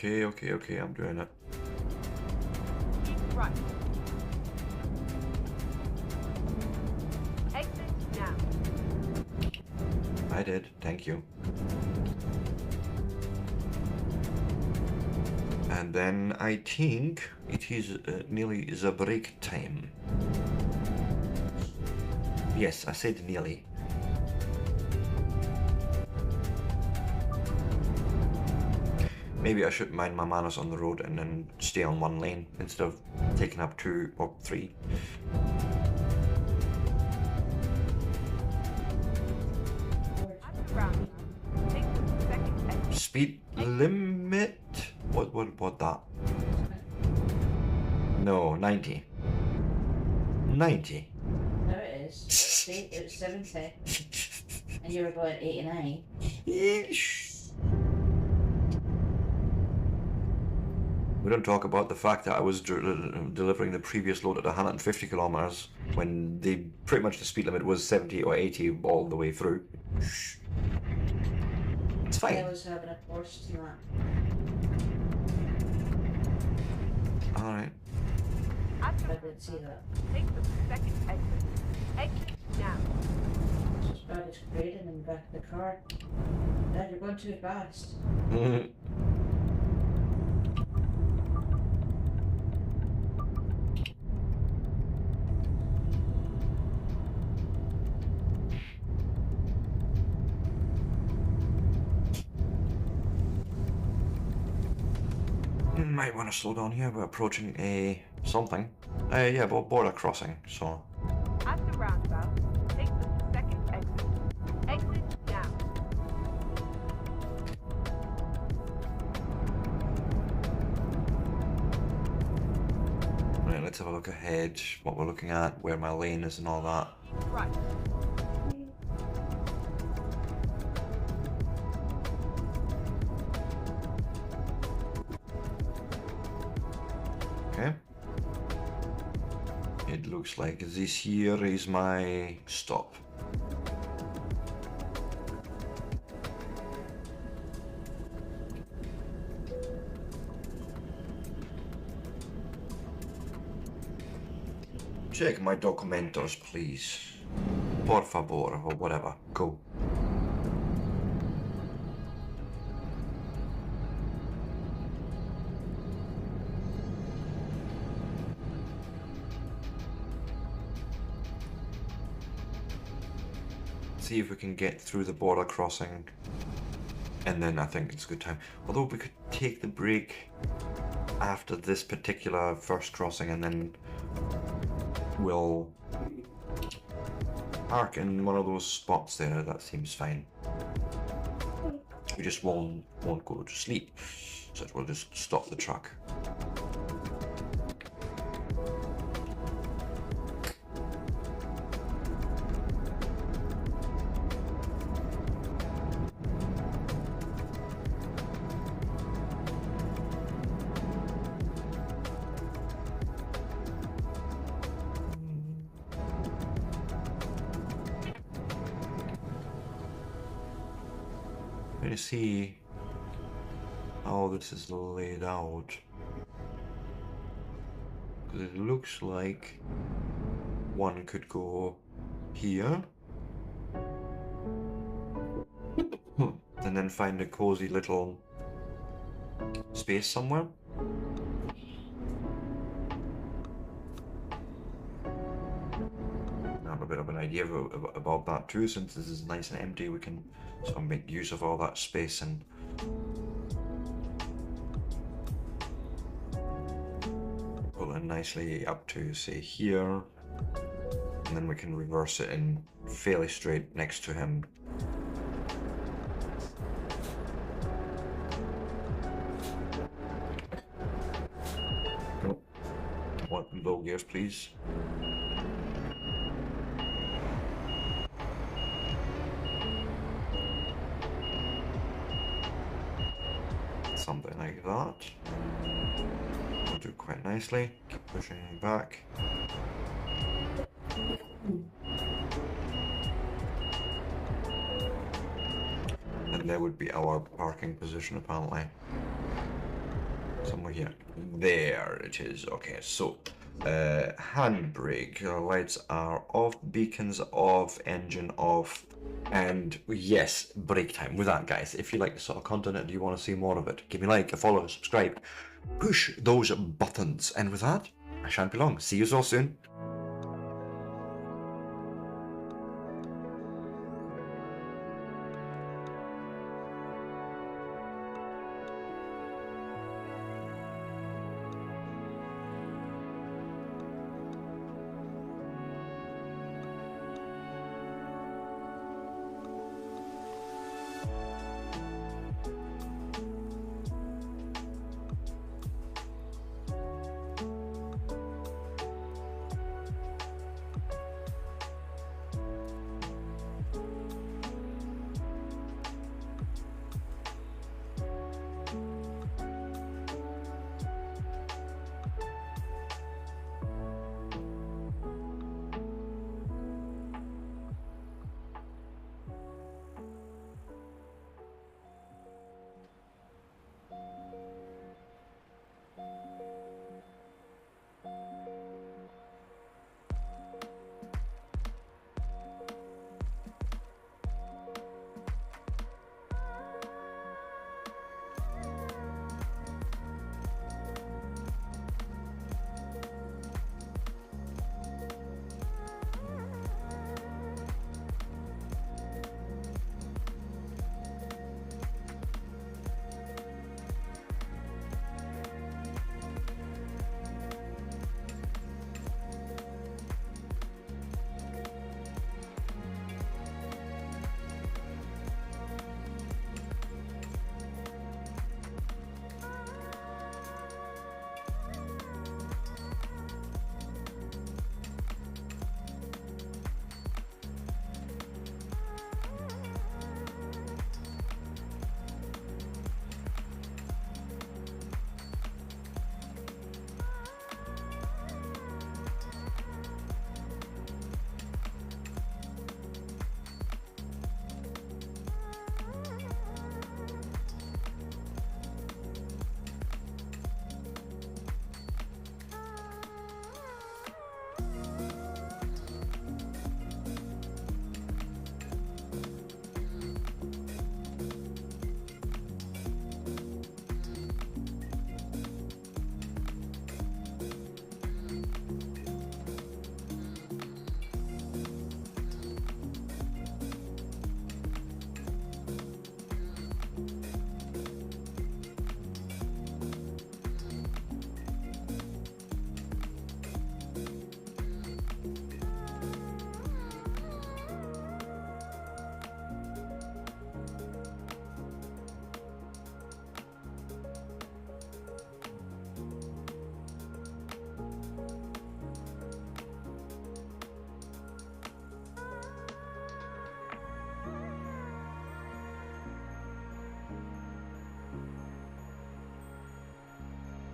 Okay, I'm doing it. Keep right. Exit now. I did, thank you. And then I think it is nearly the break time. Yes, I said nearly. Maybe I should mind my manners on the road and then stay on one lane instead of taking up 2 or 3. At the roundabout, take the second exit. Speed limit? What that? No, 90. 90. There it is. See, it was 70. And you were going 89. Yeesh. We don't talk about the fact that I was delivering the previous load at 150 kilometers when pretty much the speed limit was 70 or 80 all the way through. It's I fine. was having a course to that. Alright. At the I didn't see that. take the second exit. Exit now. It's just bad as grading in the back of the car. Dad, you're going too fast. Might want to slow down here. We're approaching a something. Yeah, border crossing. So At the roundabout, take the second exit. Exit now. right, let's have a look ahead. What we're looking at, where my lane is, and all that. Keep right. Okay. It looks like this here is my stop. Check my documentos, please. Por favor, or whatever. Go. See if we can get through the border crossing, and then I think it's a good time. Although we could take the break after this particular first crossing, and then we'll park in one of those spots there. That seems fine. We just won't go to sleep, so we'll just stop the truck. To see how this is laid out, because it looks like one could go here and then find a cozy little space somewhere. I have a bit of an idea about that too. Since this is nice and empty, we can sort of make use of all that space and pull it nicely up to, say, here, and then we can reverse it in fairly straight next to him. Oh, what low gears, please. Something like that. We'll do quite nicely. Keep pushing back. And there would be our parking position apparently. somewhere here. There it is. Okay, so handbrake lights are off, beacons off, engine off, and yes, break time. With that, guys, if you like this sort of content and you want to see more of it, give me a like, a follow, subscribe, push those buttons, and with that, I shan't be long. See you all soon.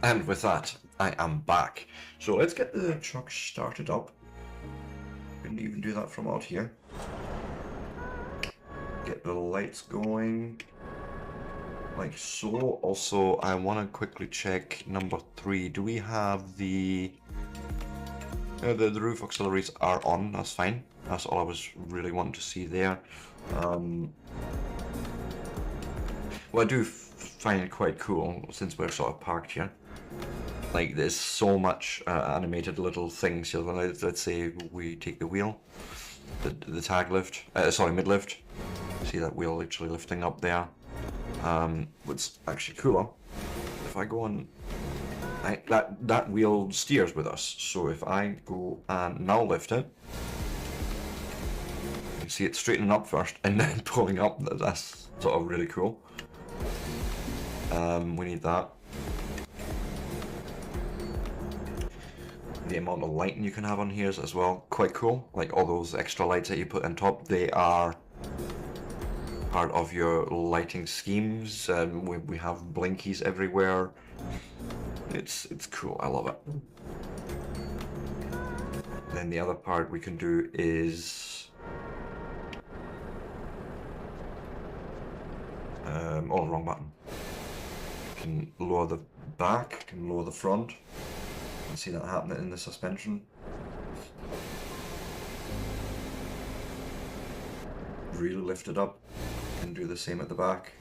And with that, I am back. So let's get the truck started up. Couldn't even do that from out here. Get the lights going. Like so. Also, I want to quickly check number 3. Do we have the roof auxiliaries are on? That's fine. That's all I was really wanting to see there. Well, I do find it quite cool since we're sort of parked here. Like there's so much animated little things. So let's say we take the wheel, the tag lift, sorry, mid lift. See that wheel literally lifting up there. What's actually cooler, if I go on, that wheel steers with us. So if I go and now lift it, you can see it straightening up first and then pulling up. That's sort of really cool. We need that. The amount of lighting you can have on here is as well quite cool. Like all those extra lights that you put on top, they are part of your lighting schemes. We have blinkies everywhere. It's cool. I love it. Then the other part we can do is oh, wrong button. Can lower the back, can lower the front. You can see that happening in the suspension. Really lift it up. Can do the same at the back.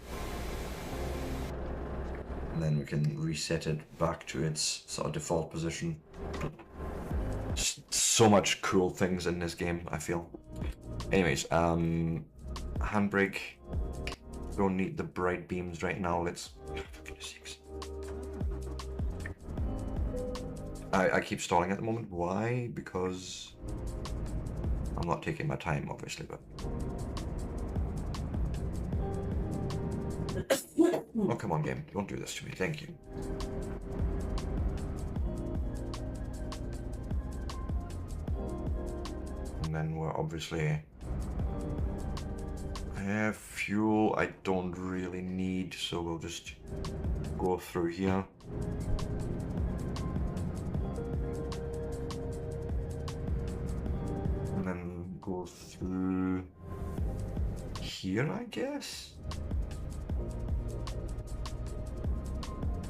And then we can reset it back to its sort of default position. Just so much cool things in this game, I feel. Anyways, handbrake. Don't need the bright beams right now. Let's. For goodness sakes. I keep stalling at the moment. Why? Because I'm not taking my time, obviously, but. Oh, come on, game. Don't do this to me. Thank you. And then we're obviously... fuel I don't really need, so we'll just go through here. And then go through here, I guess?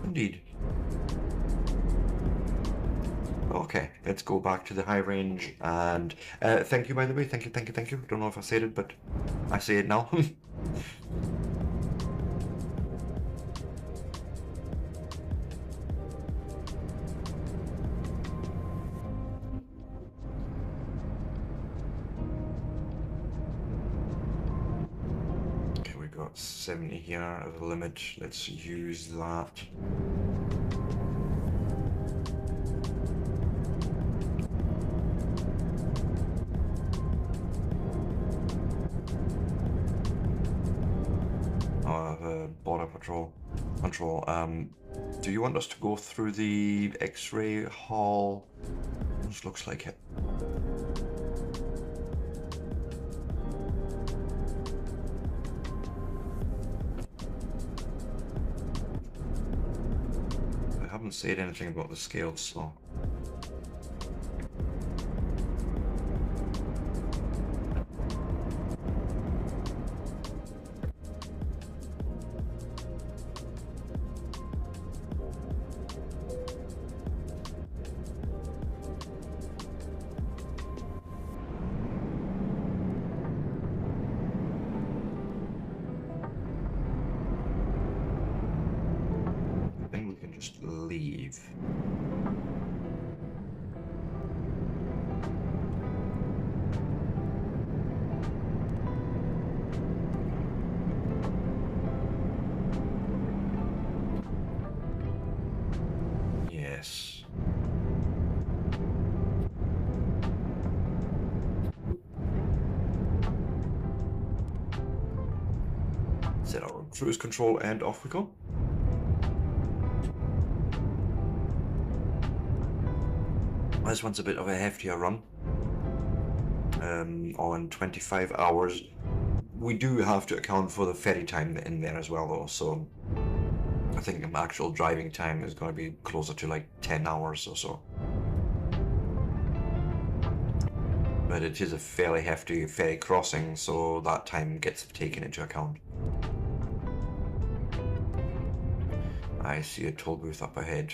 Indeed. Okay, let's go back to the high range, and thank you, by the way. Thank you. Don't know if I said it, but I say it now. Okay, we got 70 here as a limit. Let's use that. Border control. Do you want us to go through the X-ray hall? This looks like it. I haven't said anything about the scales, so. Just leave. Yes. Set our cruise control and off we go. This one's a bit of a heftier run. On 25 hours. We do have to account for the ferry time in there as well, though, so I think my actual driving time is going to be closer to like 10 hours or so. But it is a fairly hefty ferry crossing, so that time gets taken into account. I see a toll booth up ahead.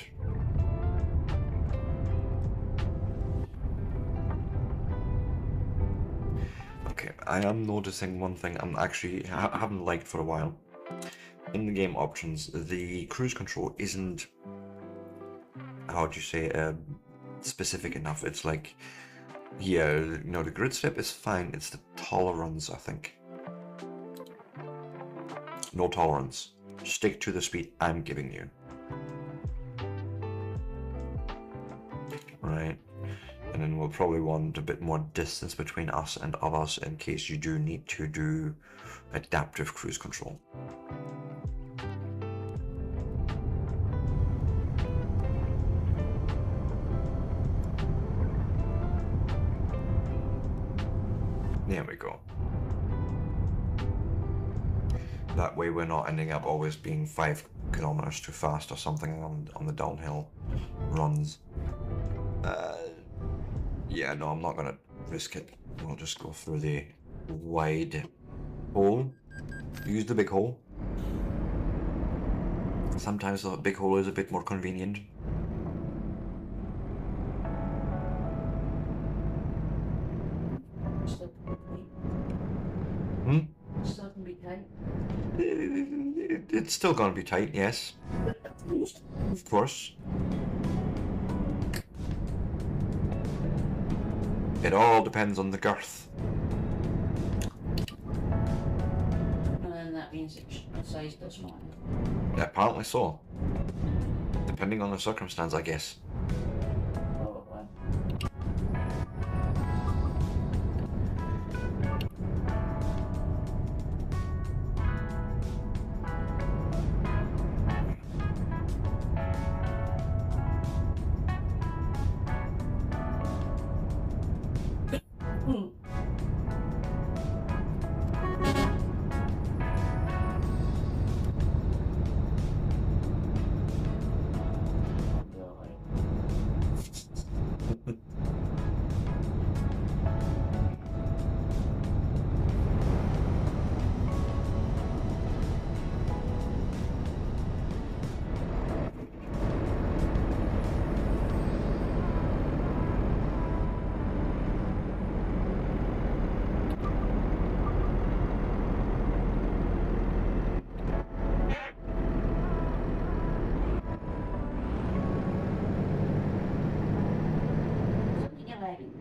Okay, I am noticing one thing I haven't liked for a while. In the game options, the cruise control isn't, how do you say, specific enough. It's like, yeah, you know, the grid step is fine, it's the tolerance, I think. No tolerance. Stick to the speed I'm giving you. Right. And then we'll probably want a bit more distance between us and others in case you do need to do adaptive cruise control. There we go. That way we're not ending up always being 5 kilometers too fast or something on the downhill runs. Yeah, no, I'm not gonna risk it. We'll just go through the wide hole. Use the big hole. Sometimes the big hole is a bit more convenient. Still can Hmm? be tight. Still can be tight. It's still gonna be tight, yes. Of course. It all depends on the girth. And then that means it's the size does matter. Apparently so. Depending on the circumstance, I guess. Probably. Something 11.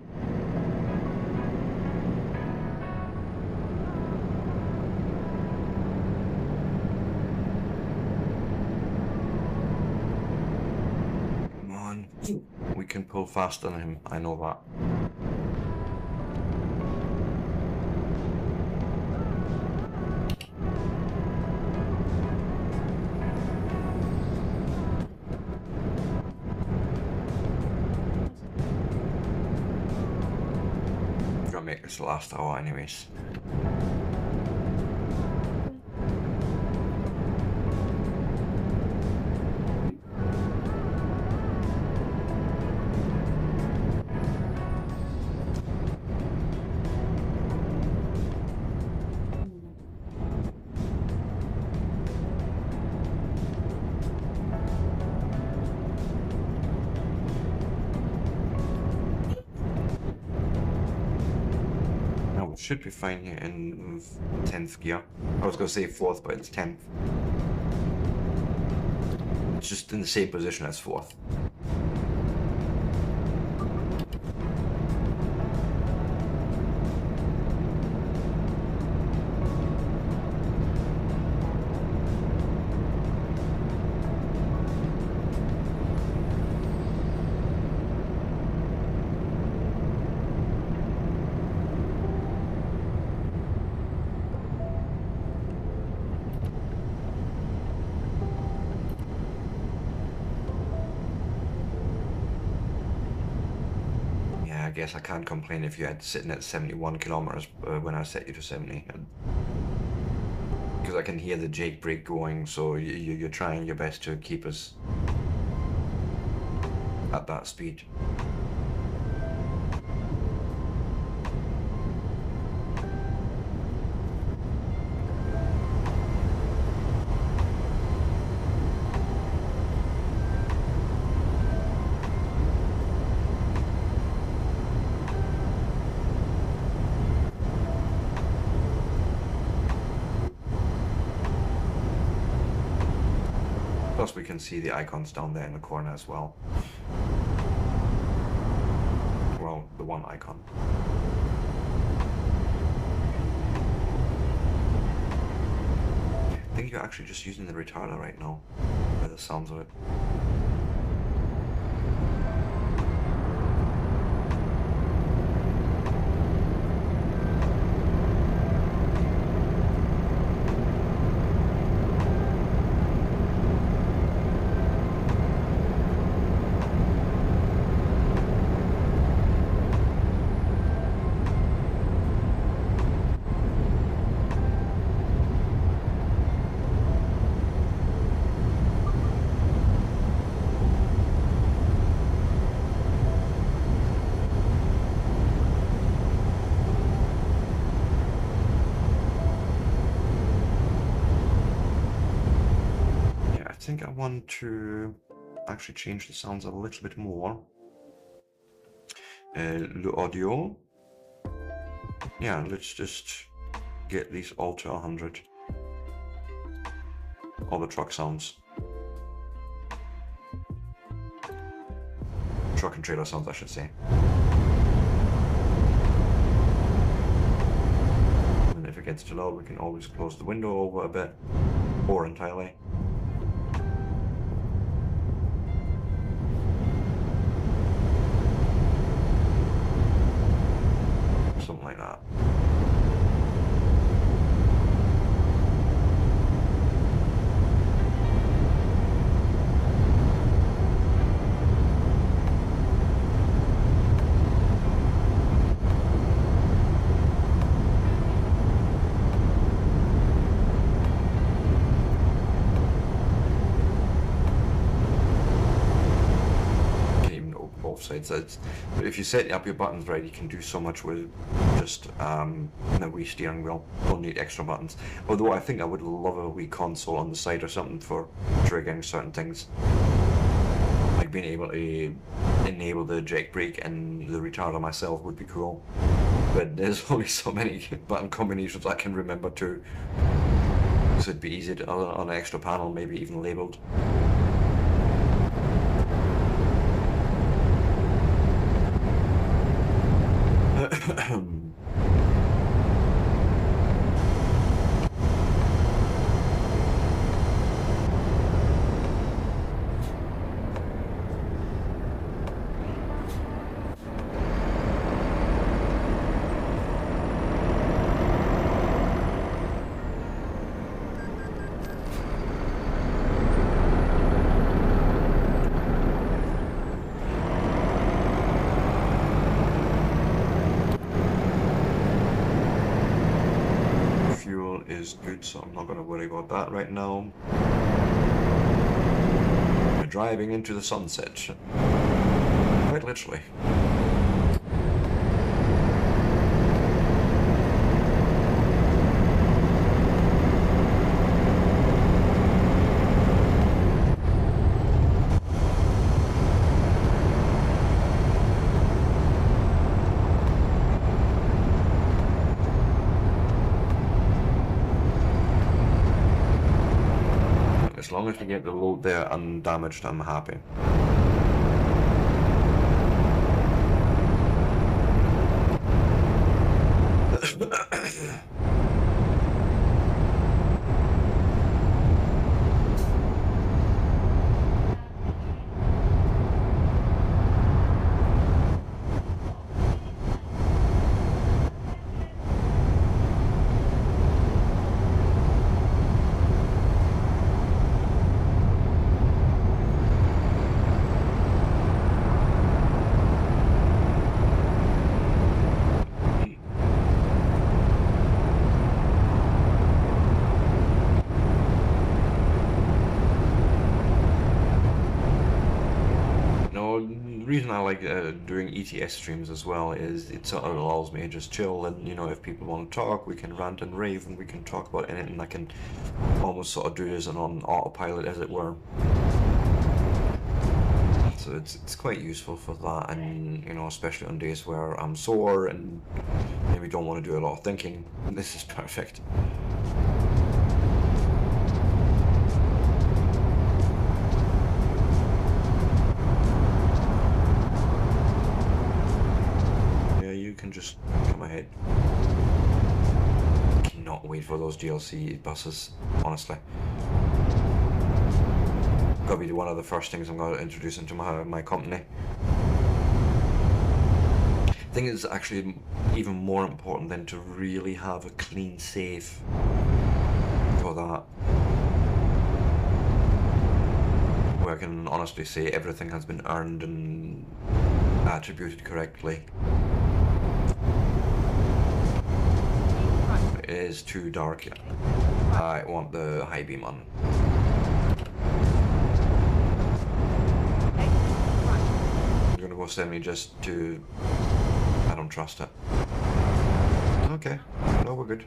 Come on. We can pull faster than him, I know that. Gonna make this the last hour anyways. Now we should be fine here in 10th gear. I was gonna say 4th, but it's 10th. It's just in the same position as 4th. Yeah, I guess I can't complain if you had sitting at 71 kilometers when I set you to 70. Because I can hear the Jake brake going, so you're trying your best to keep us at that speed. Plus we can see the icons down there in the corner as well. Well, the one icon. I think you're actually just using the retarder right now, by the sounds of it. think I want to actually change the sounds a little bit more. The audio. Yeah, let's just get these all to 100. All the truck sounds. Truck and trailer sounds, I should say. And if it gets too loud, we can always close the window over a bit, or entirely. Something like that. Sides. But if you set up your buttons right, you can do so much with just the wee steering wheel. Don't need extra buttons. Although I think I would love a wee console on the side or something for triggering certain things. Like being able to enable the jake brake and the retarder myself would be cool. But there's only so many button combinations I can remember too. So it'd be easy to, on an extra panel, maybe even labelled. Is good, so I'm not going to worry about that right now. We're driving into the sunset. Quite literally. As long as we get the load there undamaged, I'm happy. The reason I like doing ETS streams as well is it sort of allows me to just chill, and you know, if people want to talk, we can rant and rave and we can talk about anything. I can almost sort of do this on autopilot, as it were. So it's quite useful for that, and you know, especially on days where I'm sore and maybe don't want to do a lot of thinking, this is perfect. Just come ahead. Cannot wait for those DLC buses, honestly. Gotta be one of the first things I'm going to introduce into my company. I think it's actually even more important than to really have a clean safe for that, where I can honestly say everything has been earned and attributed correctly. It is too dark. I want the high beam on. I'm gonna go 70 just to... I don't trust it. Okay, no, we're good.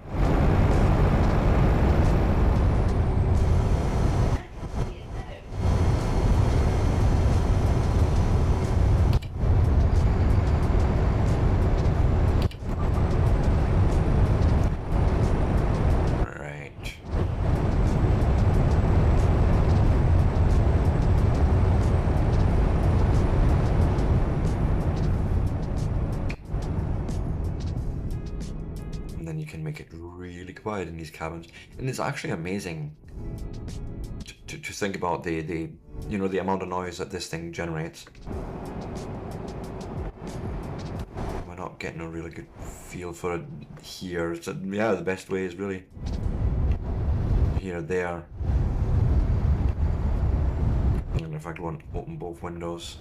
can make it really quiet in these cabins, and it's actually amazing to think about the you know, the amount of noise that this thing generates. We're not getting a really good feel for it here. So yeah, the best way is really here, there. And in fact, I want to open both windows.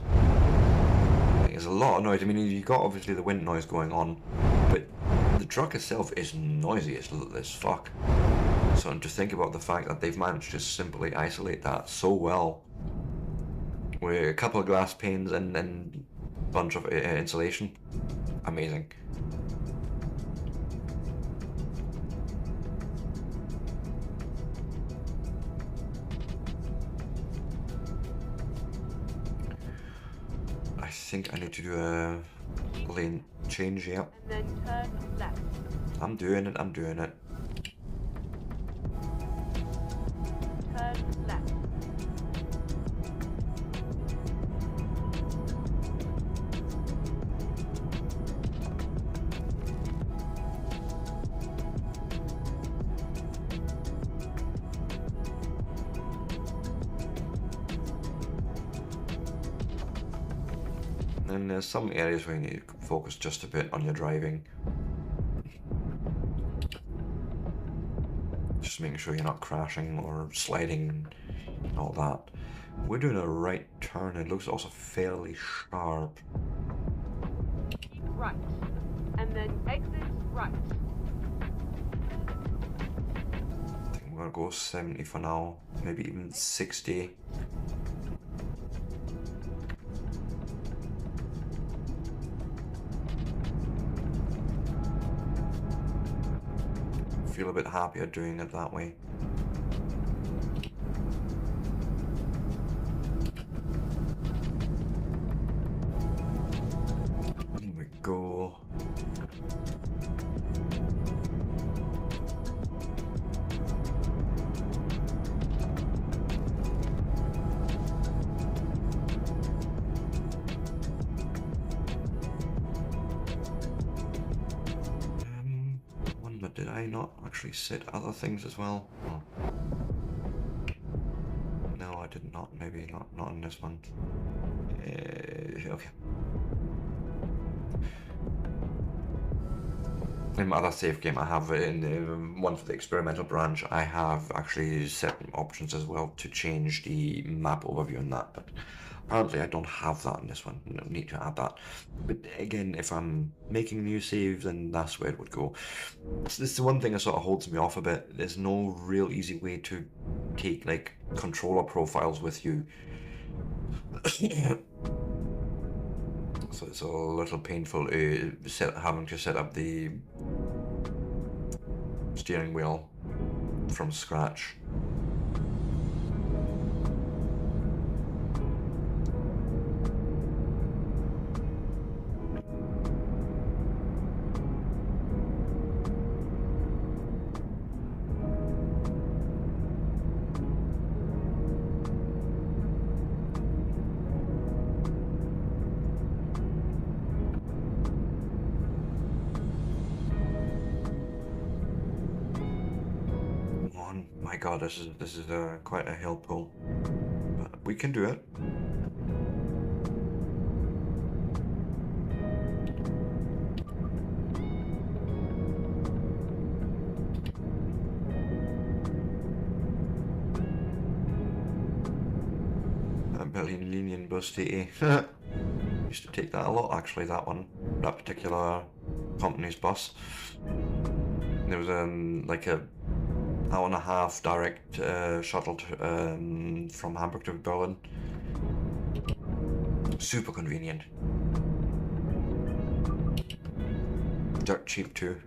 There's a lot of noise. I mean, you've got obviously the wind noise going on, but the truck itself is noisy as fuck. So to think about the fact that they've managed to simply isolate that so well with a couple of glass panes and a bunch of insulation, amazing. I think I need to do a lane change, yeah. And then turn left. I'm doing it, I'm doing it. Turn left. And there's some areas where you need to focus just a bit on your driving. Just making sure you're not crashing or sliding and all that. We're doing a right turn. It looks also fairly sharp. Keep right. And then exit right. I think we're gonna go 70 for now. Maybe even 60. Feel a bit happier doing it that way. Here we go. But did I not actually set other things as well? Oh. No, I did not. Maybe not in this one. Okay. In my other save game, I have in the one for the experimental branch, I have actually set options as well to change the map overview and that, but apparently I don't have that in this one. I don't need to add that. But again, if I'm making new saves, then that's where it would go. So this is the one thing that sort of holds me off a bit. There's no real easy way to take like controller profiles with you. So it's a little painful having to set up the steering wheel from scratch. My God, this is quite a hill pull, but we can do it. A million lenient bus TE. Used to take that a lot, actually. That particular company's bus. There was like a hour and a half direct shuttle from Hamburg to Berlin. Super convenient. Dirt cheap too.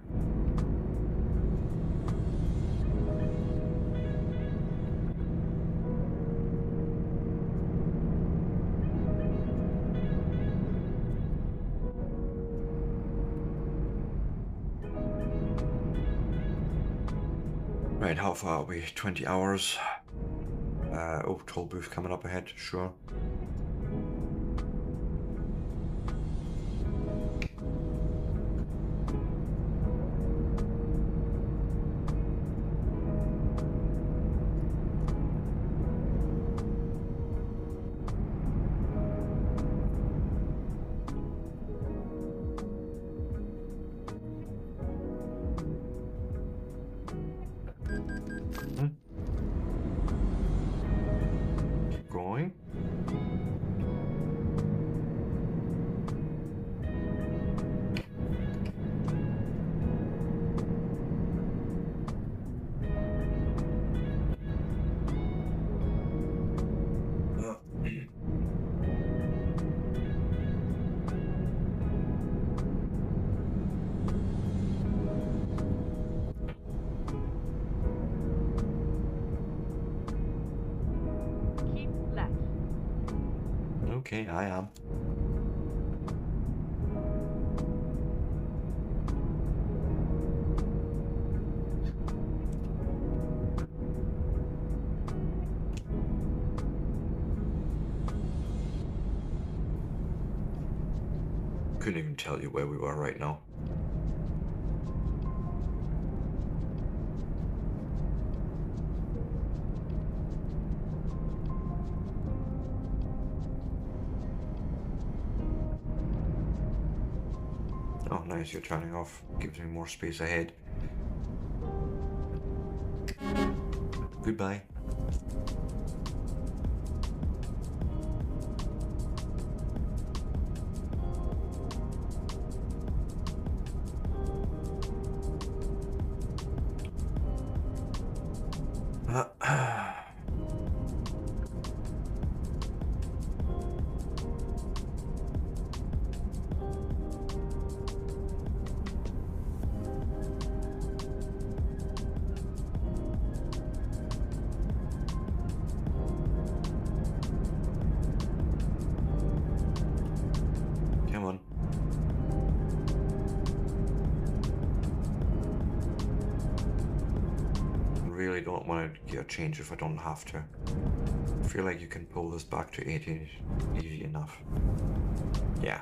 Right, how far are we? 20 hours. Oh, toll booth coming up ahead, sure. Okay, I am. Couldn't even tell you where we were right now. Oh, nice, you're turning off. Gives me more space ahead. Goodbye. Come on. Really don't want to get a change if I don't have to. I feel like you can pull this back to 80 easy enough. Yeah.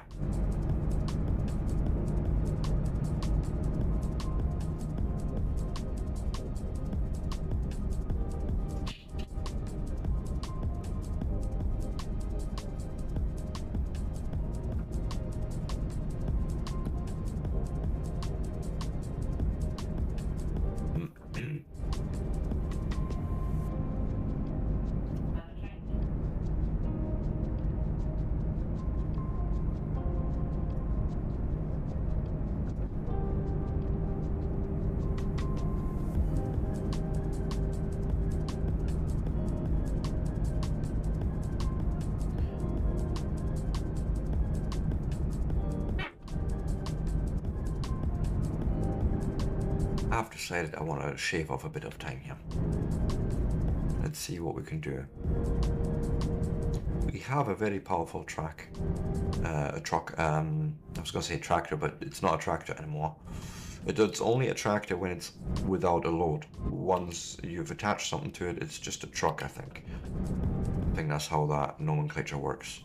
I've decided I want to shave off a bit of time here. Let's see what we can do. We have a very powerful truck. I was going to say tractor, but it's not a tractor anymore. It's only a tractor when it's without a load. Once you've attached something to it, it's just a truck, I think. I think that's how that nomenclature works.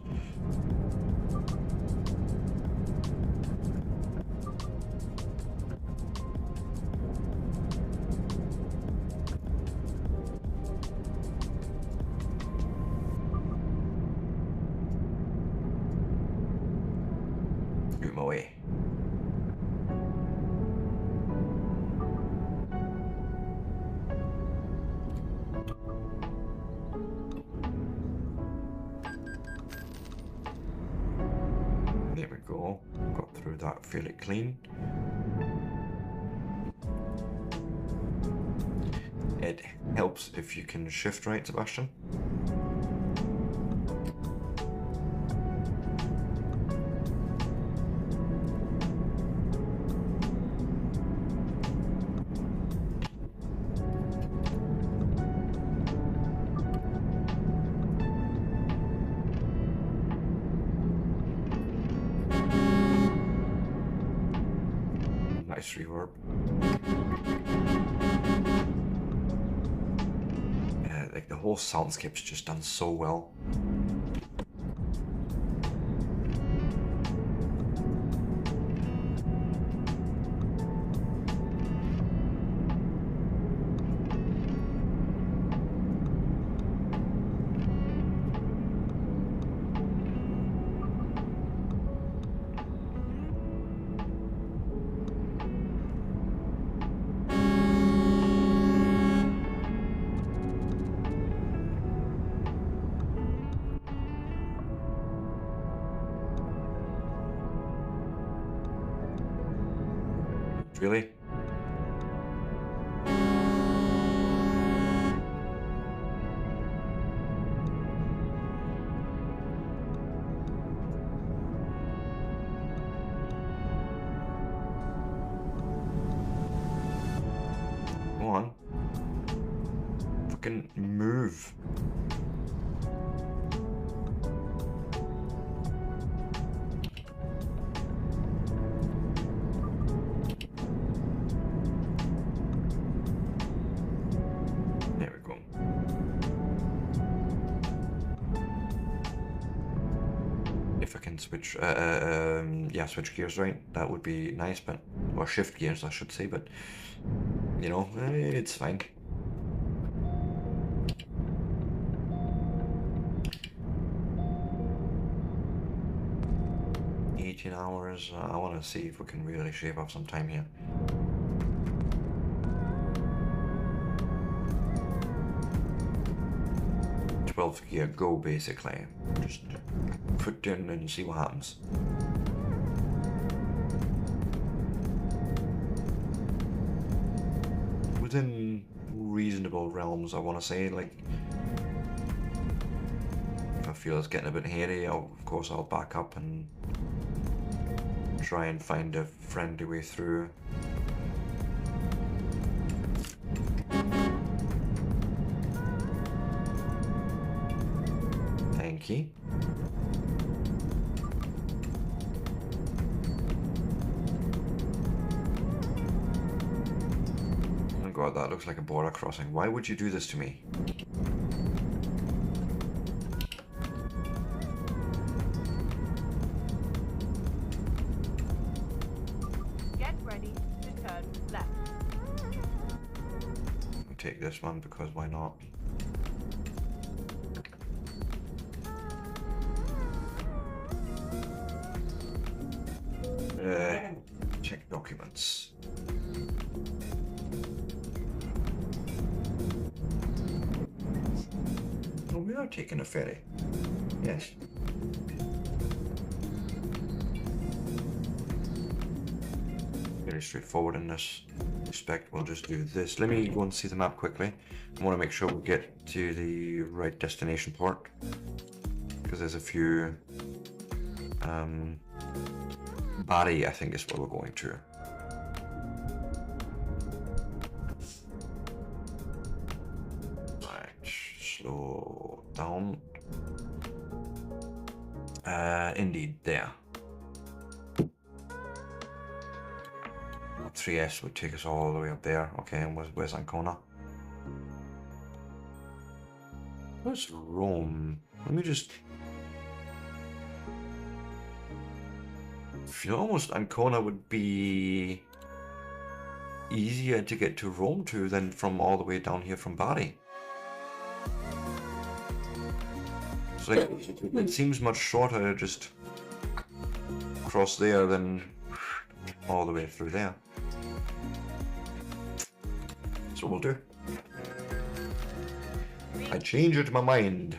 Shoot my way. There we go. Got through that fairly clean. It helps if you can shift right, Sebastian. Nice reverb. Yeah, like the whole soundscape's just done so well. Really? Come on. Fucking move. switch, yeah, switch gears, right? That would be nice, but, or shift gears, I should say, but, you know, it's fine. $18. I want to see if we can really shave off some time here. Twelfth gear, go basically. Just put in and see what happens. Within reasonable realms, I want to say. Like, if I feel it's getting a bit hairy, of course I'll back up and try and find a friendly way through. Thank you. Oh my god, that looks like a border crossing. Why would you do this to me? Get ready to turn left. I'll take this one because why not? Check documents. Oh, we are taking a ferry. Yes. Very straightforward in this respect. We'll just do this. Let me go and see the map quickly. I want to make sure we get to the right destination port, because there's a few. Bari, I think, is where we're going to. Right, slow down. Indeed, there. 3S would take us all the way up there. Okay, and where's Ancona? Where's Rome? Let me just... feel almost Ancona would be easier to get to Rome to than from all the way down here from Bari. So it seems much shorter to just cross there than all the way through there. So we'll do. I changed my mind.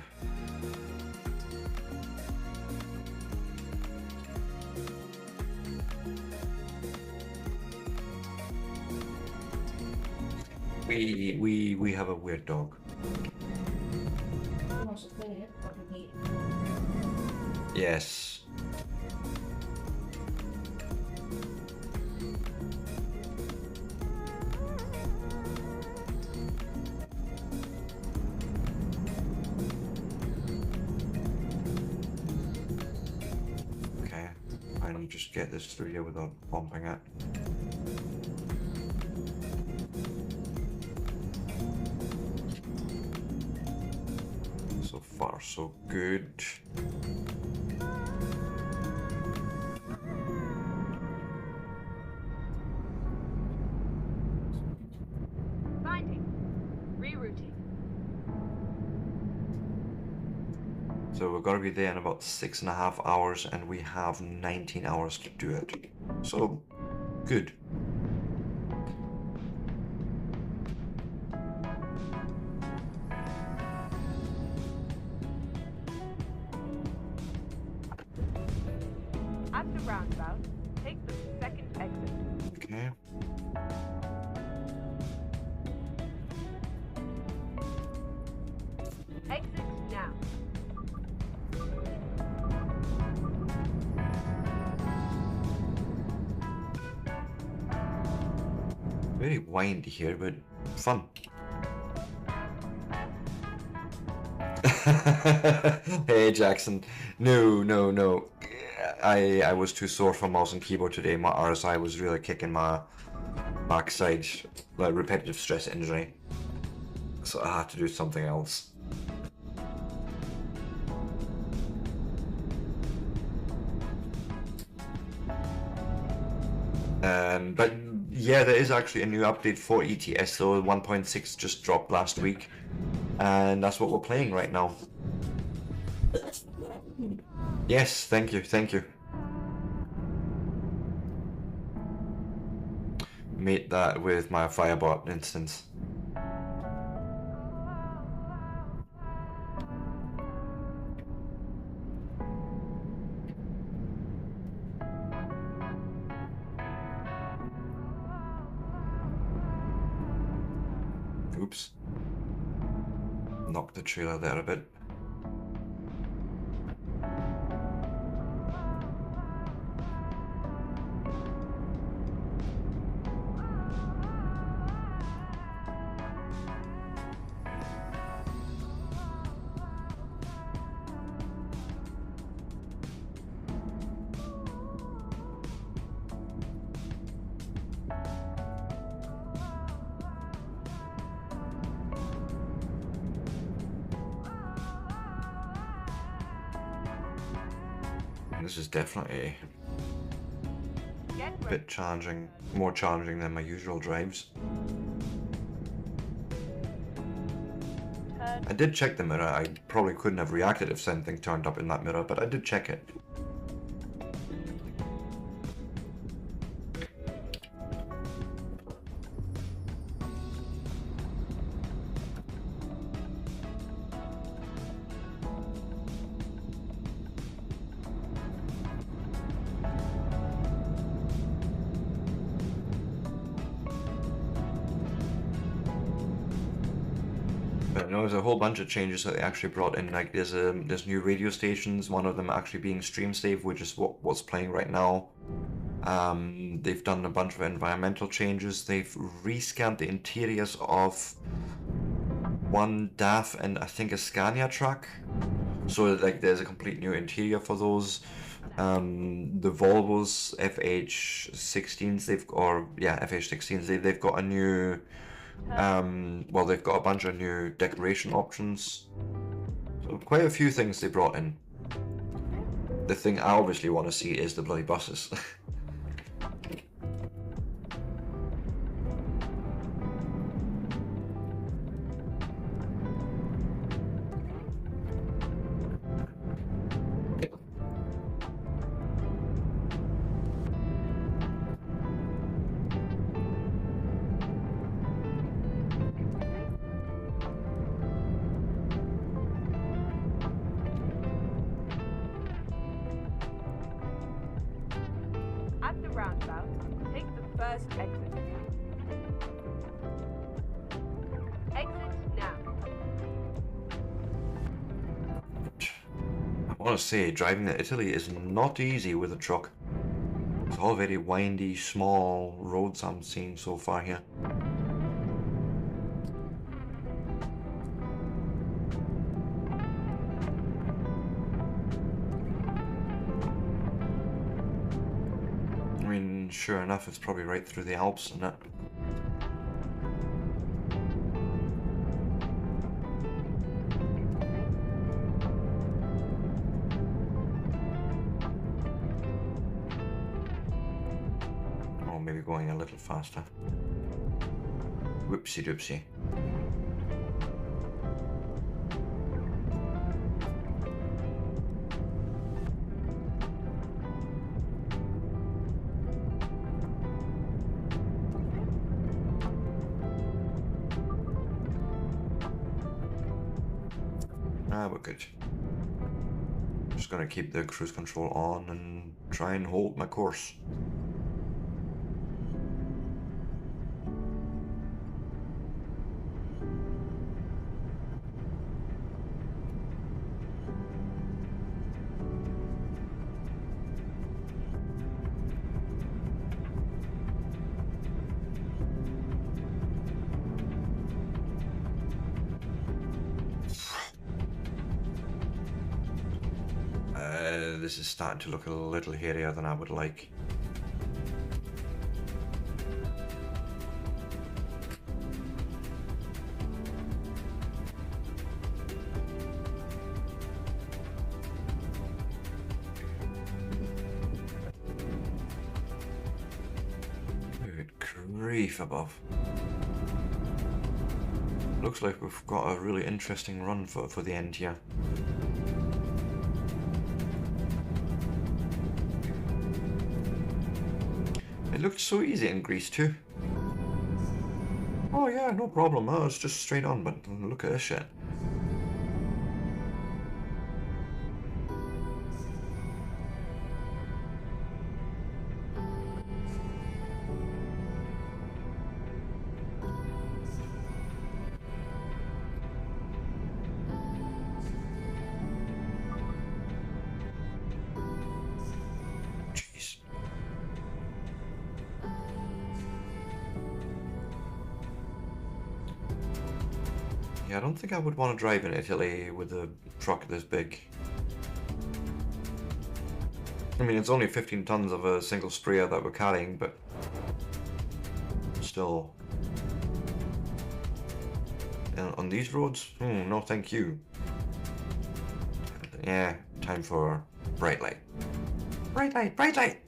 We have a weird dog. Yes. Okay, I need to just get this through here without bumping it. So far, so good. Finding. Rerouting. So we're gonna be there in about 6.5 hours, and we have 19 hours to do it. So, good. At the roundabout, take the second exit. Okay. Exit now. Very windy here, but fun. Hey Jackson, no. I was too sore for mouse and keyboard today. My RSI was really kicking my backside, like repetitive stress injury. So I had to do something else. But yeah, there is actually a new update for ETS, so 1.6 just dropped last week, and that's what we're playing right now. Yes, thank you, thank you. Mate that with my Firebot instance. Oops. Knocked the trailer there a bit. This is definitely Get a ready. bit challenging, more challenging than my usual drives. Turn. I did check the mirror. I probably couldn't have reacted if something turned up in that mirror, but I did check it. But no, there's a whole bunch of changes that they actually brought in. Like there's new radio stations. One of them actually being stream safe, which is what's playing right now. They've done a bunch of environmental changes. They've rescanned the interiors of one DAF and I think a Scania truck. So like there's a complete new interior for those. The Volvos FH16s FH16s they've got a new well, they've got a bunch of new decoration options. So quite a few things they brought in. The thing I obviously want to see is the bloody buses. At the roundabout, take the first exit. Exit now. I want to say driving to Italy is not easy with a truck. It's all very windy, small roads I'm seeing so far here. I mean, sure enough, it's probably right through the Alps and that. Or maybe going a little faster. Whoopsie doopsie. We're good. Just gonna keep the cruise control on and try and hold my course. This is starting to look a little hairier than I would like. grief above. Looks like we've got a really interesting run for the end here. It looked so easy in Greece too. Oh yeah, no problem. Oh, it's just straight on, but look at this shit. Jeez. Yeah, I don't think I would want to drive in Italy with a truck this big. I mean, it's only 15 tons of a single sprayer that we're carrying, but still. And on these roads? No thank you. Yeah, time for bright light. Bright light, bright light!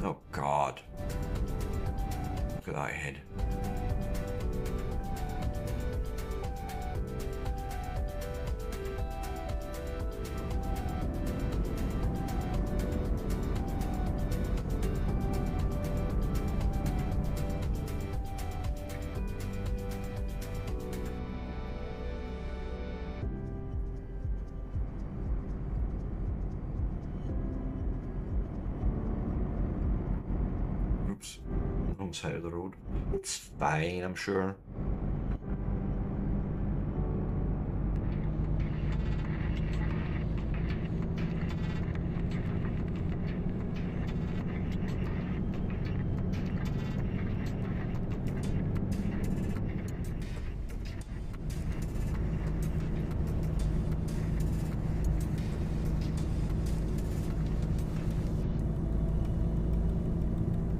Oh God. Look at that head. Oops, wrong side of the road. It's fine, I'm sure.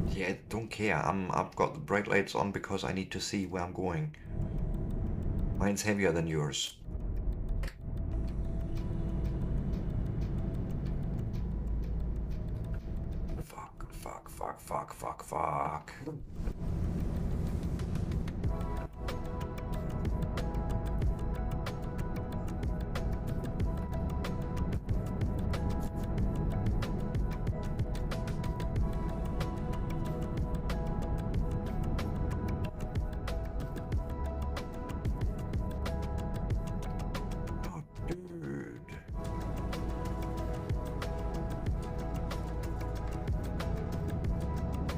Yeah, don't care. I've got the bright lights on because I need to see where I'm going. Mine's heavier than yours. Fuck. Oh, dude.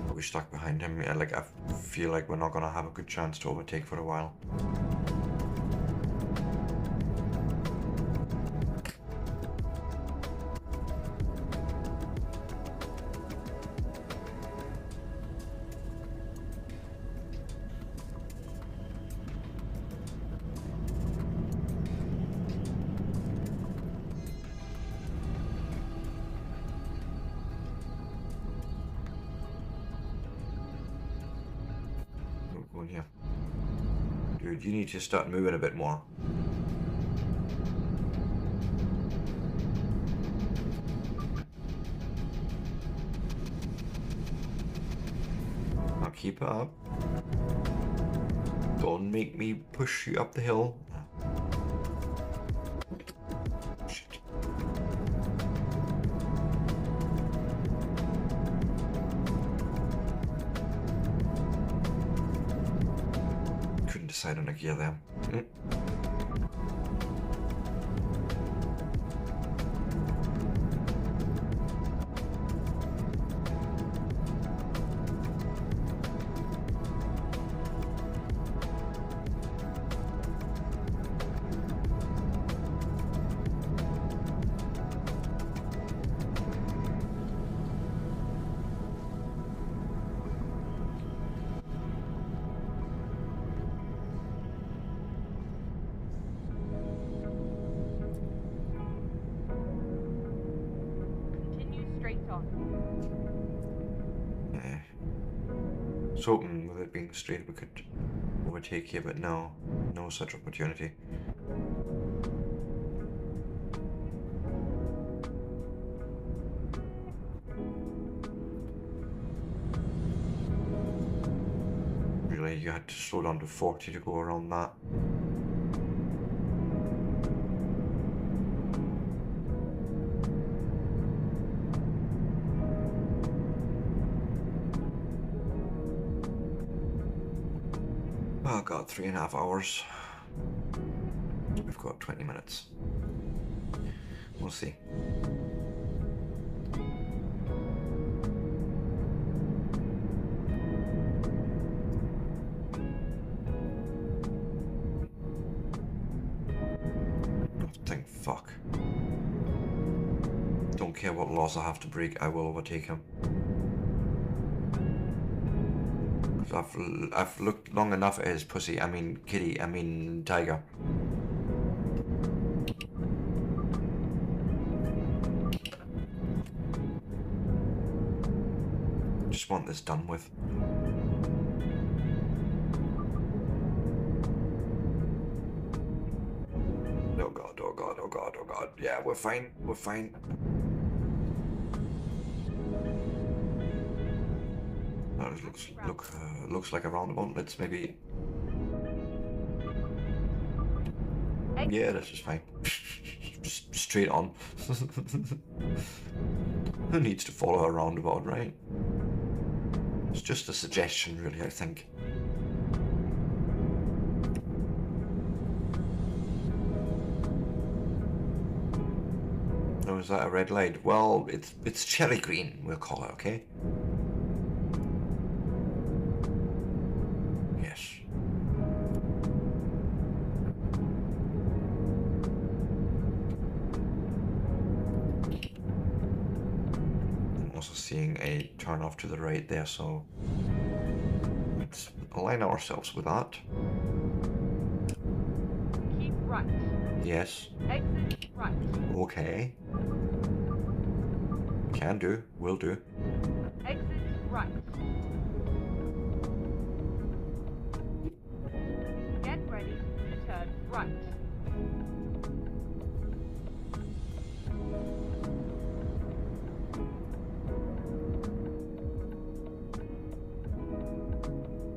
Are we stuck behind him? Yeah, like, I feel like we're not gonna have a good chance to overtake for a while. Go in here. Dude, you need to start moving a bit more. Now keep it up. Don't make me push you up the hill. Shit. Couldn't decide on a gear there. Continue straight on. was hoping with it being straight we could overtake you, but no. No such opportunity. Really, you had to slow down to 40 to go around that. Oh god, 3.5 hours. We've got 20 minutes. We'll see. Thank fuck. Don't care what laws I have to break, I will overtake him. I've looked long enough at his pussy, I mean kitty, I mean tiger. Just want this done with. Oh god, oh god, oh god, oh god. Yeah, we're fine, we're fine. That looks like a roundabout. Let's maybe. Yeah, this is fine. Straight on. Who needs to follow a roundabout, right? It's just a suggestion, really, I think. Oh, is that a red light? Well, it's cherry green, we'll call it, okay? Yes. I'm also seeing a turn off to the right there, so let's align ourselves with that. Keep right. Yes. Exit right. Okay. Can do. Will do. Exit right. Get ready to turn right.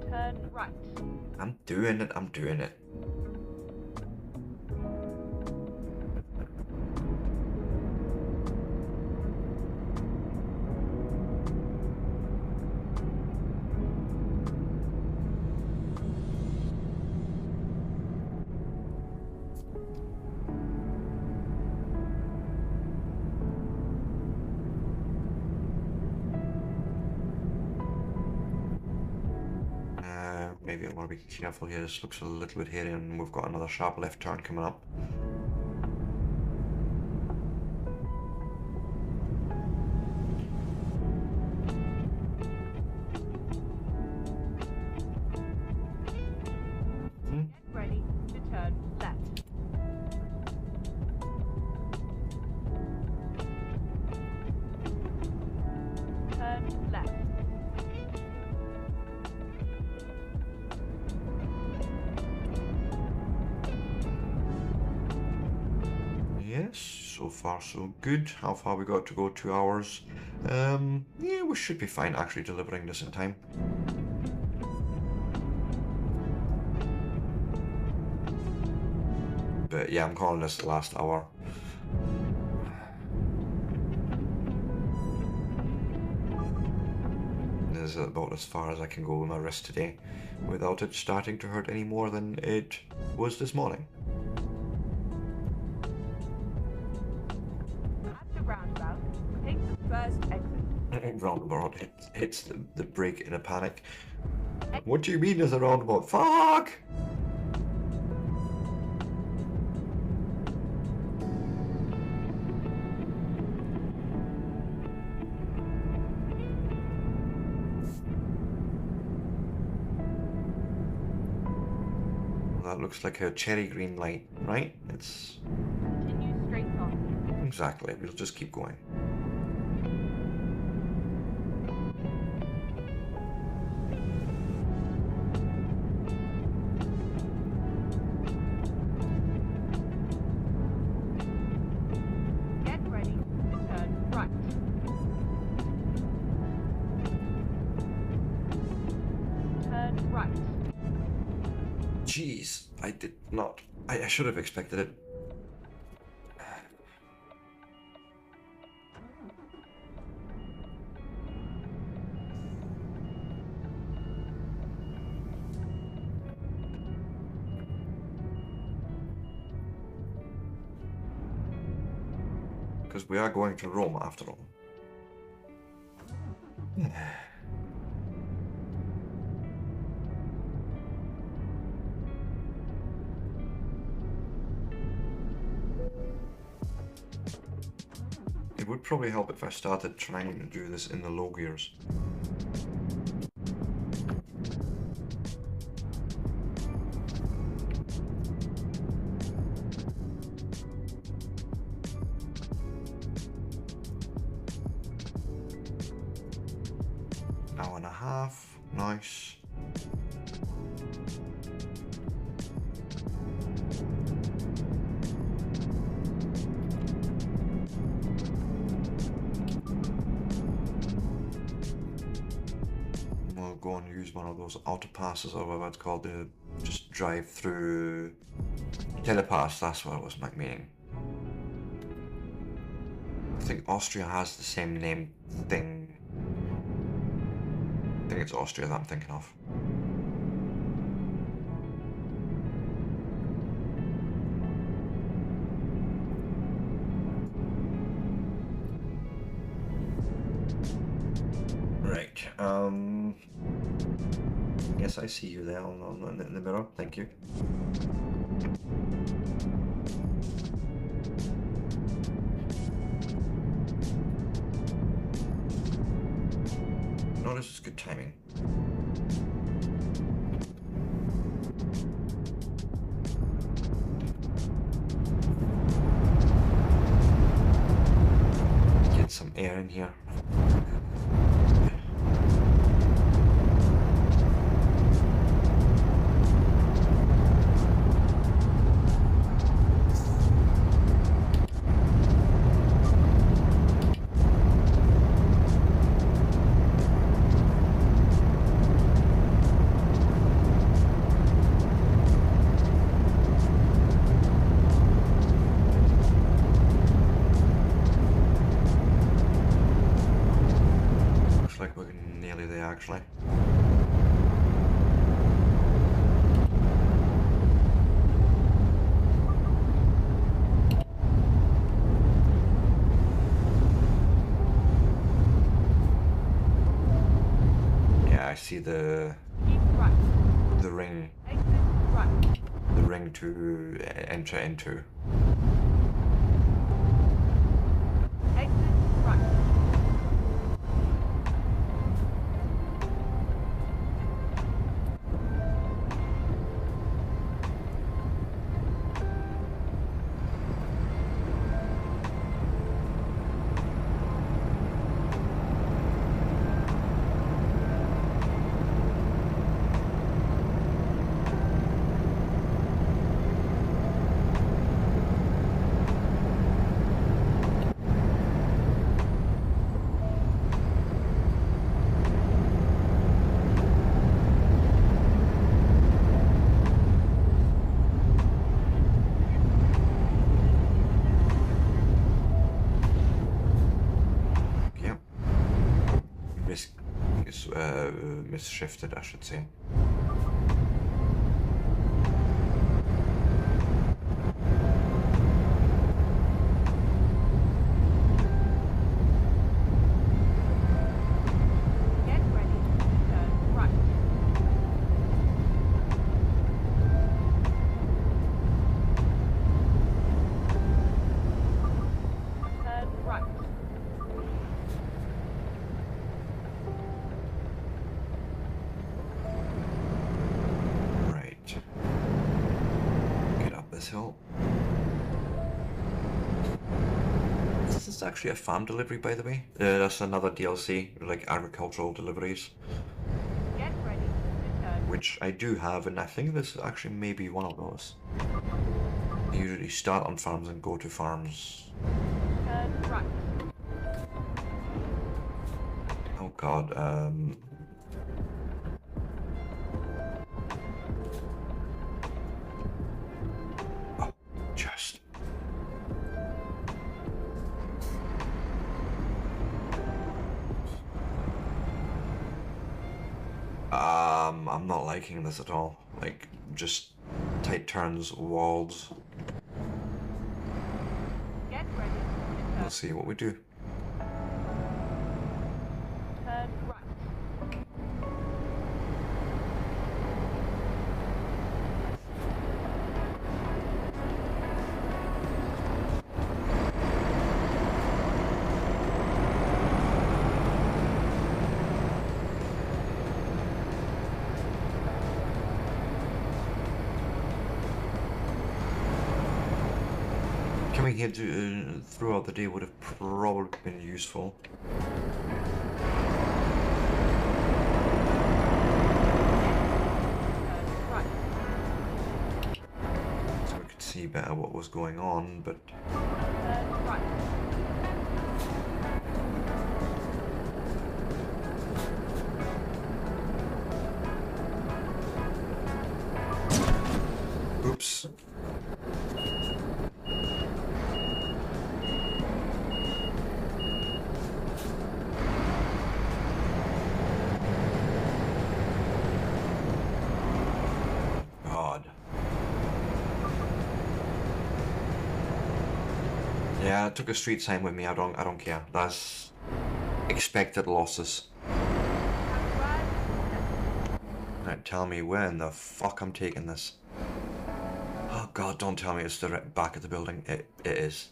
Turn right. I'm doing it. I'm doing it. Maybe I want to be careful here. This looks a little bit hairy, and we've got another sharp left turn coming up. Get ready to turn left. Turn left. Yes, so far so good. How far we got to go? 2 hours. Yeah, we should be fine actually delivering this in time. But yeah, I'm calling this the last hour. This is about as far as I can go with my wrist today, without it starting to hurt any more than it was this morning. At the roundabout, take the first exit. Roundabout hits the brake in a panic. What do you mean there's a roundabout? Fuck! That looks like a cherry green light, right? It's Continue straight on. exactly. We'll just keep going. Jeez, I did not. I should have expected it. Because we are going to Rome after all. It would probably help if I started trying to do this in the low gears. Hour and a half, nice. We'll go and use one of those auto passes or whatever it's called to just drive through telepass, that's what was my meaning. I think Austria has the same name thing. I think it's Austria that I'm thinking of. Right, yes, I see you there in the mirror, thank you. No, this is good timing. Get some air in here. Actually. Yeah, I see the ring. The ring to enter into. Misshifted, I should say. This is actually a farm delivery, by the way. That's another DLC, like agricultural deliveries. Get ready to turn. Which I do have, and I think this actually may be one of those. You usually start on farms and go to farms. Turn right. Oh god, I'm not liking this at all. Like, just tight turns, walls. Get ready to turn. Let's see what we do. Turn right. Coming here throughout the day would have probably been useful. Turn right. So we could see better what was going on, but Turn right. oops. God. Yeah, I took a street sign with me. I don't care. That's expected losses. Turn right. Right, tell me where in the fuck I'm taking this. Oh God, don't tell me it's the back of the building. It is.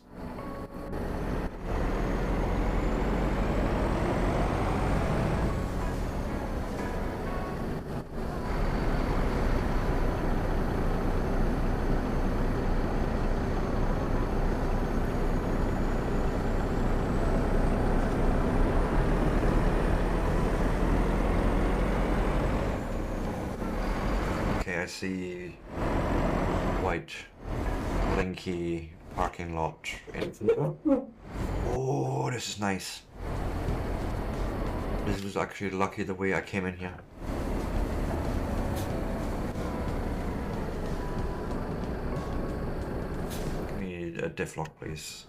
Okay, I see white blinky parking lot in front. Oh, this is nice. This was actually lucky the way I came in here. Give me a diff lock, please.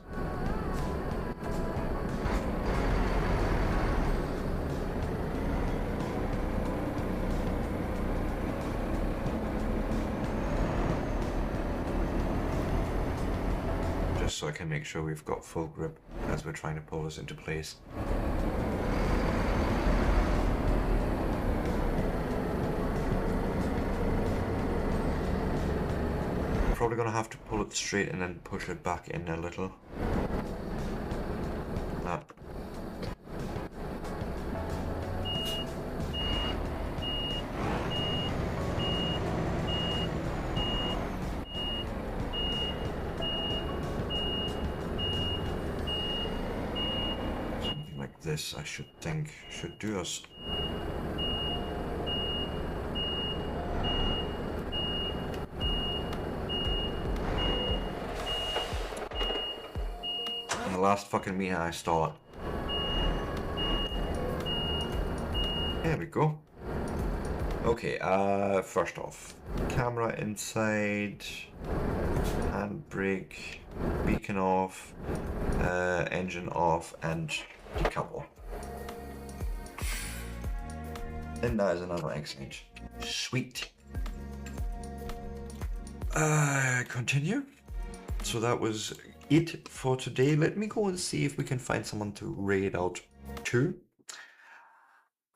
Just so I can make sure we've got full grip as we're trying to pull this into place. Probably gonna have to pull it straight and then push it back in a little. That. Something like this, I should think, should do us. In the last fucking meter I stole it. There we go. Okay, first off, camera inside, handbrake, beacon off, engine off, and decouple. And that is another exchange. Sweet. Continue. So that was it for today. Let me go and see if we can find someone to raid out to.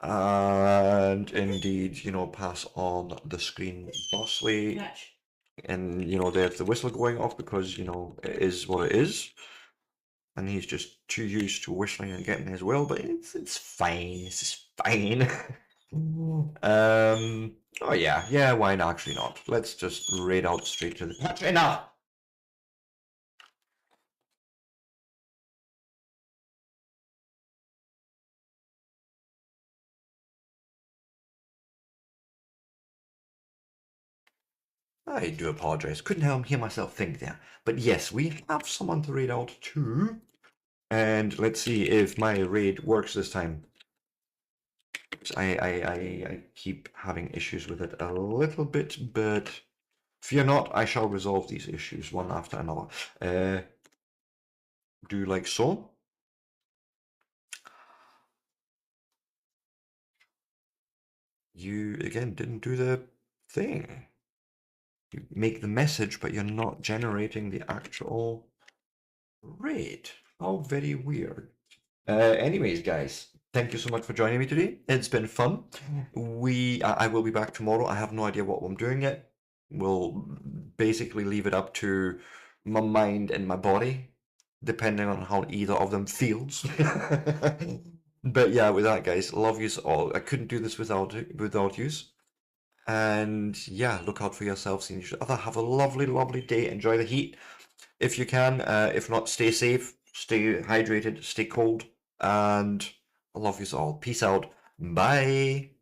And indeed, you know, pass on the screen bossly. Catch. And, you know, there's the whistle going off because, you know, it is what it is. And he's just too used to whistling and getting his will, but it's fine. It's fine. Oh yeah, why not? Actually not. Let's just raid out straight to the patch. Enough! I do apologize. Couldn't hear myself think there. But yes, we have someone to raid out too. And let's see if my raid works this time. I keep having issues with it a little bit, but fear not, I shall resolve these issues one after another. Do like so. you again didn't do the thing. You make the message, but you're not generating the actual rate. How very weird. Anyways, guys, thank you so much for joining me today. It's been fun. I will be back tomorrow. I have no idea what I'm doing yet. We'll basically leave it up to my mind and my body, depending on how either of them feels. But yeah, with that, guys, love yous all. I couldn't do this without yous. And yeah, look out for yourselves and each other. Have a lovely, lovely day. Enjoy the heat if you can. If not, stay safe, stay hydrated, stay cold, and I love you all. Peace out. Bye.